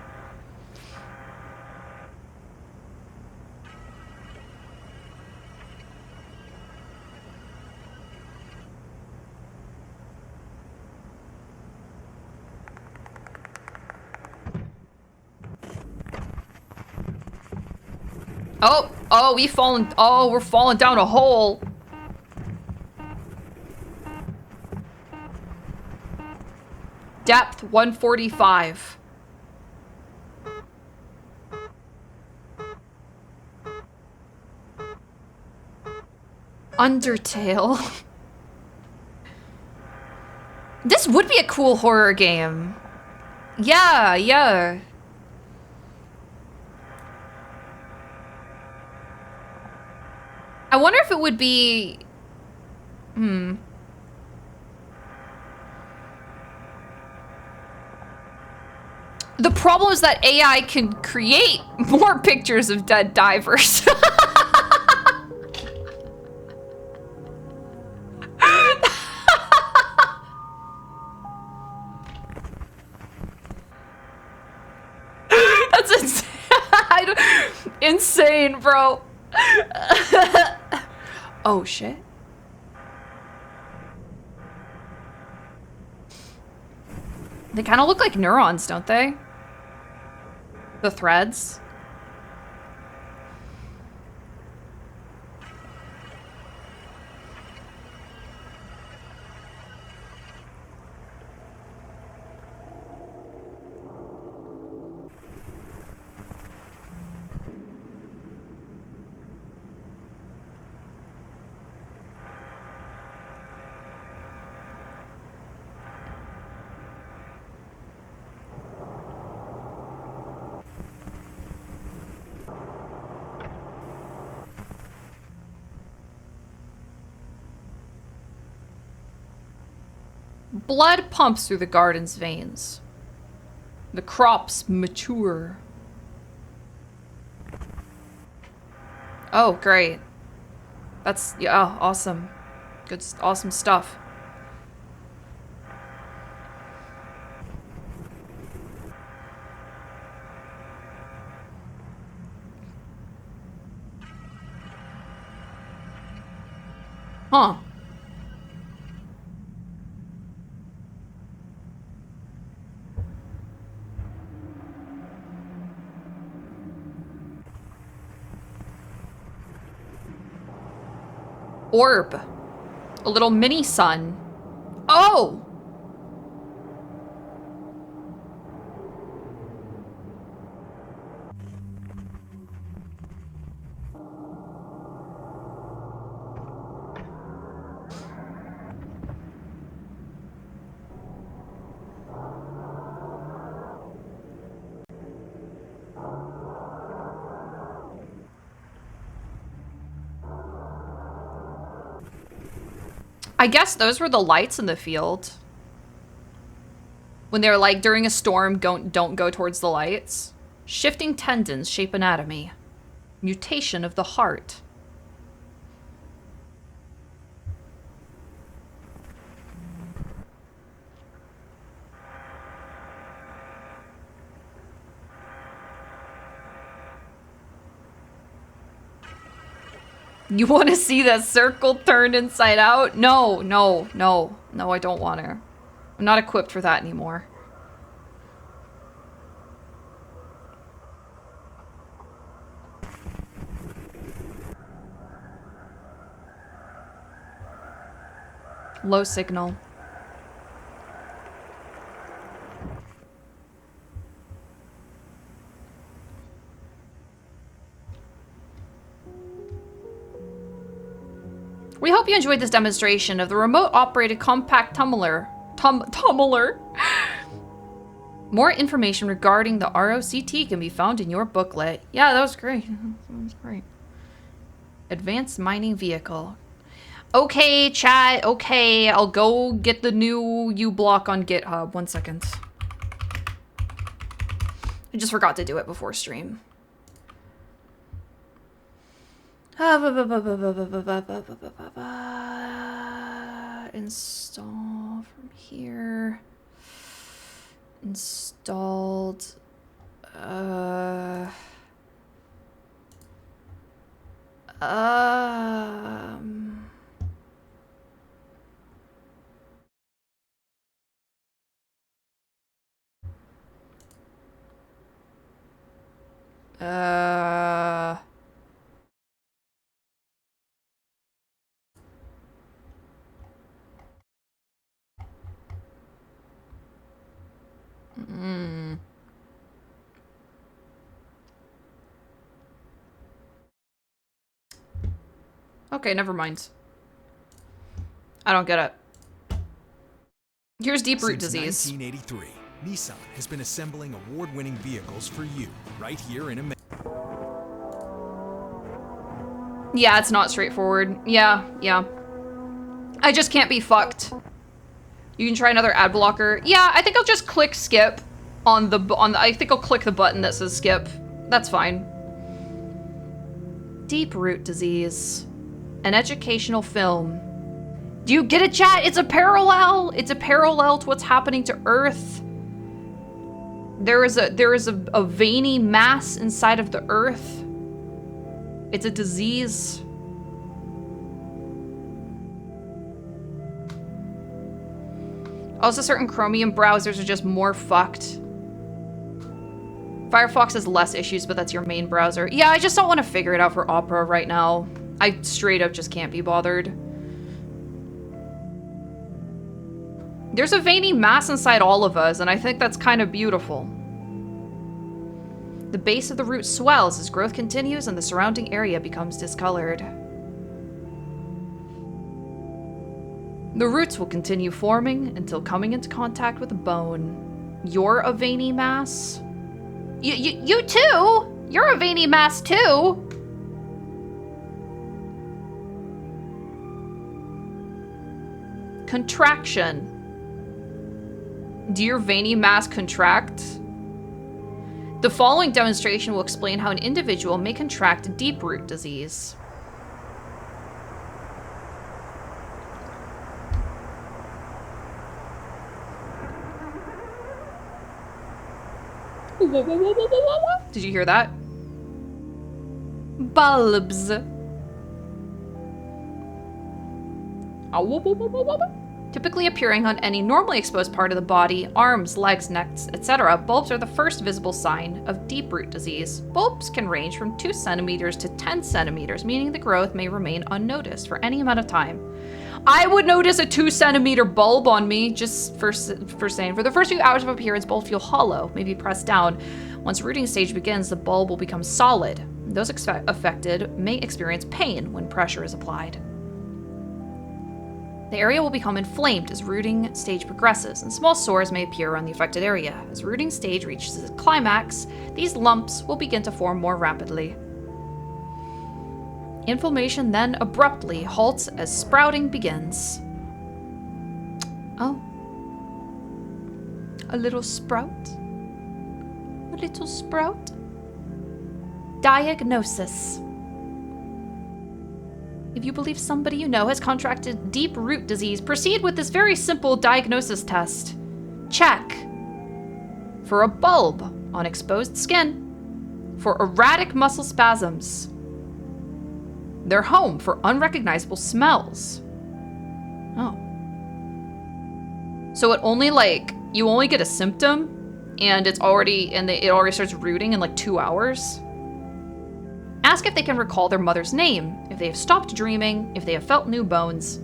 Oh, we're falling down a hole. Depth 145. Undertale. This would be a cool horror game. Yeah, yeah. I wonder if it would be... The problem is that AI can create more pictures of dead divers. That's insane. Insane, bro. Oh, shit. They kind of look like neurons, don't they? The threads. Blood pumps through the garden's veins. The crops mature. Oh, great. That's, yeah, oh, awesome. Good, awesome stuff. Huh. Orb. A little mini sun. Oh! I guess those were the lights in the field. When they're like, during a storm, don't go towards the lights. Shifting tendons shape anatomy. Mutation of the heart. You want to see that circle turned inside out? No, no, no. No, I don't want to. I'm not equipped for that anymore. Low signal. We hope you enjoyed this demonstration of the remote-operated compact tumbler. Tumbler. More information regarding the ROCT can be found in your booklet. Yeah, that was great. That was great. Advanced mining vehicle. Okay, chat. Okay, I'll go get the new uBlock on GitHub. 1 second. I just forgot to do it before stream. Install from here. Installed. Okay, never mind. I don't get it. Here's deep root disease. Since 1983, Nissan has been assembling award-winning vehicles for you, right here in America. Yeah, it's not straightforward. Yeah. I just can't be fucked. You can try another ad blocker. Yeah, I think I'll just click skip on the I think I'll click the button that says skip. That's fine. Deep root disease. An educational film. Do you get it, chat? It's a parallel. It's a parallel to what's happening to Earth. There is a veiny mass inside of the Earth. It's a disease. Also, certain Chromium browsers are just more fucked. Firefox has less issues, but that's your main browser. Yeah, I just don't want to figure it out for Opera right now. I straight up just can't be bothered. There's a veiny mass inside all of us, and I think that's kind of beautiful. The base of the root swells as growth continues and the surrounding area becomes discolored. The roots will continue forming until coming into contact with the bone. You're a veiny mass? You too? You're a veiny mass too? Contraction. Do your veiny mass contract? The following demonstration will explain how an individual may contract deep root disease. Did you hear that? Bulbs. Typically appearing on any normally exposed part of the body, arms, legs, necks, etc., bulbs are the first visible sign of deep root disease. Bulbs can range from 2 centimeters to 10 centimeters, meaning the growth may remain unnoticed for any amount of time. I would notice a 2 centimeter bulb on me, just for saying. For the first few hours of appearance, bulbs feel hollow, maybe pressed down. Once rooting stage begins, the bulb will become solid. Those affected may experience pain when pressure is applied. The area will become inflamed as rooting stage progresses, and small sores may appear on the affected area. As rooting stage reaches its climax, these lumps will begin to form more rapidly. Inflammation then abruptly halts as sprouting begins. Oh. A little sprout? A little sprout? Diagnosis. If you believe somebody you know has contracted deep root disease, proceed with this very simple diagnosis test. Check for a bulb on exposed skin, for erratic muscle spasms. They're home for unrecognizable smells. Oh. So it only you only get a symptom and it already starts rooting in 2 hours. Ask if they can recall their mother's name, if they have stopped dreaming, if they have felt new bones.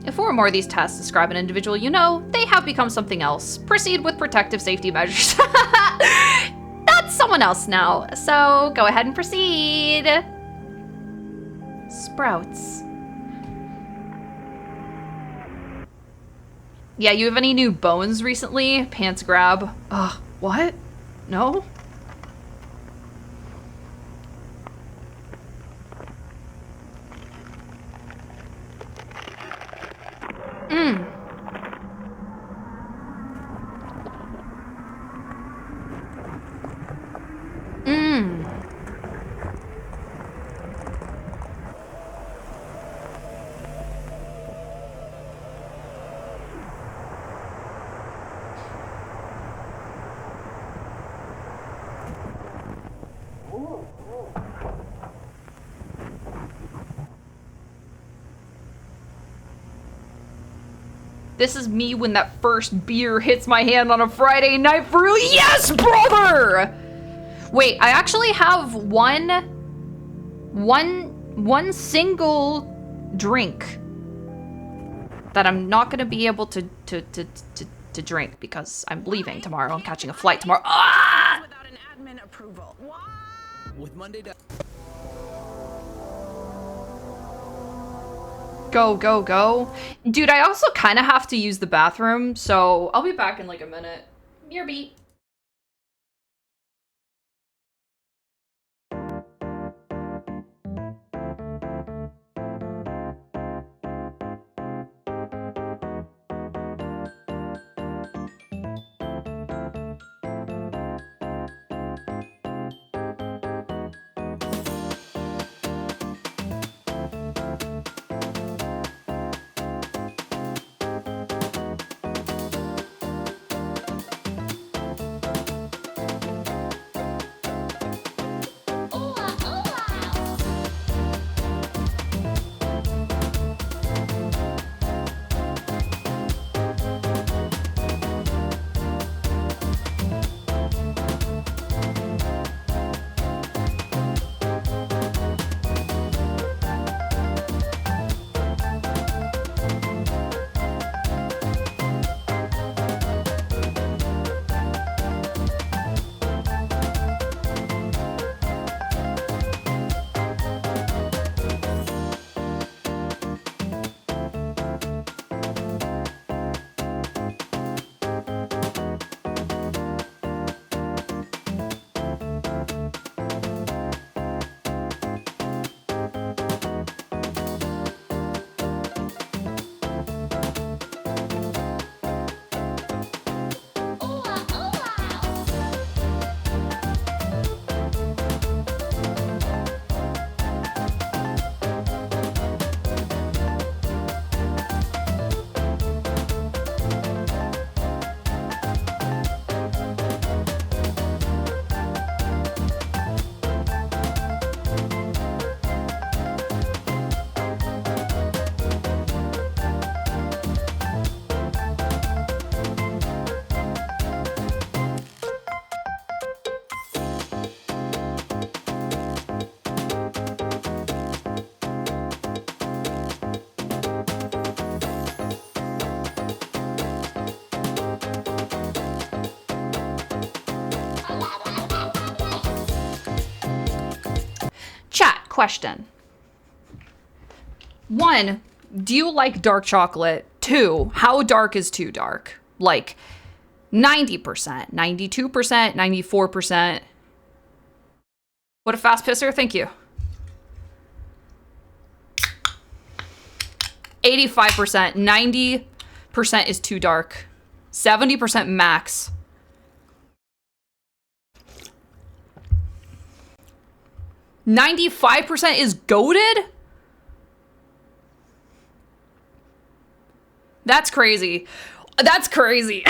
If 4 or more of these tests describe an individual you know, they have become something else. Proceed with protective safety measures. That's someone else now, so go ahead and proceed. Sprouts. Yeah, you have any new bones recently? Pants grab. Ugh, what? No? This is me when that first beer hits my hand on a Friday night for real. Yes, brother! Wait, I actually have one single drink that I'm not gonna be able to drink because I'm leaving tomorrow. I'm catching a flight tomorrow. Ah! Without an admin approval. What? With Monday to Go, go, go. Dude, I also kind of have to use the bathroom, so I'll be back in a minute. BRB. Question. 1, do you like dark chocolate? 2, how dark is too dark? Like 90%, 92%, 94%. What a fast pisser. Thank you. 85%, 90% is too dark. 70% max. $95% is goated? That's crazy. That's crazy.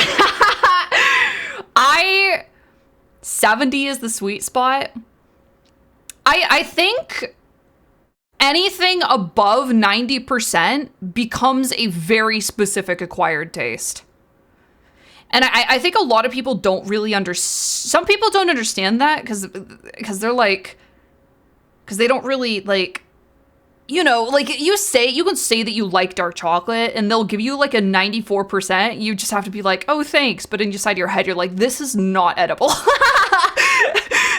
70 is the sweet spot. I think anything above 90% becomes a very specific acquired taste. And I think a lot of people don't really some people don't understand that because they're like, because they don't really like, you know, like you can say that you like dark chocolate and they'll give you like a 94%. You just have to be like, oh, thanks. But inside your head, you're like, this is not edible.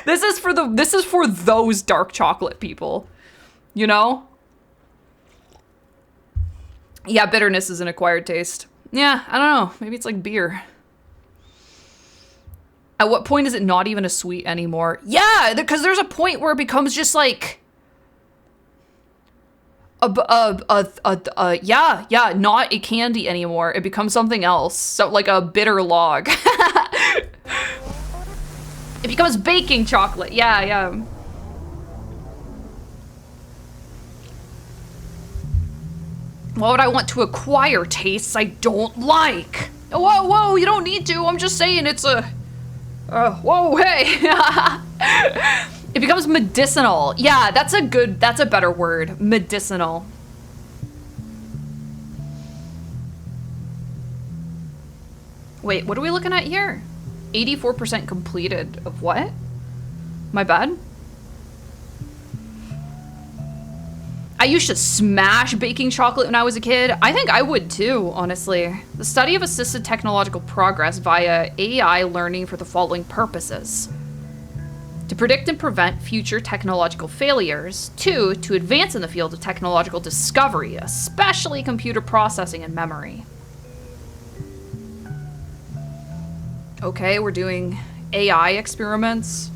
This is for those dark chocolate people, you know? Yeah, bitterness is an acquired taste. Yeah, I don't know. Maybe it's like beer. At what point is it not even a sweet anymore? Yeah, because there's a point where it becomes just like not a candy anymore. It becomes something else. So like a bitter log. It becomes baking chocolate. Yeah. Why would I want to acquire tastes I don't like? Whoa, you don't need to. I'm just saying it's a... whoa, hey. It becomes medicinal. Yeah, that's a better word. Medicinal. Wait, what are we looking at here? 84% completed of what? My bad? I used to smash baking chocolate when I was a kid. I think I would too, honestly. The study of assisted technological progress via AI learning for the following purposes. To predict and prevent future technological failures. 2, to advance in the field of technological discovery, especially computer processing and memory. Okay, we're doing AI experiments.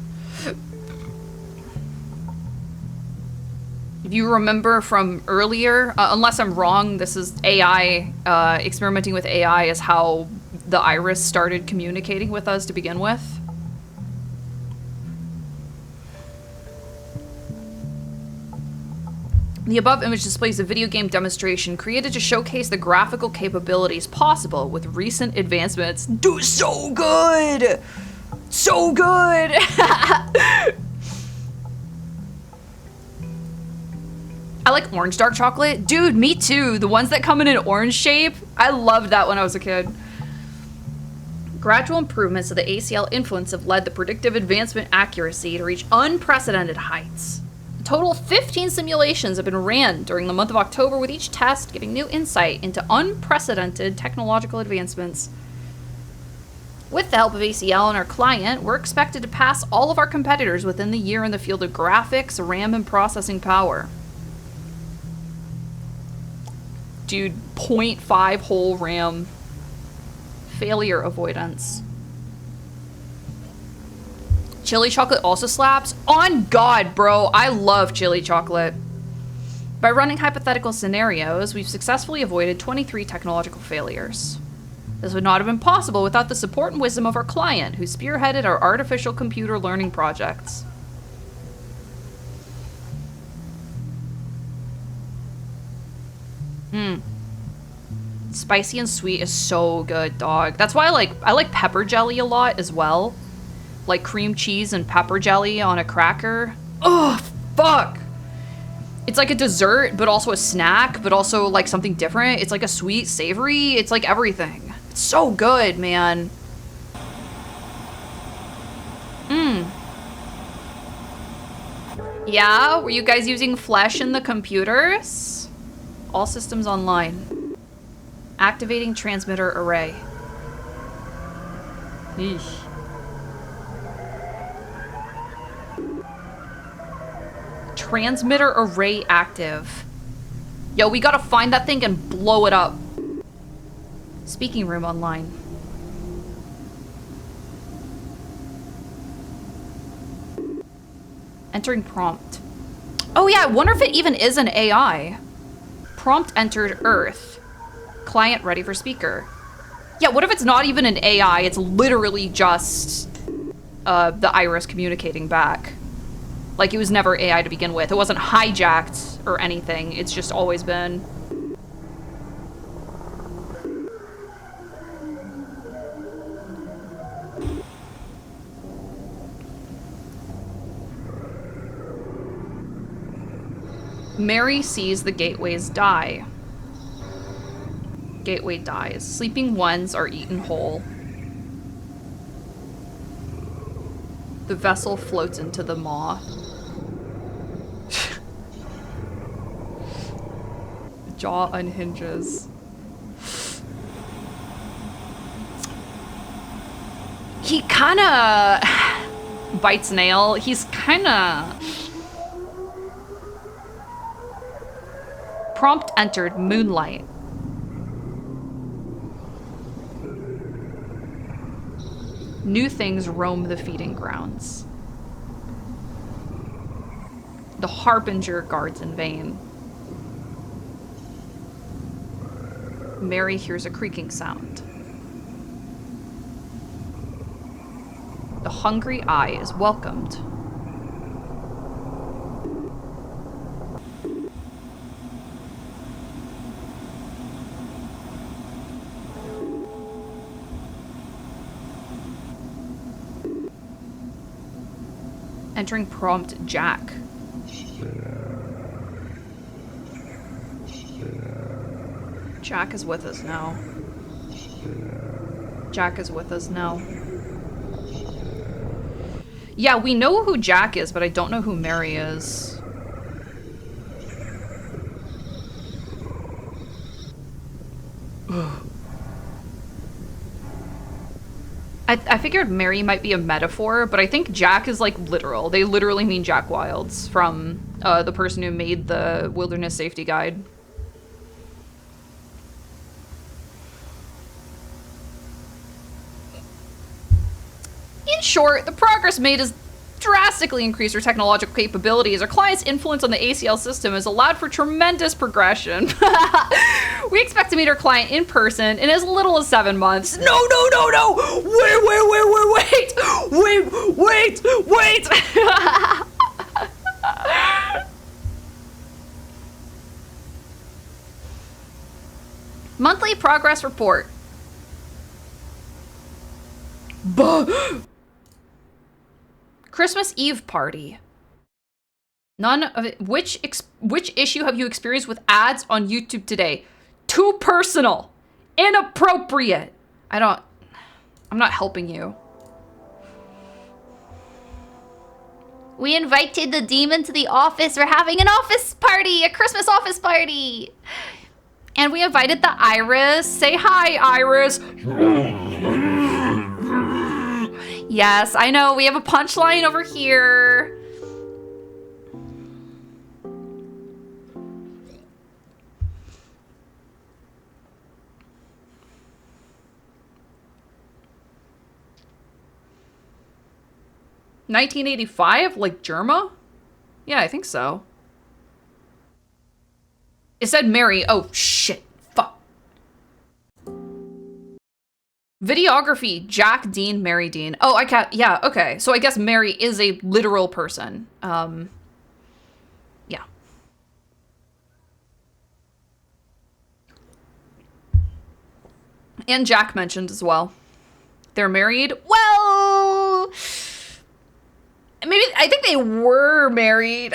If you remember from earlier, unless I'm wrong, this is AI, experimenting with AI is how the iris started communicating with us to begin with. The above image displays a video game demonstration created to showcase the graphical capabilities possible with recent advancements. Dude, so good! So good! I like orange dark chocolate. Dude, me too. The ones that come in an orange shape. I loved that when I was a kid. Gradual improvements of the ACL influence have led the predictive advancement accuracy to reach unprecedented heights. A total of 15 simulations have been ran during the month of October, with each test giving new insight into unprecedented technological advancements. With the help of ACL and our client, we're expected to pass all of our competitors within the year in the field of graphics, RAM, and processing power. Dude, 0.5 whole RAM. Failure avoidance. Chili chocolate also slaps? On God, bro. I love chili chocolate. By running hypothetical scenarios, we've successfully avoided 23 technological failures. This would not have been possible without the support and wisdom of our client, who spearheaded our artificial computer learning projects. Spicy and sweet is so good, dog. That's why I like pepper jelly a lot as well. Like cream cheese and pepper jelly on a cracker. Oh, fuck. It's like a dessert, but also a snack, but also like something different. It's like a sweet, savory. It's like everything. It's so good, man. Yeah, were you guys using Flash in the computers? All systems online. Activating transmitter array. Eesh. transmitter array active. Yo, we gotta find that thing and blow it up. Speaking room online. Entering prompt. Oh yeah, I wonder if it even is an AI. Prompt entered Earth. Client ready for speaker. Yeah, what if it's not even an AI? It's literally just the iris communicating back. Like, it was never AI to begin with. It wasn't hijacked or anything. It's just always been. Mary sees the gateways die. Gateway dies. Sleeping ones are eaten whole. The vessel floats into the maw. Jaw unhinges. He kinda bites nail. He's kinda... Prompt entered moonlight. New things roam the feeding grounds. The harbinger guards in vain. Mary hears a creaking sound. The hungry eye is welcomed. Entering prompt Jack. Jack is with us now. Jack is with us now. Yeah, we know who Jack is, but I don't know who Mary is. I figured Mary might be a metaphor, but I think Jack is like literal. They literally mean Jack Wilds from the person who made the Wilderness Safety Guide. In short, the progress made has drastically increased our technological capabilities. Our client's influence on the ACL system has allowed for tremendous progression. We expect to meet our client in person in as little as 7 months. No! Wait! Monthly progress report. Christmas Eve party. None of it. Which issue have you experienced with ads on YouTube today? Too personal. Inappropriate. I'm not helping you. We invited the demon to the office. We're having an office party, a Christmas office party. And we invited the Iris. Say hi, Iris. Yes, I know. We have a punchline over here. $1985? Like Germa? Yeah, I think so. It said Mary. Oh, shit. Fuck. Videography, Jack Dean, Mary Dean. Oh, I can't. Yeah, okay. So I guess Mary is a literal person. Yeah. And Jack mentioned as well. They're married. Well, maybe, I think they were married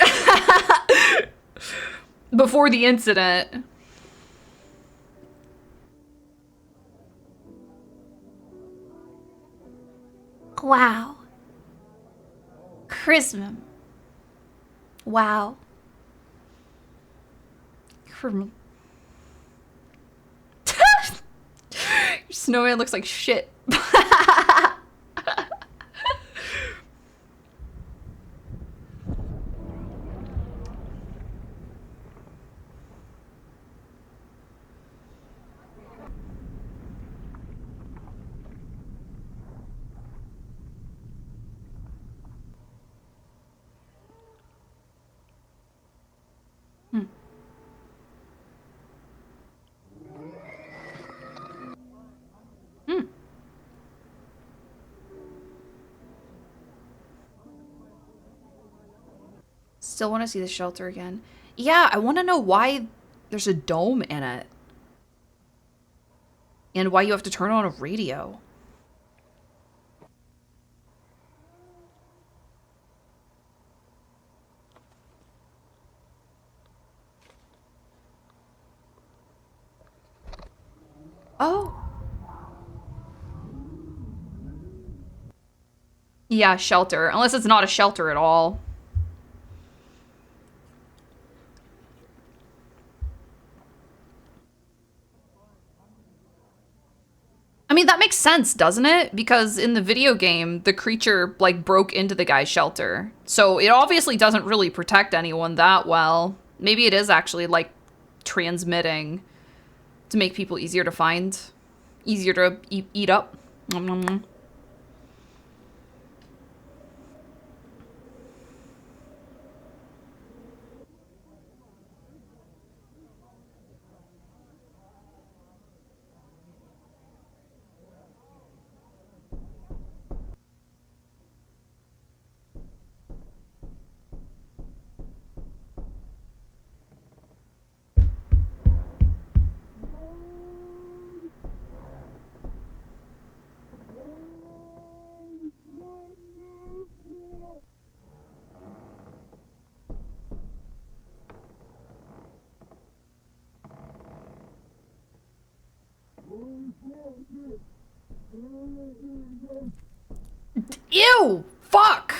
before the incident. Wow. Christmas. Wow. Your snowman looks like shit. Still want to see the shelter again. Yeah, I want to know why there's a dome in it. And why you have to turn on a radio. Oh. Yeah, shelter. Unless it's not a shelter at all. I mean, that makes sense, doesn't it? Because in the video game, the creature, like, broke into the guy's shelter. So it obviously doesn't really protect anyone that well. Maybe it is actually, like, transmitting to make people easier to find. Easier to eat up. Nom, nom, nom. Ew! Fuck!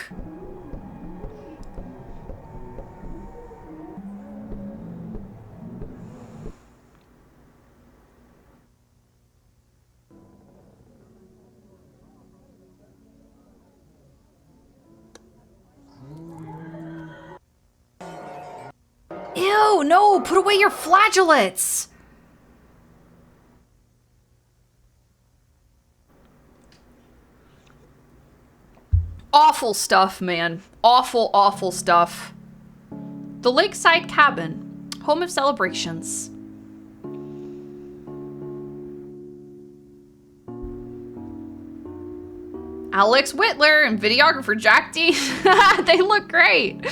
Ew, no! Put away your flagellates! Awful stuff, man. Awful, awful stuff. The Lakeside Cabin, home of celebrations. Alex Whitler and videographer Jack D. They look great.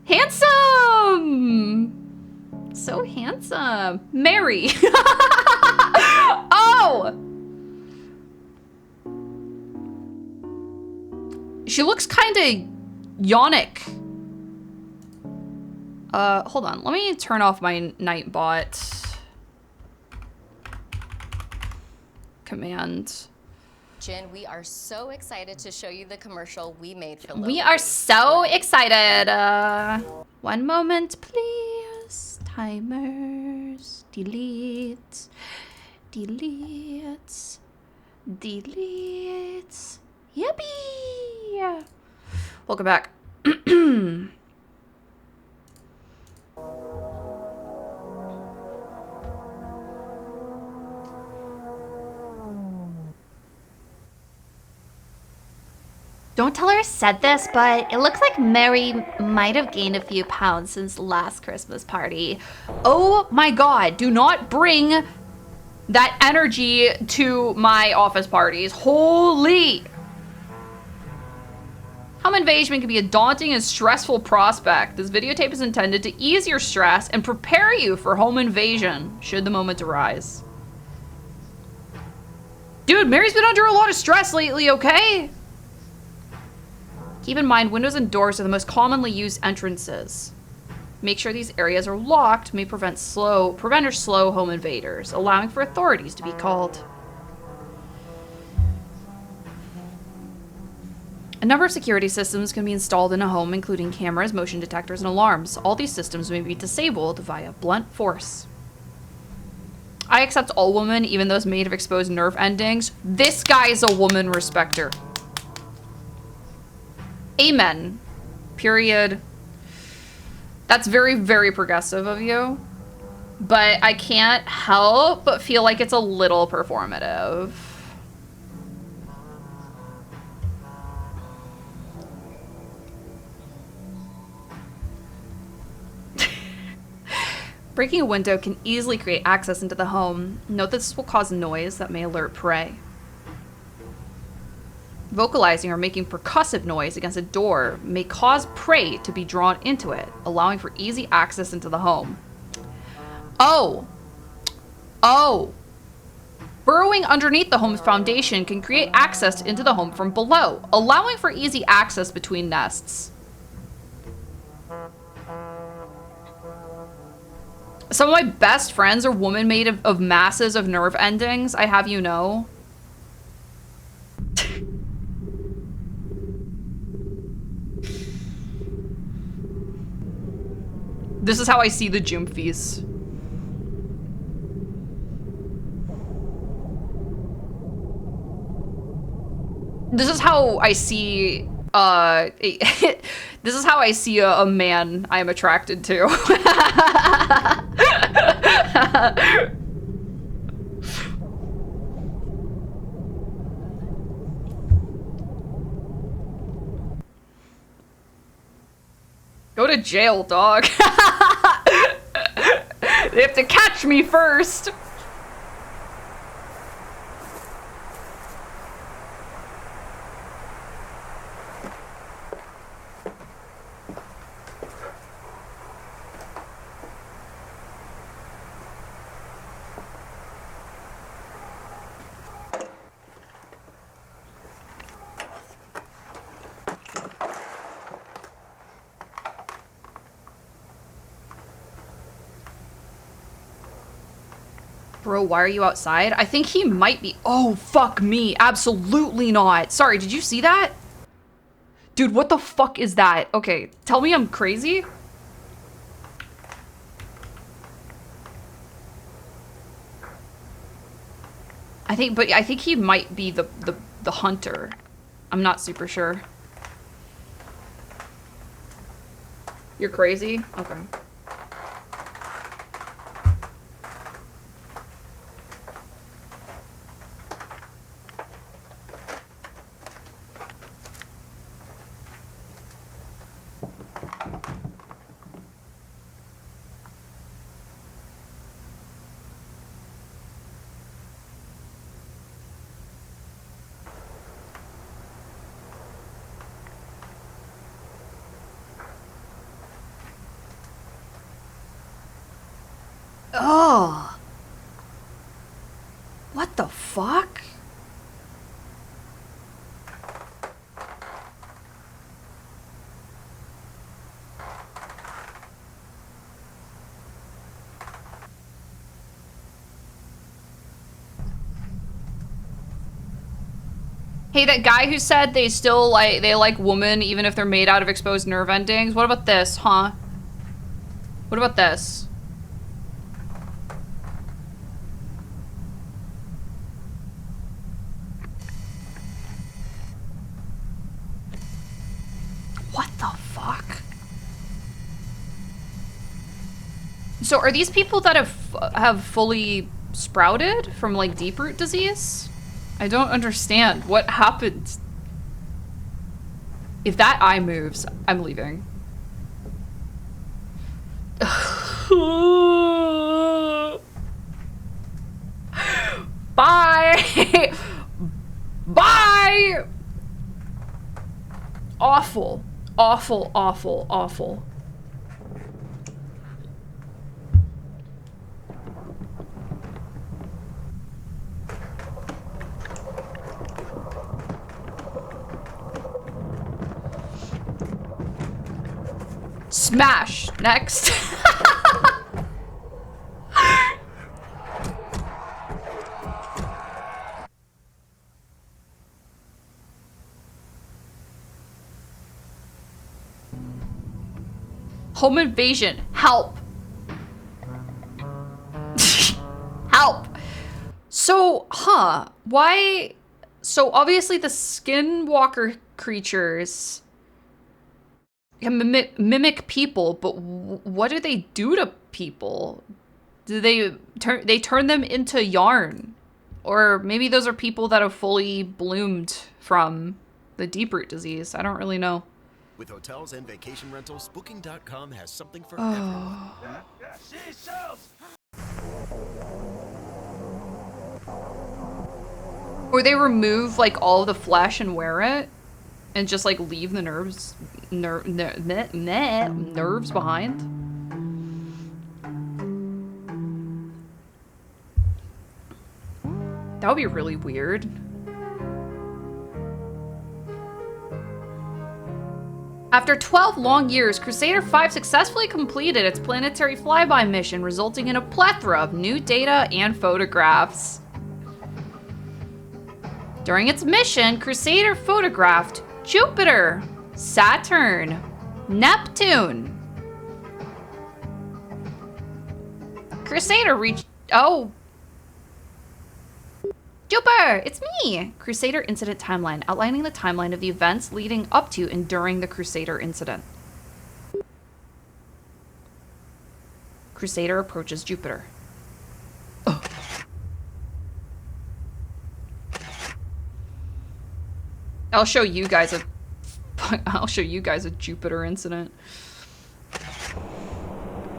Handsome! So handsome. Mary. Oh! She looks kind of yonic. Hold on. Let me turn off my Nightbot command. Jen, we are so excited to show you the commercial we made for We are so excited. 1 moment, please. Timers. Delete. Delete. Delete. Yippee! Welcome back. Don't tell her I said this, but it looks like Mary might have gained a few pounds since last Christmas party. Oh my god, do not bring that energy to my office parties. Holy! Home invasion can be a daunting and stressful prospect. This videotape is intended to ease your stress and prepare you for home invasion, should the moment arise. Dude, Mary's been under a lot of stress lately, okay? Keep in mind, windows and doors are the most commonly used entrances. Make sure these areas are locked may prevent or slow home invaders, allowing for authorities to be called. A number of security systems can be installed in a home, including cameras, motion detectors, and alarms. All these systems may be disabled via blunt force. I accept all women, even those made of exposed nerve endings. This guy is a woman respecter. Amen. Period. That's very, very progressive of you. But I can't help but feel like it's a little performative. Breaking a window can easily create access into the home. Note that this will cause noise that may alert prey. Vocalizing or making percussive noise against a door may cause prey to be drawn into it, allowing for easy access into the home. Oh. Oh. Burrowing underneath the home's foundation can create access into the home from below, allowing for easy access between nests. Some of my best friends are women made of masses of nerve endings, I have you know. This is how I see the Jumfies. This is how I see, this is how I see a man I am attracted to. Go to jail, dog. They have to catch me first. Bro, why are you outside? I think he might be. Oh, fuck me. Absolutely not. Sorry, did you see that? Dude, what the fuck is that? Okay, tell me I'm crazy. I think he might be the hunter. I'm not super sure. You're crazy? Okay. Oh. What the fuck? Hey, that guy who said they like women even if they're made out of exposed nerve endings. What about this, huh? What about this? What the fuck? So are these people that have fully sprouted from like deep root disease? I don't understand what happened. If that eye moves, I'm leaving. Bye. Bye. Awful. Awful, awful, awful. Smash. Next. Home invasion. Help. Help. So, why? So obviously the skinwalker creatures can mimic people, but what do they do to people? Do they turn them into yarn? Or maybe those are people that have fully bloomed from the deep root disease. I don't really know. With hotels and vacation rentals, Booking.com has something for everyone. Or they remove like all of the flesh and wear it and just like leave the nerves behind. That would be really weird. After 12 long years, Crusader 5 successfully completed its planetary flyby mission, resulting in a plethora of new data and photographs. During its mission, Crusader photographed Jupiter, Saturn, Neptune. Crusader reached... Oh. Jupiter, it's me! Crusader Incident Timeline, outlining the timeline of the events leading up to and during the Crusader incident. Crusader approaches Jupiter. Oh. I'll show you guys a Jupiter incident.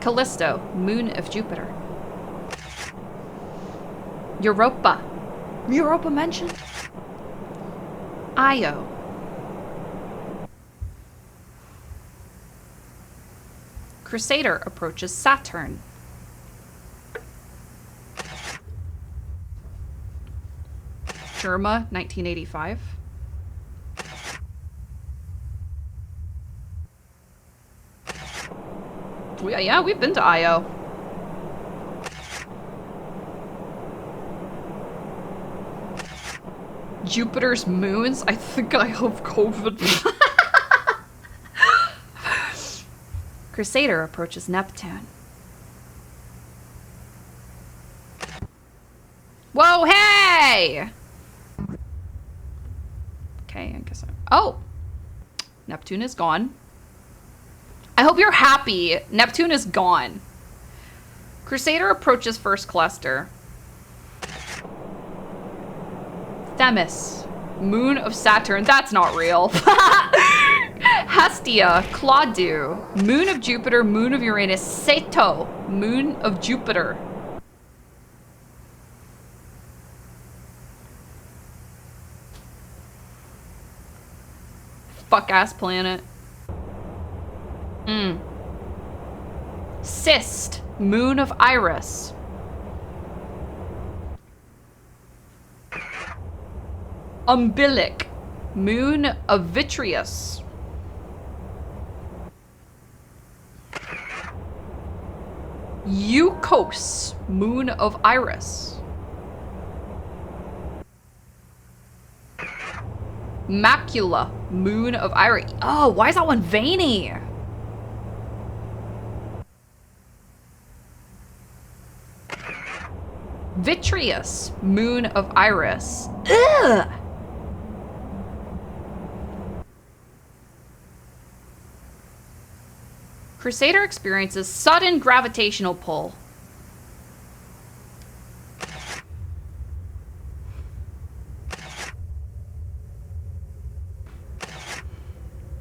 Callisto, moon of Jupiter. Europa mentioned. Io. Crusader approaches Saturn. Germa, 1985. Yeah, we've been to Io. Jupiter's moons? I think I have COVID. Crusader approaches Neptune. Whoa, hey! Okay, I guess oh! Neptune is gone. I hope you're happy. Neptune is gone. Crusader approaches first cluster. Themis, moon of Saturn. That's not real. Hestia, Claudu, moon of Jupiter, moon of Uranus. Ceto, moon of Jupiter. Fuck ass planet. Cyst, moon of Iris. Umbilic, moon of Vitreous. Eucos, moon of Iris. Macula, moon of Iris. Oh, why is that one veiny? Vitreous, moon of Iris. Ugh! Crusader experiences sudden gravitational pull.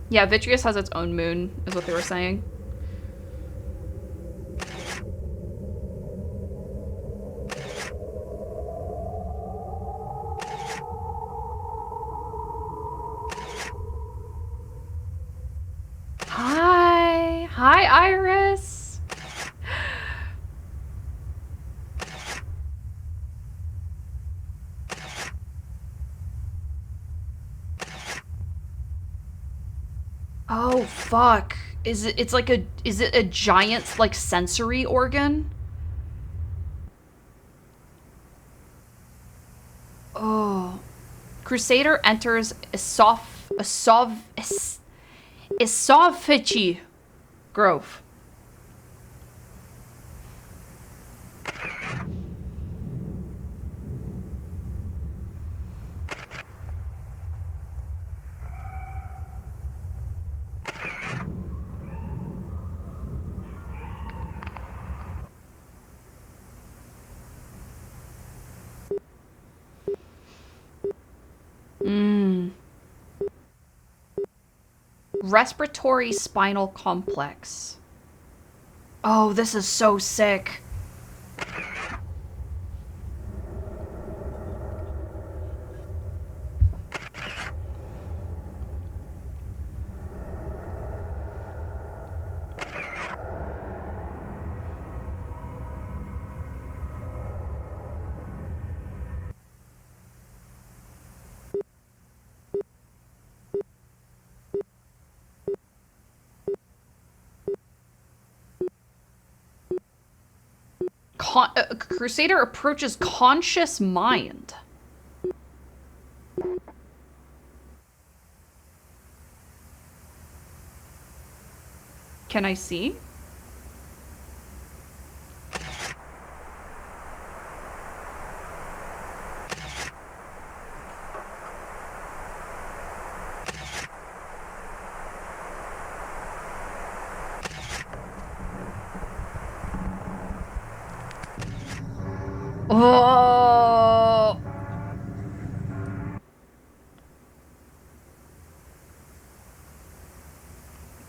Yeah, Vitreous has its own moon, is what they were saying. Hi, Iris. Oh, fuck. Is it a giant, like, sensory organ? Oh. Crusader enters Esophagy Grove. Respiratory spinal complex. Oh, this is so sick. Crusader approaches conscious mind. Can I see? Oh.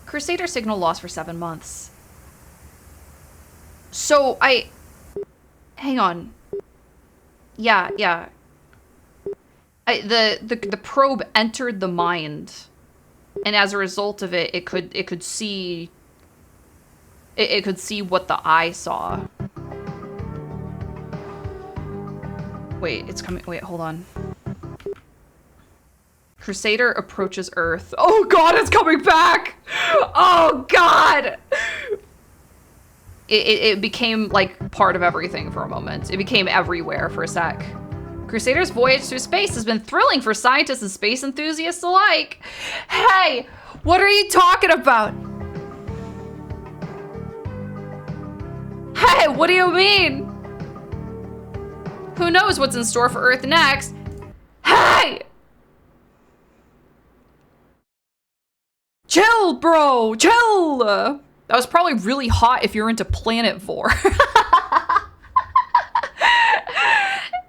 Crusader signal lost for 7 months. So hang on. Yeah. The probe entered the mind, and as a result of it, it could see what the eye saw. Wait, it's coming. Wait, hold on. Crusader approaches Earth. Oh God, it's coming back! Oh God! It became like part of everything for a moment. It became everywhere for a sec. Crusader's voyage through space has been thrilling for scientists and space enthusiasts alike. Hey, what are you talking about? Hey, what do you mean? Who knows what's in store for Earth next? Hey! Chill, bro, chill! That was probably really hot if you're into Planet Vor.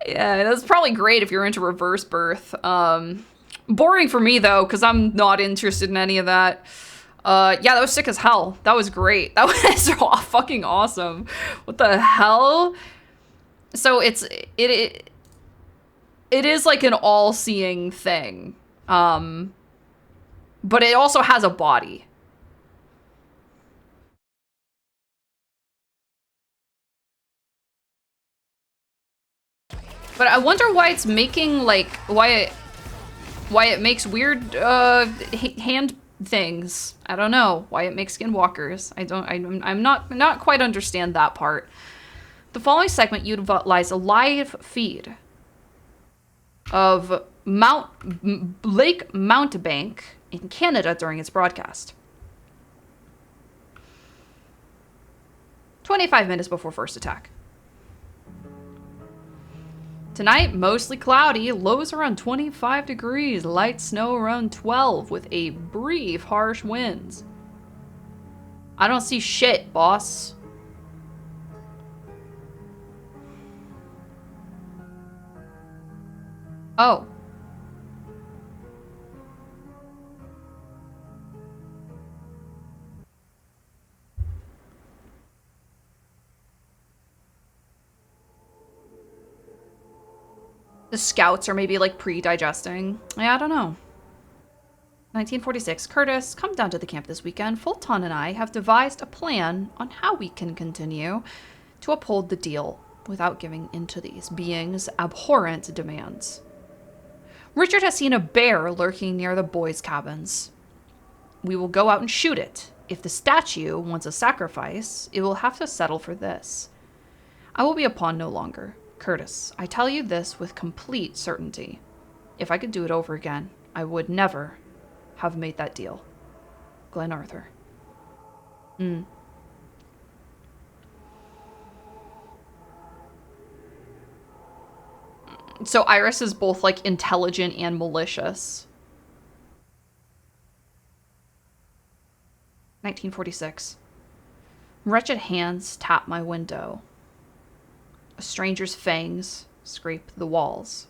Yeah, that's probably great if you're into reverse birth. Boring for me though, because I'm not interested in any of that. Yeah, that was sick as hell. That was great. That was fucking awesome. What the hell? So it is like an all-seeing thing. But it also has a body. But I wonder why it's making like why it makes weird hand things. I don't know why it makes skinwalkers. I'm not quite understand that part. The following segment utilizes a live feed of Lake Mountbank in Canada during its broadcast. 25 minutes before first attack. Tonight, mostly cloudy, lows around 25 degrees, light snow around 12 with a brief harsh winds. I don't see shit, boss. Oh. The scouts are maybe like pre-digesting. Yeah, I don't know. 1946. Curtis, come down to the camp this weekend. Fulton and I have devised a plan on how we can continue to uphold the deal without giving in to these beings' abhorrent demands. Richard has seen a bear lurking near the boys' cabins. We will go out and shoot it. If the statue wants a sacrifice, it will have to settle for this. I will be a pawn no longer. Curtis, I tell you this with complete certainty. If I could do it over again, I would never have made that deal. Glenn Arthur. So Iris is both like intelligent and malicious. 1946. Wretched hands tap my window. A stranger's fangs scrape the walls.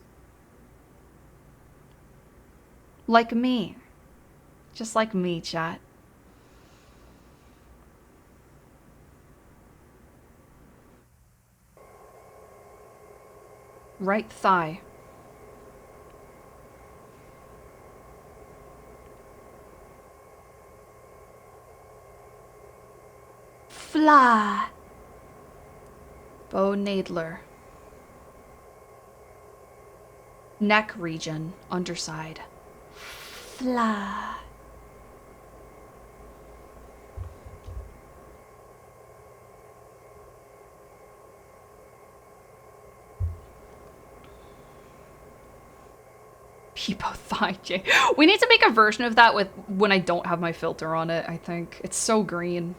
Like me. Just like me, chat. Right thigh. Fly. Bo Nadler. Neck region, underside. Fly. Peepo thigh J. We need to make a version of that with when I don't have my filter on it, I think. It's so green.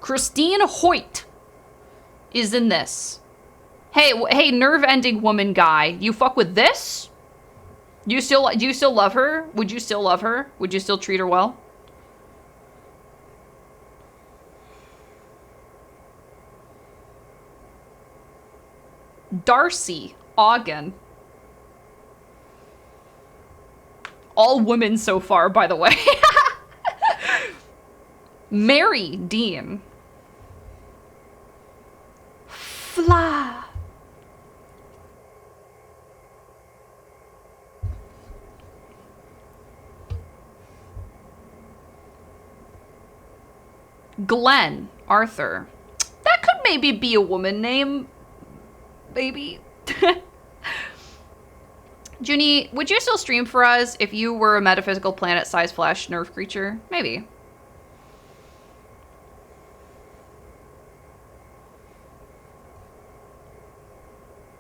Christine Hoyt is in this. Hey, nerve-ending woman guy. You fuck with this? Do you still love her? Would you still love her? Would you still treat her well? Darcy Ogden. All women so far, by the way. Mary Dean. Fla. Glenn Arthur. That could maybe be a woman name. Maybe. Junie, would you still stream for us if you were a metaphysical planet-sized flesh nerve creature? Maybe.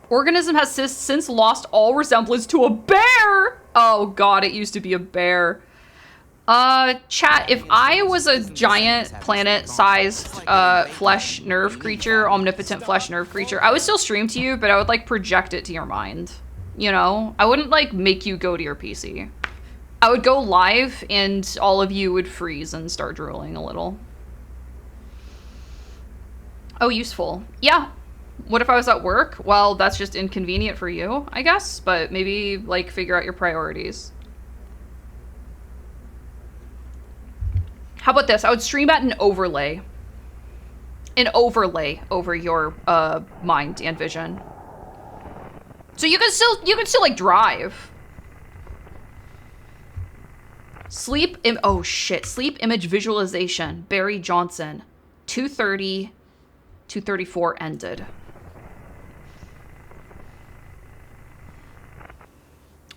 Organism has since lost all resemblance to a bear! Oh god, it used to be a bear. Chat, if I was a giant planet-sized flesh nerve creature, omnipotent flesh nerve creature, I would still stream to you, but I would like project it to your mind. You know? I wouldn't like make you go to your PC. I would go live and all of you would freeze and start drooling a little. Oh, useful. Yeah. What if I was at work? Well, that's just inconvenient for you, I guess, but maybe like figure out your priorities. How about this? I would stream at an overlay. An overlay over your mind and vision. So you can still like drive. Sleep image visualization. Barry Johnson. 2:30, 2:34 ended.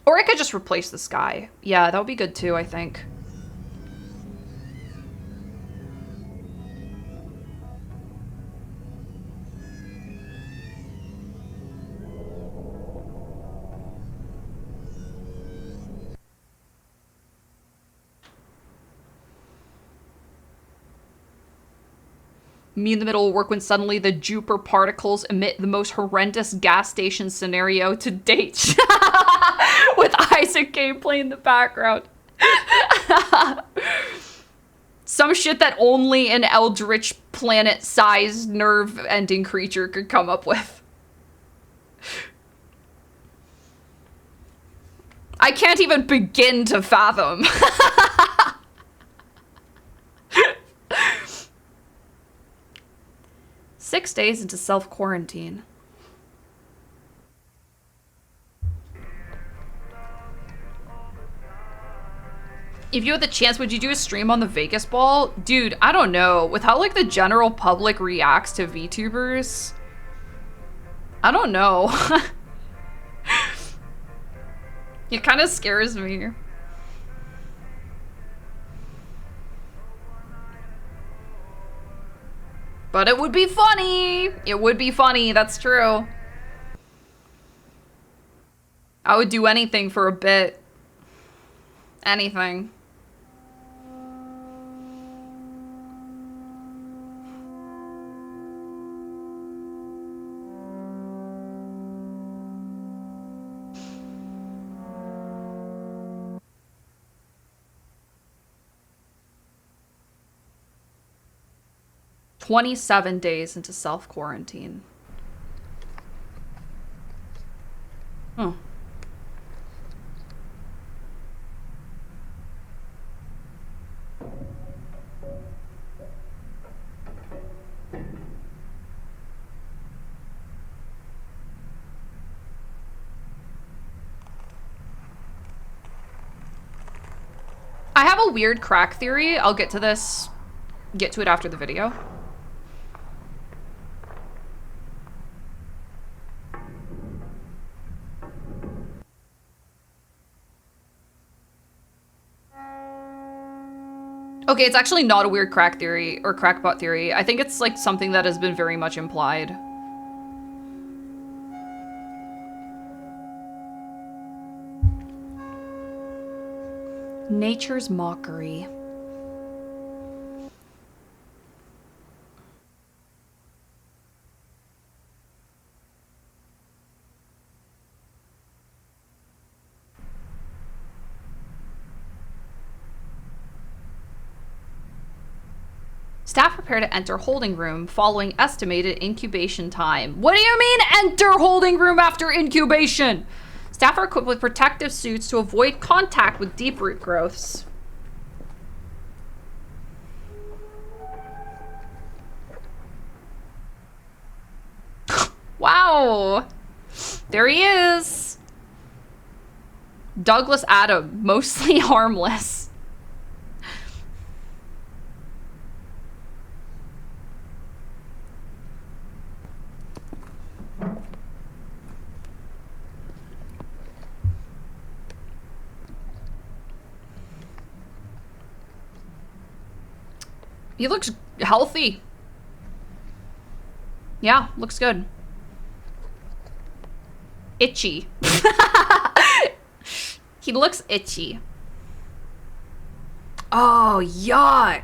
Or I could just replace this guy. Yeah, that would be good too, I think. Me in the middle will work when suddenly the Jupiter particles emit the most horrendous gas station scenario to date. With Isaac gameplay in the background. Some shit that only an eldritch planet-sized nerve-ending creature could come up with. I can't even begin to fathom. 6 days into self-quarantine. If you had the chance, would you do a stream on the Vegas ball? Dude, I don't know. With how like the general public reacts to VTubers, I don't know. It kind of scares me. But it would be funny. It would be funny, that's true. I would do anything for a bit. Anything. "27 days into self-quarantine." Oh. I have a weird crack theory. I'll get to it after the video. Okay, it's actually not a weird crack theory or crackpot theory. I think it's like something that has been very much implied. Nature's mockery. Staff prepare to enter holding room following estimated incubation time. What do you mean enter holding room after incubation? Staff are equipped with protective suits to avoid contact with deep root growths. Wow. There he is. Douglas Adam, mostly harmless. He looks healthy. Yeah, looks good. Itchy. He looks itchy. Oh, yuck.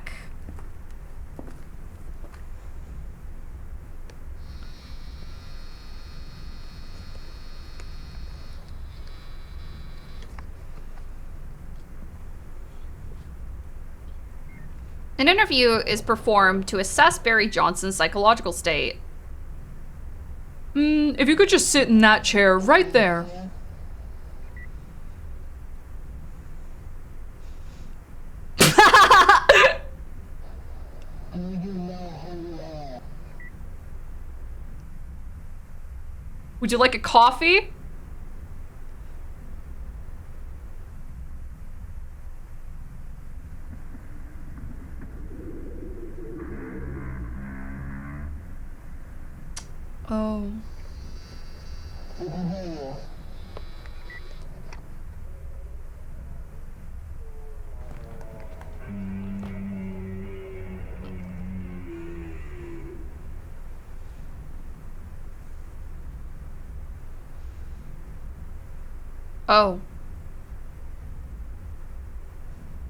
An interview is performed to assess Barry Johnson's psychological state. If you could just sit in that chair right there. Would you like a coffee? Oh. Oh.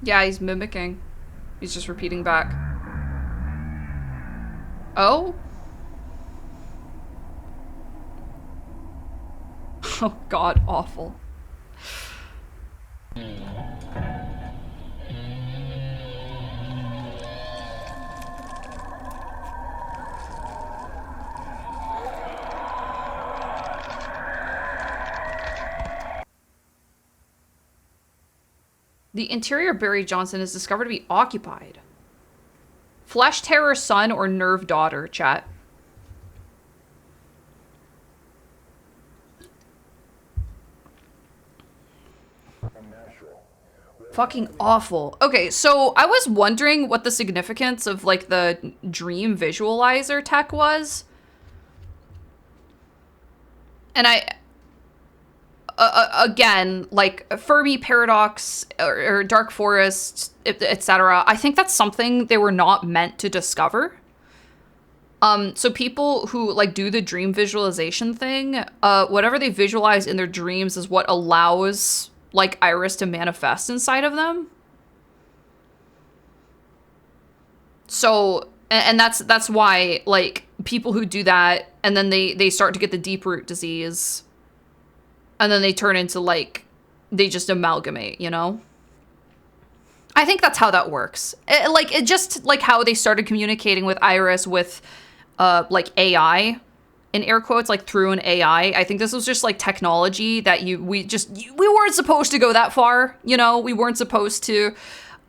Yeah, he's mimicking. He's just repeating back. Oh? Oh, God, awful. The interior of Barry Johnson is discovered to be occupied. Flesh terror son or nerve daughter, chat. Fucking awful. Okay, so I was wondering what the significance of like the dream visualizer tech was. And again, like Fermi paradox or dark forest, etc. I think that's something they were not meant to discover. So people who like do the dream visualization thing, whatever they visualize in their dreams is what allows like Iris to manifest inside of them. So, and that's why like people who do that and then they start to get the deep root disease. And then they turn into, like, they just amalgamate, you know? I think that's how that works. It just, like, how they started communicating with Iris with, like, AI, in air quotes, like, through an AI. I think this was just, like, technology that we weren't supposed to go that far, you know? We weren't supposed to,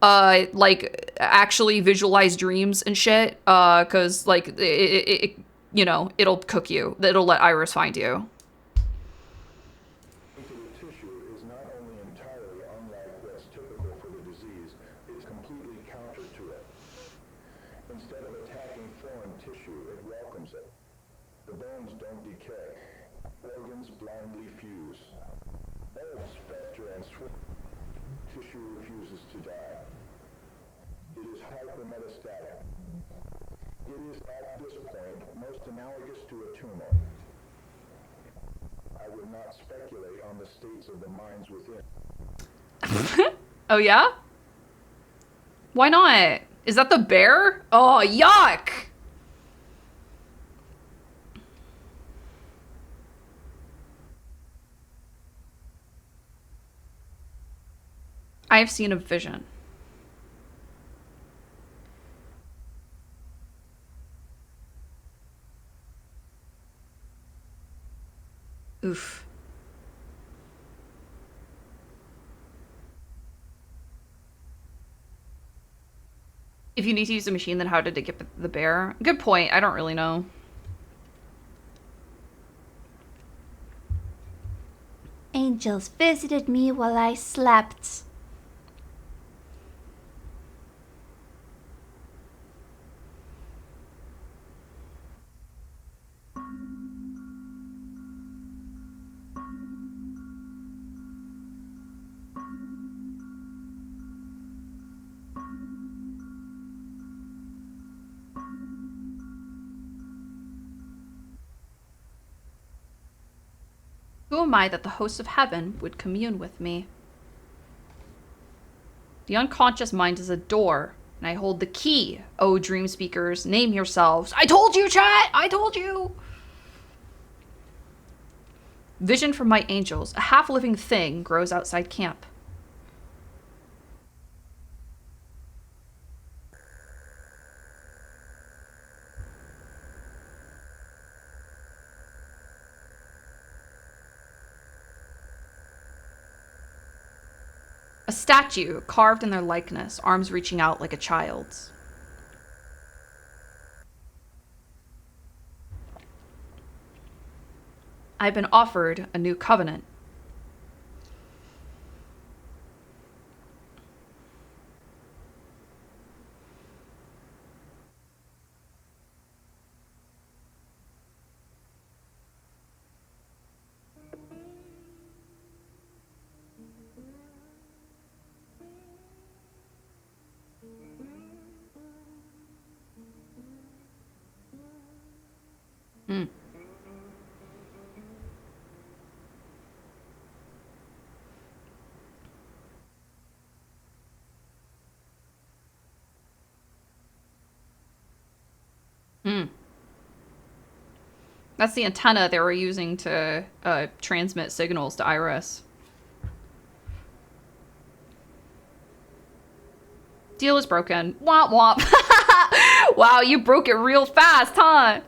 like, actually visualize dreams and shit, because, like, it you know, it'll cook you. It'll let Iris find you. Oh, yeah? Why not? Is that the bear? Oh, yuck! I have seen a vision. Oof. If you need to use the machine, then how did it get the bear? Good point. I don't really know. Angels visited me while I slept. Who am I that the hosts of heaven would commune with me? The unconscious mind is a door, and I hold the key. Oh, dream speakers, name yourselves. I told you, chat! I told you! Vision from my angels. A half-living thing grows outside camp. A statue carved in their likeness, arms reaching out like a child's. I've been offered a new covenant. Hmm. Hmm. That's the antenna they were using to transmit signals to Iris. Deal is broken. Womp womp. Wow, you broke it real fast, huh?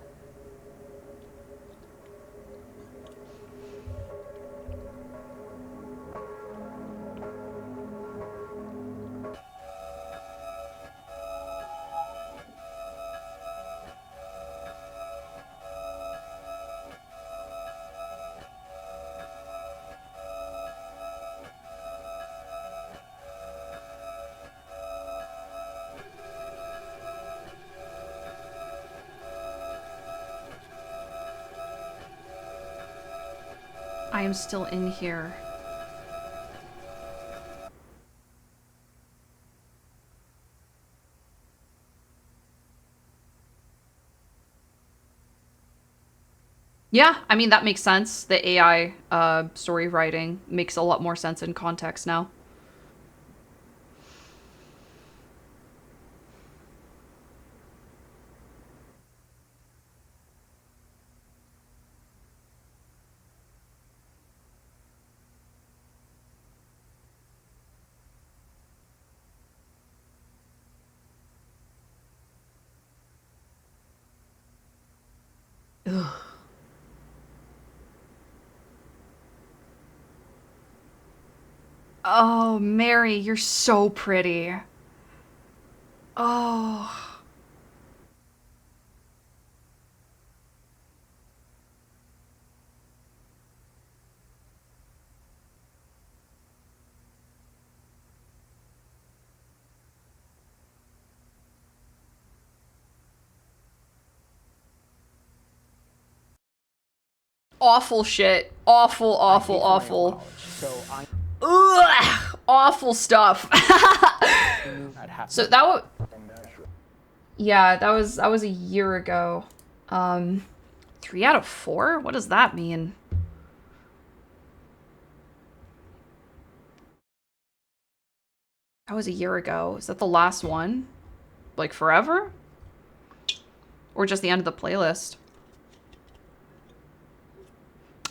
I am still in here. Yeah, I mean, that makes sense. The AI story writing makes a lot more sense in context now. Ugh. Oh, Mary, you're so pretty. Oh. Awful shit. Awful, awful, awful. Ugh, awful stuff. So that was, yeah, that was a year ago. 3 out of 4? What does that mean? That was a year ago. Is that the last one? Like forever? Or just the end of the playlist?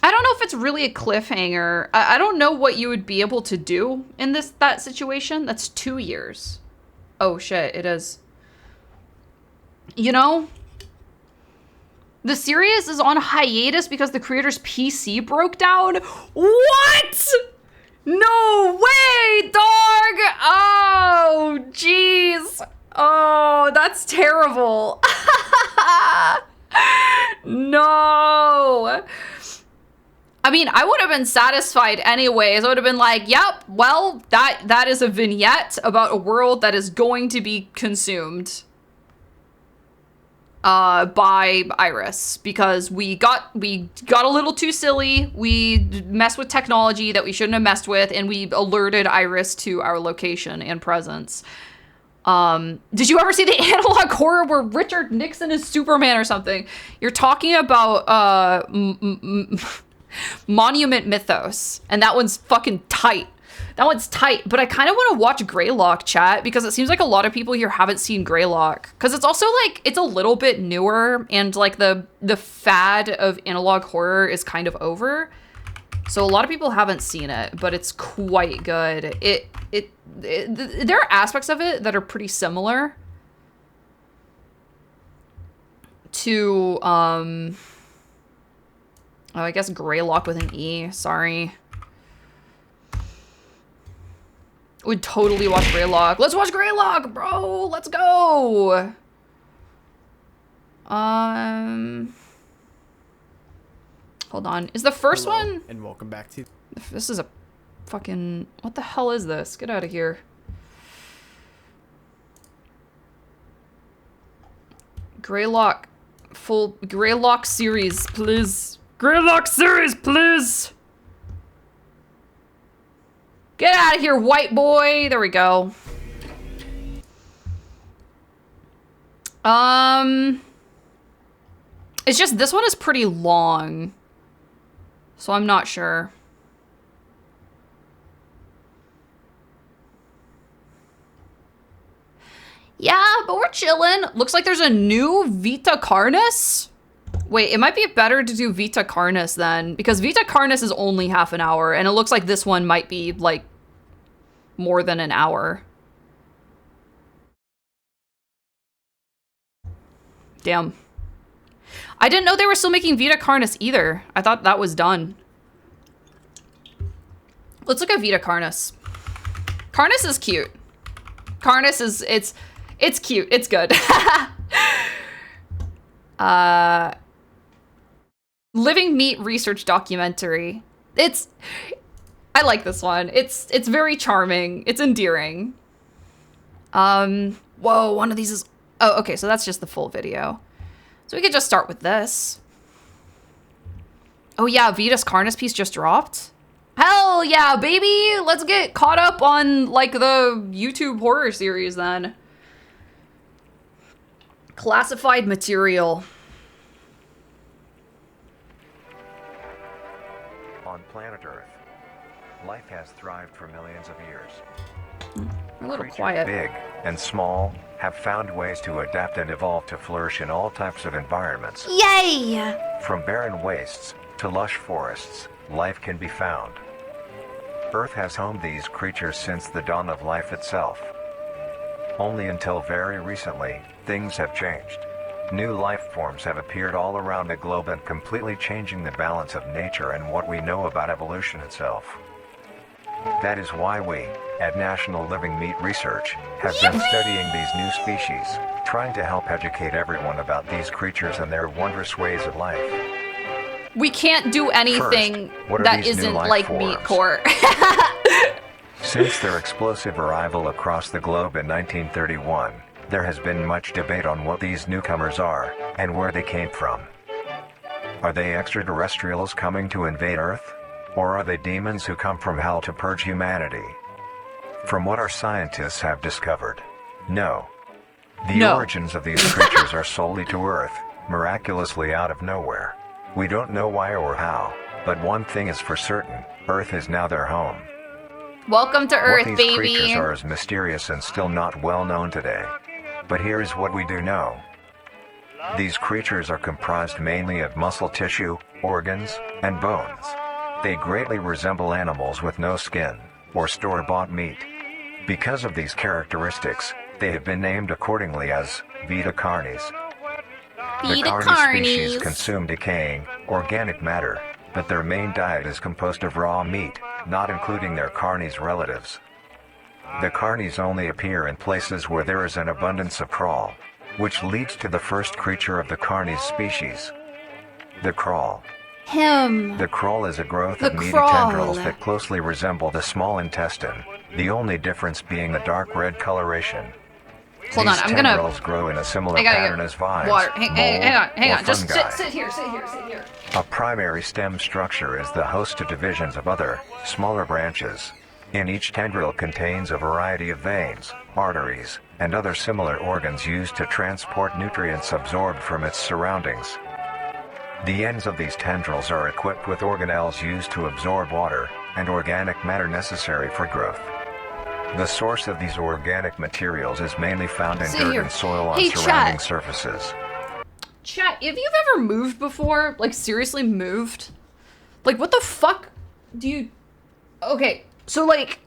I don't know if it's really a cliffhanger. I don't know what you would be able to do in that situation. That's 2 years. Oh shit, it is. You know? The series is on hiatus because the creator's PC broke down? What?! No way, dog! Oh, jeez. Oh, that's terrible. No. I mean, I would have been satisfied anyways. I would have been like, yep, well, that is a vignette about a world that is going to be consumed by Iris, because we got a little too silly. We messed with technology that we shouldn't have messed with, and we alerted Iris to our location and presence. Did you ever see the analog horror where Richard Nixon is Superman or something? You're talking about Monument Mythos, and that one's fucking tight. That one's tight, but I kind of want to watch Greylock, chat, because it seems like a lot of people here haven't seen Greylock, because it's also like, it's a little bit newer, and like the fad of analog horror is kind of over, so a lot of people haven't seen it, but it's quite good. There are aspects of it that are pretty similar to oh, I guess Greylock with an E, sorry. Would totally watch Greylock. Let's watch Greylock, bro. Let's go. Hold on. Is the first one? And welcome back to. This is a fucking. What the hell is this? Get out of here. Greylock. Full Greylock series, please. Greylock series, please. Get out of here, white boy. There we go. It's just this one is pretty long, so I'm not sure. Yeah, but we're chilling. Looks like there's a new Vita Carnis. Wait, it might be better to do Vita Carnis then, because Vita Carnis is only half an hour, and it looks like this one might be, like, more than an hour. Damn. I didn't know they were still making Vita Carnis either. I thought that was done. Let's look at Vita Carnis. Carnis is cute. Carnis is, it's cute. It's good. Living Meat research documentary. I like this one. It's very charming. It's endearing. Whoa, one of these is, oh, okay, so that's just the full video. So we could just start with this. Oh yeah, Vita's Carnis piece just dropped. Hell yeah, baby! Let's get caught up on, like, the YouTube horror series then. Classified material. On planet Earth, life has thrived for millions of years. A little Creatures quiet. big and small have found ways to adapt and evolve to flourish in all types of environments. Yay! From barren wastes to lush forests, life can be found. Earth has homed these creatures since the dawn of life itself. Only until very recently, things have changed. New life forms have appeared all around the globe and completely changing the balance of nature and what we know about evolution itself. That is why we, at National Living Meat Research, have been studying these new species, trying to help educate everyone about these creatures and their wondrous ways of life. We can't do anything that isn't like Meat Court. Since their explosive arrival across the globe in 1931, there has been much debate on what these newcomers are and where they came from. Are they extraterrestrials coming to invade Earth? Or are they demons who come from hell to purge humanity? From what our scientists have discovered, no. The origins of these creatures are solely to Earth, miraculously out of nowhere. We don't know why or how, but one thing is for certain, Earth is now their home. Welcome to Earth, what these baby. creatures are is mysterious and still not well known today. But here's what we do know. These creatures are comprised mainly of muscle tissue, organs, and bones. They greatly resemble animals with no skin, or store-bought meat. Because of these characteristics, they have been named accordingly as Vita carnis. The carni species consume decaying, organic matter, but their main diet is composed of raw meat, not including their carnis relatives. The carnis only appear in places where there is an abundance of crawl, which leads to the first creature of the carnis species, the crawl. The crawl is a growth of meaty tendrils that closely resemble the small intestine, the only difference being the dark red coloration. Hold on, I'm gonna... tendrils grow in a similar pattern as vines, water. Hang on. Just fungi. sit here. A primary stem structure is the host to divisions of other, smaller branches. In each tendril contains a variety of veins, arteries, and other similar organs used to transport nutrients absorbed from its surroundings. The ends of these tendrils are equipped with organelles used to absorb water and organic matter necessary for growth. The source of these organic materials is mainly found in dirt and soil on surrounding surfaces. Chat, if you've ever moved before, like seriously moved, like what the fuck do you... Okay, so like...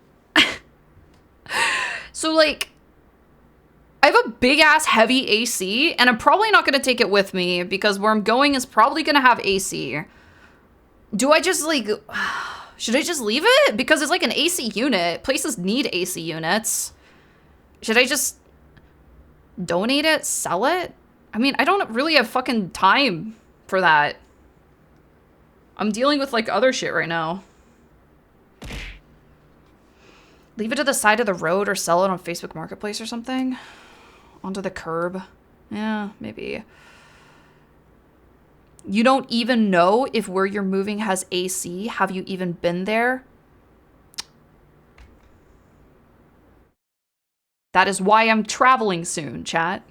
I have a big ass heavy AC and I'm probably not going to take it with me because where I'm going is probably going to have AC. Do I just like... Should I just leave it? Because it's like an AC unit. Places need AC units. Should I just donate it? Sell it? I mean, I don't really have fucking time for that. I'm dealing with like other shit right now. Leave it to the side of the road or sell it on Facebook Marketplace or something? Onto the curb? Yeah, maybe. You don't even know if where you're moving has AC? Have you even been there? That is why I'm traveling soon, chat.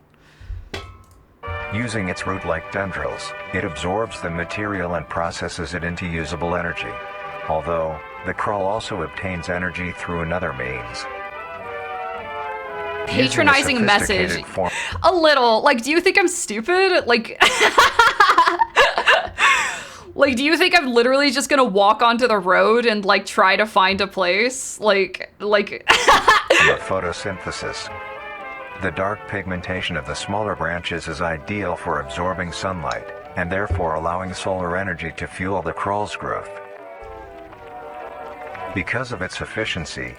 Using its root-like tendrils, it absorbs the material and processes it into usable energy. Although, the crawl also obtains energy through another means. Patronizing message. A little. Like, do you think I'm stupid? Like... Like, do you think I'm literally just gonna walk onto the road and, like, try to find a place? Like... The photosynthesis. The dark pigmentation of the smaller branches is ideal for absorbing sunlight, and therefore allowing solar energy to fuel the crawl's growth. Because of its efficiency,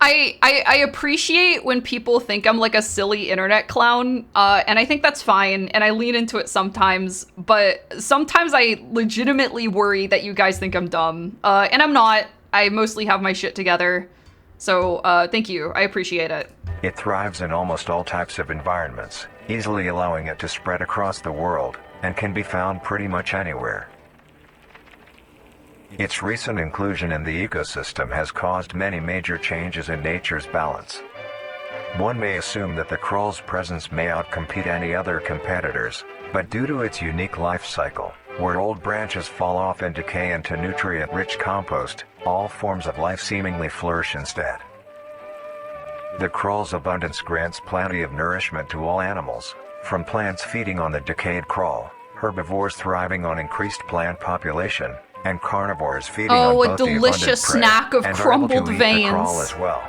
I appreciate when people think I'm like a silly internet clown, and I think that's fine, and I lean into it sometimes, but sometimes I legitimately worry that you guys think I'm dumb, and I'm not. I mostly have my shit together, so thank you. I appreciate it. It thrives in almost all types of environments, easily allowing it to spread across the world, and can be found pretty much anywhere. Its recent inclusion in the ecosystem has caused many major changes in nature's balance. One may assume that the crawl's presence may outcompete any other competitors, but due to its unique life cycle, where old branches fall off and decay into nutrient-rich compost, all forms of life seemingly flourish instead. The crawl's abundance grants plenty of nourishment to all animals, from plants feeding on the decayed crawl, herbivores thriving on increased plant population, and carnivores feeding on both the abundant delicious snack of crumbled veins. The crawl as well.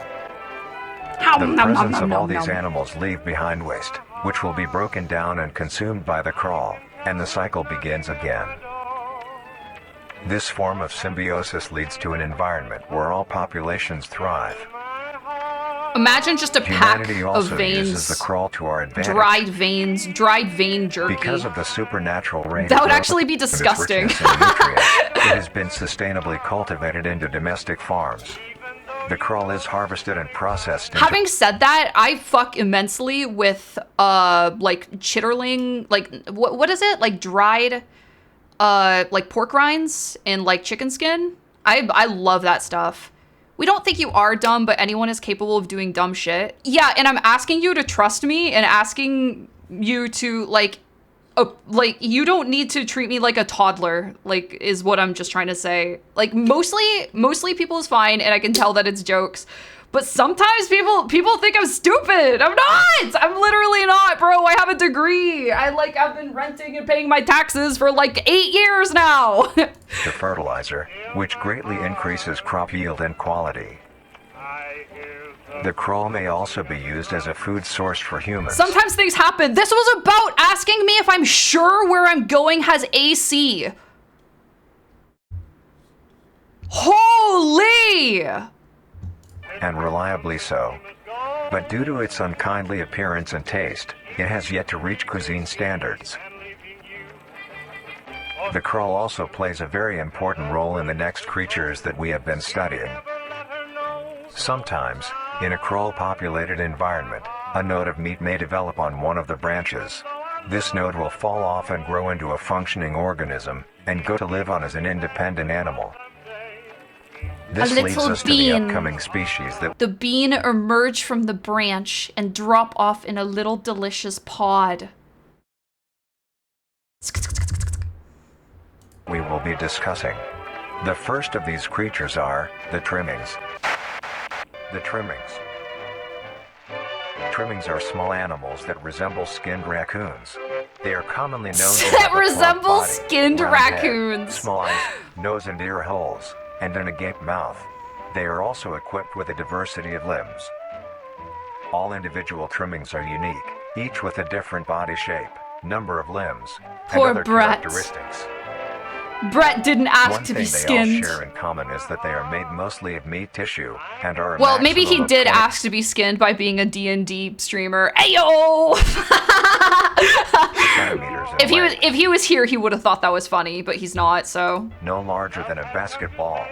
The presence of all these animals leave behind waste, which will be broken down and consumed by the crawl, and the cycle begins again. This form of symbiosis leads to an environment where all populations thrive. Imagine just a pack of veins, uses the crawl to our advantage. dried vein jerky. Because of the supernatural range that would actually be disgusting. It has been sustainably cultivated into domestic farms. The crawl is harvested and processed. Having said that, I fuck immensely with like chitterling, like what is it? Like dried like pork rinds and like chicken skin. I love that stuff. We don't think you are dumb, but anyone is capable of doing dumb shit. Yeah, and I'm asking you to trust me and asking you to, like, like, you don't need to treat me like a toddler, like, is what I'm just trying to say. Like, mostly people is fine, and I can tell that it's jokes. But sometimes people think I'm stupid. I'm not! I'm literally not, bro. I have a degree. I've been renting and paying my taxes for like 8 years now. The fertilizer, which greatly increases crop yield and quality. The crawl may also be used as a food source for humans. Sometimes things happen. This was about asking me if I'm sure where I'm going has AC. Holy! And reliably so. But due to its unkindly appearance and taste, it has yet to reach cuisine standards. The crawl also plays a very important role in the next creatures that we have been studying. Sometimes, in a crawl-populated environment, a node of meat may develop on one of the branches. This node will fall off and grow into a functioning organism, and go to live on as an independent animal. This leads us to the upcoming species that... The bean emerge from the branch and drop off in a little delicious pod. We will be discussing. The first of these creatures are the trimmings. The trimmings. Trimmings are small animals that resemble skinned raccoons. They are commonly known to have resemble body, skinned raccoons. Head, small eyes, nose and ear holes, and an agape mouth. They are also equipped with a diversity of limbs. All individual trimmings are unique, each with a different body shape, number of limbs, and other characteristics. Brett didn't ask to be skinned. One thing they all share in common is that they are made mostly of meat tissue and are a well, maybe he did 20. ask to be skinned by being a D&D streamer. Ayo! if he was here, he would have thought that was funny, but he's not, so. No larger than a basketball.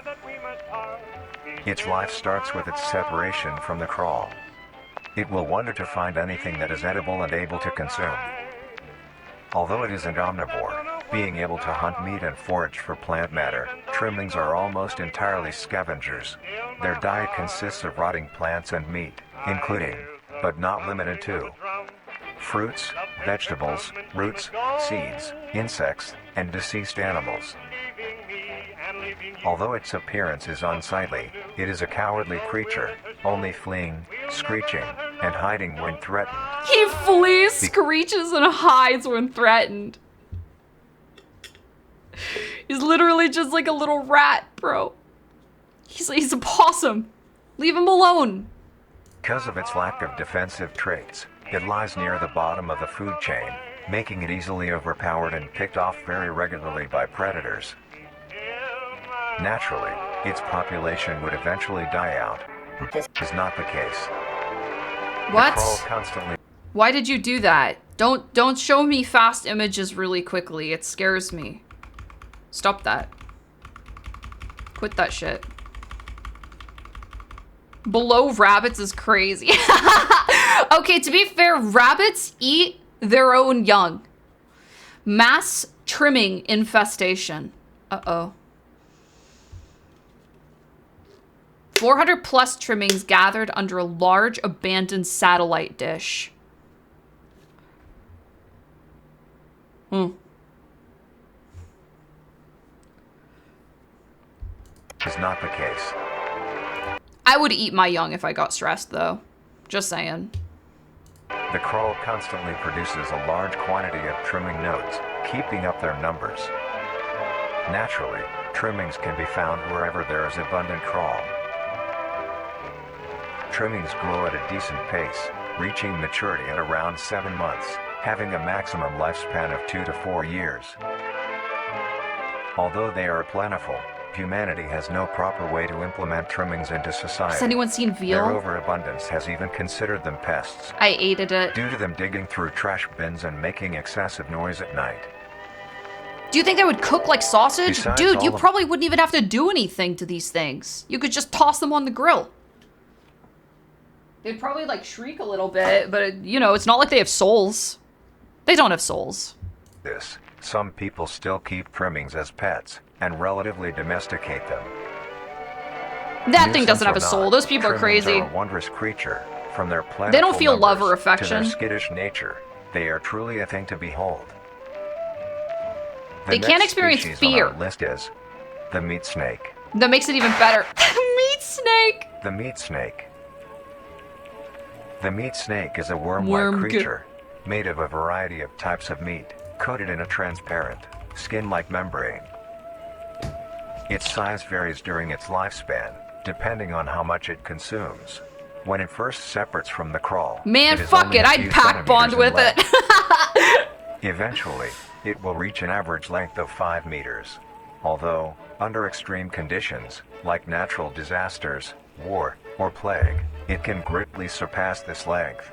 Its life starts with its separation from the crawl. It will wonder to find anything that is edible and able to consume. Although it is an omnivore, being able to hunt meat and forage for plant matter, trimmings are almost entirely scavengers. Their diet consists of rotting plants and meat, including, but not limited to, fruits, vegetables, roots, seeds, insects, and deceased animals. Although its appearance is unsightly, it is a cowardly creature, only fleeing, screeching, and hiding when threatened. He flees, screeches, and hides when threatened. He's literally just like a little rat, bro. He's a possum. Leave him alone. Because of its lack of defensive traits, it lies near the bottom of the food chain, making it easily overpowered and picked off very regularly by predators. Naturally, its population would eventually die out. This is not the case. What? The crawl constantly... Why did you do that? Don't show me fast images really quickly. It scares me. Stop that. Quit that shit. Below rabbits is crazy. Okay, to be fair, rabbits eat their own young. Mass trimming infestation. Uh-oh. 400 plus trimmings gathered under a large abandoned satellite dish. Is not the case. I would eat my young if I got stressed, though. Just saying. The crawl constantly produces a large quantity of trimming nodes, keeping up their numbers. Naturally, trimmings can be found wherever there is abundant crawl. Trimmings grow at a decent pace, reaching maturity at around 7 months, having a maximum lifespan of 2 to 4 years. Although they are plentiful, humanity has no proper way to implement trimmings into society. Has anyone seen veal? Their overabundance has even considered them pests. I ate it. Due to them digging through trash bins and making excessive noise at night. Do you think they would cook like sausage? Besides Dude, you all probably wouldn't even have to do anything to these things. You could just toss them on the grill. They'd probably like shriek a little bit, but you know, it's not like they have souls. They don't have souls. Some people still keep trimmings as pets and relatively domesticate them. That thing doesn't have a soul. Those people are trimmings crazy. Are a wondrous creature. From their They don't feel love or numbers affection. to their skittish nature, they are truly a thing to behold. They can't experience species fear. on our list is the meat snake. That makes it even better. Meat snake. The meat snake. The meat snake is a worm-like creature made of a variety of types of meat, coated in a transparent, skin-like membrane. Its size varies during its lifespan, depending on how much it consumes. When it first separates from the crawl, man, it is fuck only it, a I'd few pack bond centimeters in with it. length. Eventually, it will reach an average length of 5 meters. Although, under extreme conditions, like natural disasters, war, or plague, it can greatly surpass this length.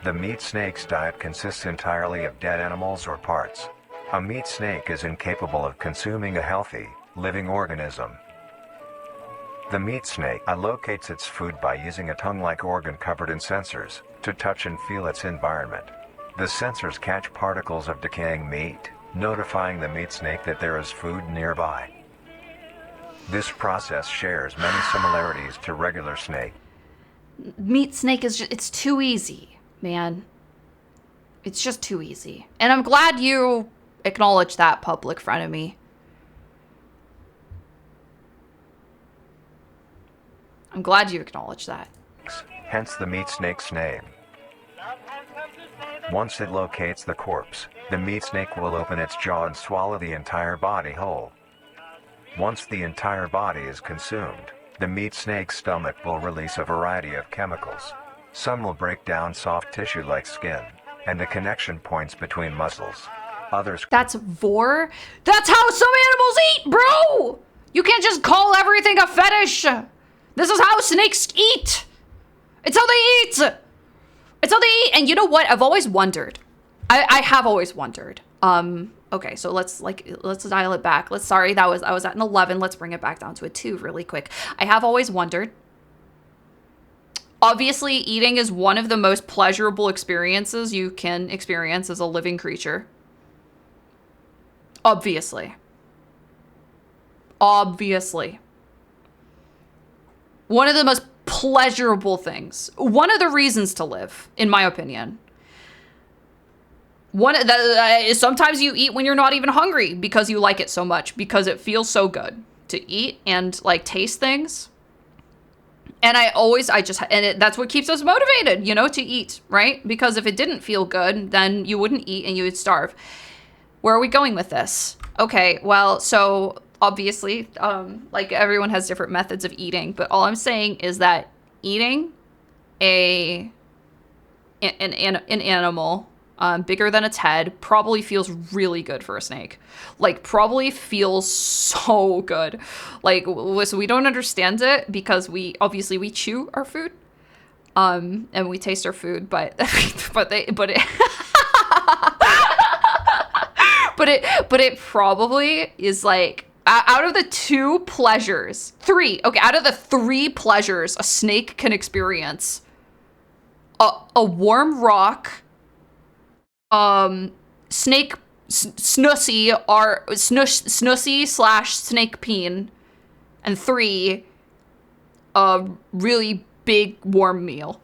The meat snake's diet consists entirely of dead animals or parts. A meat snake is incapable of consuming a healthy, living organism. The meat snake allocates its food by using a tongue-like organ covered in sensors to touch and feel its environment. The sensors catch particles of decaying meat, notifying the meat snake that there is food nearby. This process shares many similarities to regular snake. Meat snake is just, it's too easy, man. It's just too easy. And I'm glad you acknowledge that, public frenemy. I'm glad you acknowledge that. Hence the meat snake's name. Once it locates the corpse, the meat snake will open its jaw and swallow the entire body whole. Once the entire body is consumed, the meat snake's stomach will release a variety of chemicals. Some will break down soft tissue like skin, and the connection points between muscles. Others... That's vor? That's how some animals eat, bro! You can't just call everything a fetish! This is how snakes eat! It's how they eat! It's how they eat! And you know what? I've always wondered. I have always wondered. Okay, so let's dial it back. I was at an 11. Let's bring it back down to a 2 really quick. I have always wondered. Obviously, eating is one of the most pleasurable experiences you can experience as a living creature. Obviously. Obviously. One of the most pleasurable things. One of the reasons to live, in my opinion. Sometimes you eat when you're not even hungry because you like it so much, because it feels so good to eat and like taste things. And that's what keeps us motivated, to eat, right? Because if it didn't feel good, then you wouldn't eat and you would starve. Where are we going with this? Okay, well, so obviously, like everyone has different methods of eating, but all I'm saying is that eating an animal bigger than its head probably feels really good for a snake. Like, probably feels so good. Like, so we don't understand it because we chew our food, and we taste our food, but it probably is like, out of the 3 pleasures a snake can experience, a warm rock, snake snussy or snussy / snake peen, and 3, a really big warm meal.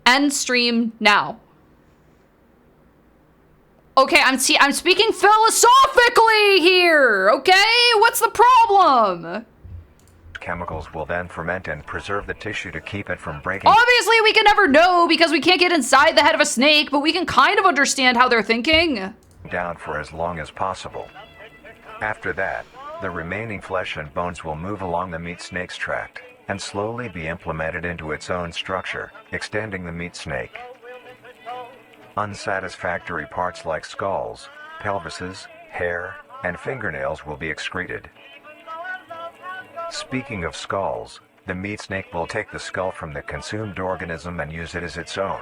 End stream now. Okay, I'm speaking philosophically here, okay? What's the problem? Chemicals will then ferment and preserve the tissue to keep it from breaking. Obviously, we can never know because we can't get inside the head of a snake, but we can kind of understand how they're thinking. Down for as long as possible. After that, the remaining flesh and bones will move along the meat snake's tract and slowly be implemented into its own structure, extending the meat snake. Unsatisfactory parts like skulls, pelvises, hair, and fingernails will be excreted. Speaking of skulls, the meat snake will take the skull from the consumed organism and use it as its own.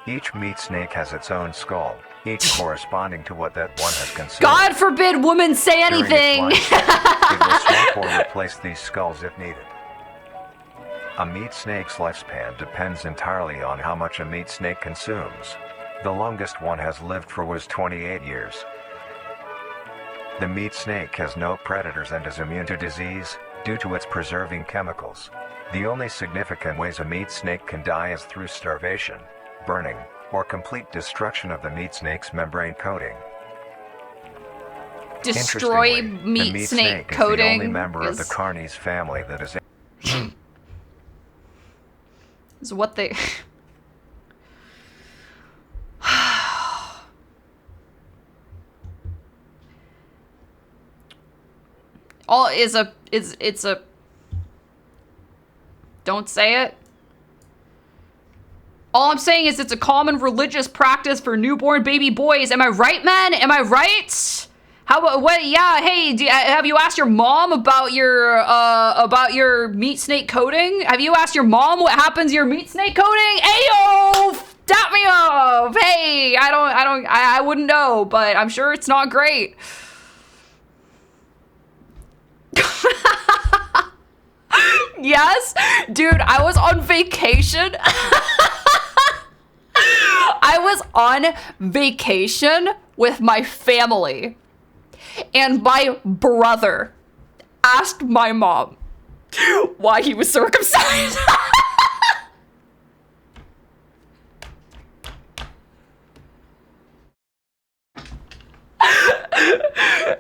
Each meat snake has its own skull, each corresponding to what that one has consumed. God forbid women say anything! It will swap or replace these skulls if needed. A meat snake's lifespan depends entirely on how much a meat snake consumes. The longest one has lived for was 28 years. The meat snake has no predators and is immune to disease due to its preserving chemicals. The only significant ways a meat snake can die is through starvation, burning, or complete destruction of the meat snake's membrane coating. Destroy Interestingly, meat the meat snake snake coating. is the only member of the is- Carnies family that is is what they. All is a it's a. Don't say it. All I'm saying is it's a common religious practice for newborn baby boys. Am I right, man? Am I right? How about what? Yeah. Hey, have you asked your mom about your meat snake coating? Have you asked your mom what happens to your meat snake coating? Ayo, dap me up. Hey, I wouldn't know, but I'm sure it's not great. Yes, dude, I was on vacation. I was on vacation with my family, and my brother asked my mom why he was circumcised.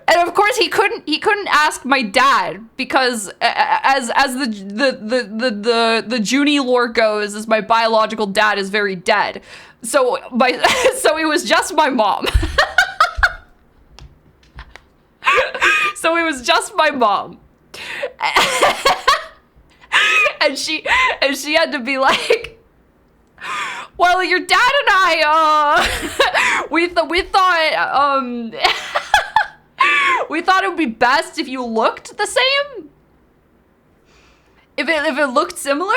And of course he couldn't ask my dad because as the Junie lore goes, as my biological dad is very dead. So it was just my mom. So it was just my mom. And she had to be like, well, your dad and I, we thought we thought it would be best if you looked the same. If it looked similar.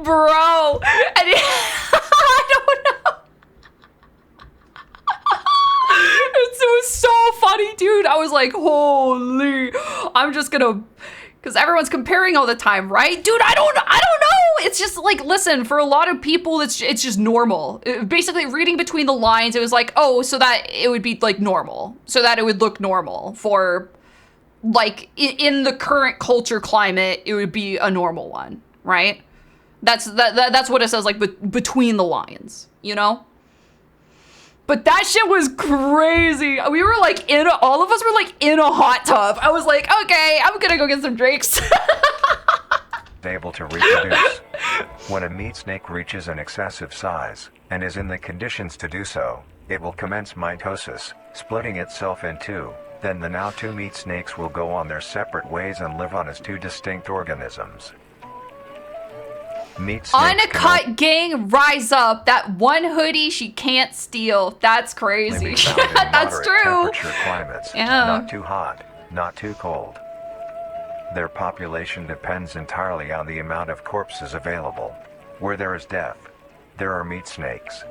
Bro, and I don't know. It was so funny, dude. I was like, holy, I'm just gonna, because everyone's comparing all the time, right? Dude, I don't know. It's just like, listen, for a lot of people, it's just normal. Basically, reading between the lines, it was like, oh, so that it would be like normal, so that it would look normal for, like, in the current culture climate, it would be a normal one, right? That's what it says, like, between the lines, you know? But that shit was crazy. We were like all of us were like in a hot tub. I was like, okay, I'm gonna go get some drinks. able to reproduce. When a meat snake reaches an excessive size, and is in the conditions to do so, it will commence mitosis, splitting itself in two. Then the now two meat snakes will go on their separate ways and live on as two distinct organisms. Meat snakes Uncut gang, rise up. That one hoodie she can't steal. That's crazy. That's true. Climates, yeah. Not too hot, not too cold. Their population depends entirely on the amount of corpses available. Where there is death, there are meat snakes.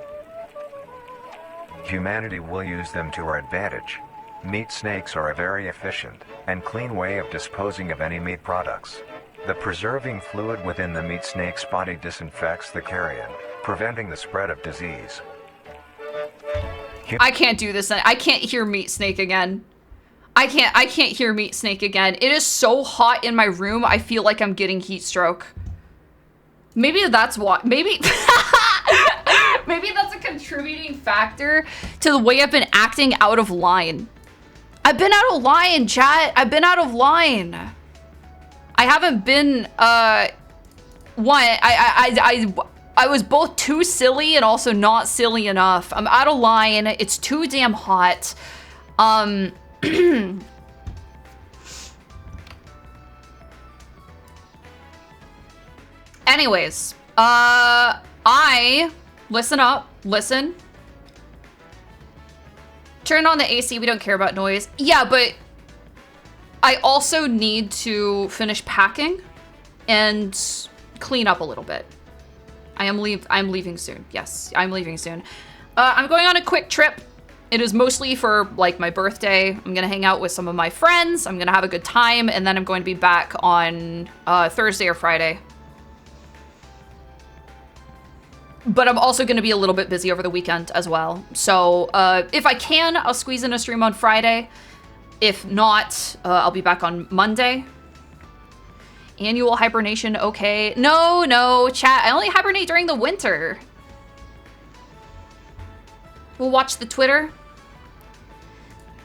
Humanity will use them to our advantage. Meat snakes are a very efficient and clean way of disposing of any meat products. The preserving fluid within the meat snake's body disinfects the carrion, preventing the spread of disease. I can't do this. I can't hear meat snake again. I can't hear meat snake again. It is so hot in my room. I feel like I'm getting heat stroke. Maybe that's what. Maybe maybe that's a contributing factor to the way I've been acting out of line. I've been out of line, chat. I've been out of line. I haven't been one. I was both too silly and also not silly enough. I'm out of line. It's too damn hot. Anyways, listen. Turn on the AC, we don't care about noise. Yeah, but I also need to finish packing and clean up a little bit. I'm leaving soon. Yes, I'm leaving soon. I'm going on a quick trip. It is mostly for, like, my birthday. I'm gonna hang out with some of my friends. I'm gonna have a good time, and then I'm going to be back on Thursday or Friday. But I'm also gonna be a little bit busy over the weekend as well. So if I can, I'll squeeze in a stream on Friday. If not, I'll be back on Monday. Annual hibernation, okay. No, chat. I only hibernate during the winter. We'll watch the Twitter.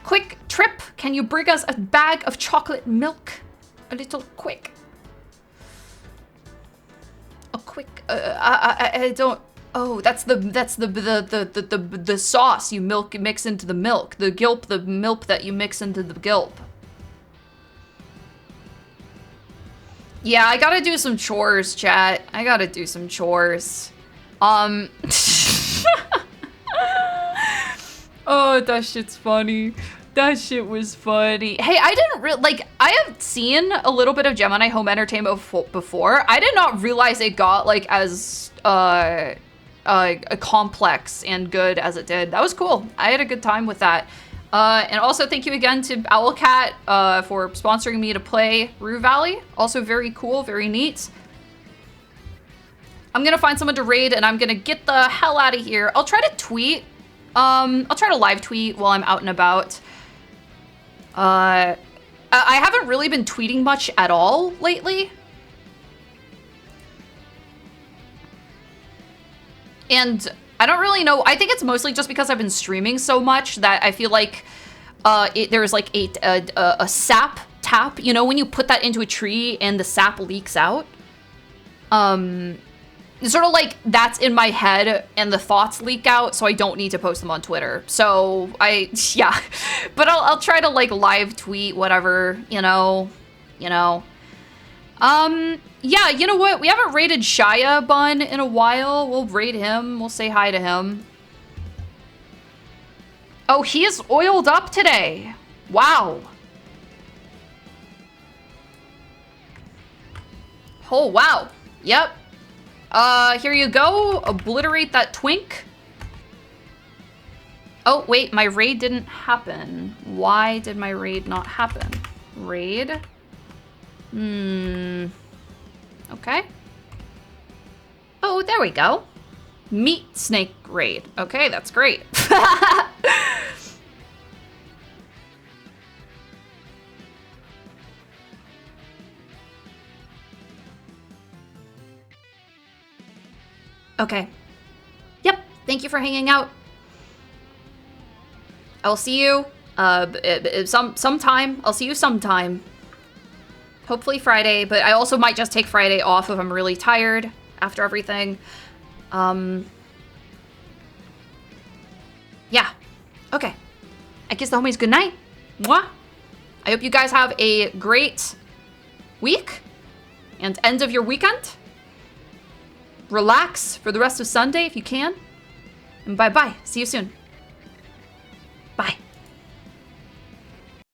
Quick trip. Can you bring us a bag of chocolate milk? A little quick. A quick. I don't. Oh, that's the sauce you mix into the milk. The gilp, the milk that you mix into the gilp. Yeah, I gotta do some chores, chat. I gotta do some chores. Oh, that shit's funny. That shit was funny. Hey, I didn't like, I have seen a little bit of Gemini Home Entertainment before. I did not realize it got like as complex and good as it did. That was cool. I had a good time with that. And also thank you again to Owlcat for sponsoring me to play Rue Valley. Also very cool, very neat. I'm gonna find someone to raid and I'm gonna get the hell out of here. I'll try to tweet. I'll try to live tweet while I'm out and about. I haven't really been tweeting much at all lately. And I don't really know. I think it's mostly just because I've been streaming so much that I feel like there's like a sap tap. You know, when you put that into a tree and the sap leaks out? Sort of like that's in my head and the thoughts leak out, so I don't need to post them on Twitter. So yeah. But I'll try to like live tweet whatever, you know. Yeah, you know what? We haven't raided Shia Bun in a while. We'll raid him. We'll say hi to him. Oh, he is oiled up today. Wow. Oh, wow. Yep. Here you go. Obliterate that twink. Oh, wait. My raid didn't happen. Why did my raid not happen? Raid? Okay. Oh, there we go. Meat snake raid. Okay, that's great. Okay. Yep. Thank you for hanging out. I'll see you sometime. I'll see you sometime. Hopefully Friday, but I also might just take Friday off if I'm really tired after everything. Yeah. Okay. I kiss the homies good night. Mwah. I hope you guys have a great week and end of your weekend. Relax for the rest of Sunday if you can. And bye-bye. See you soon.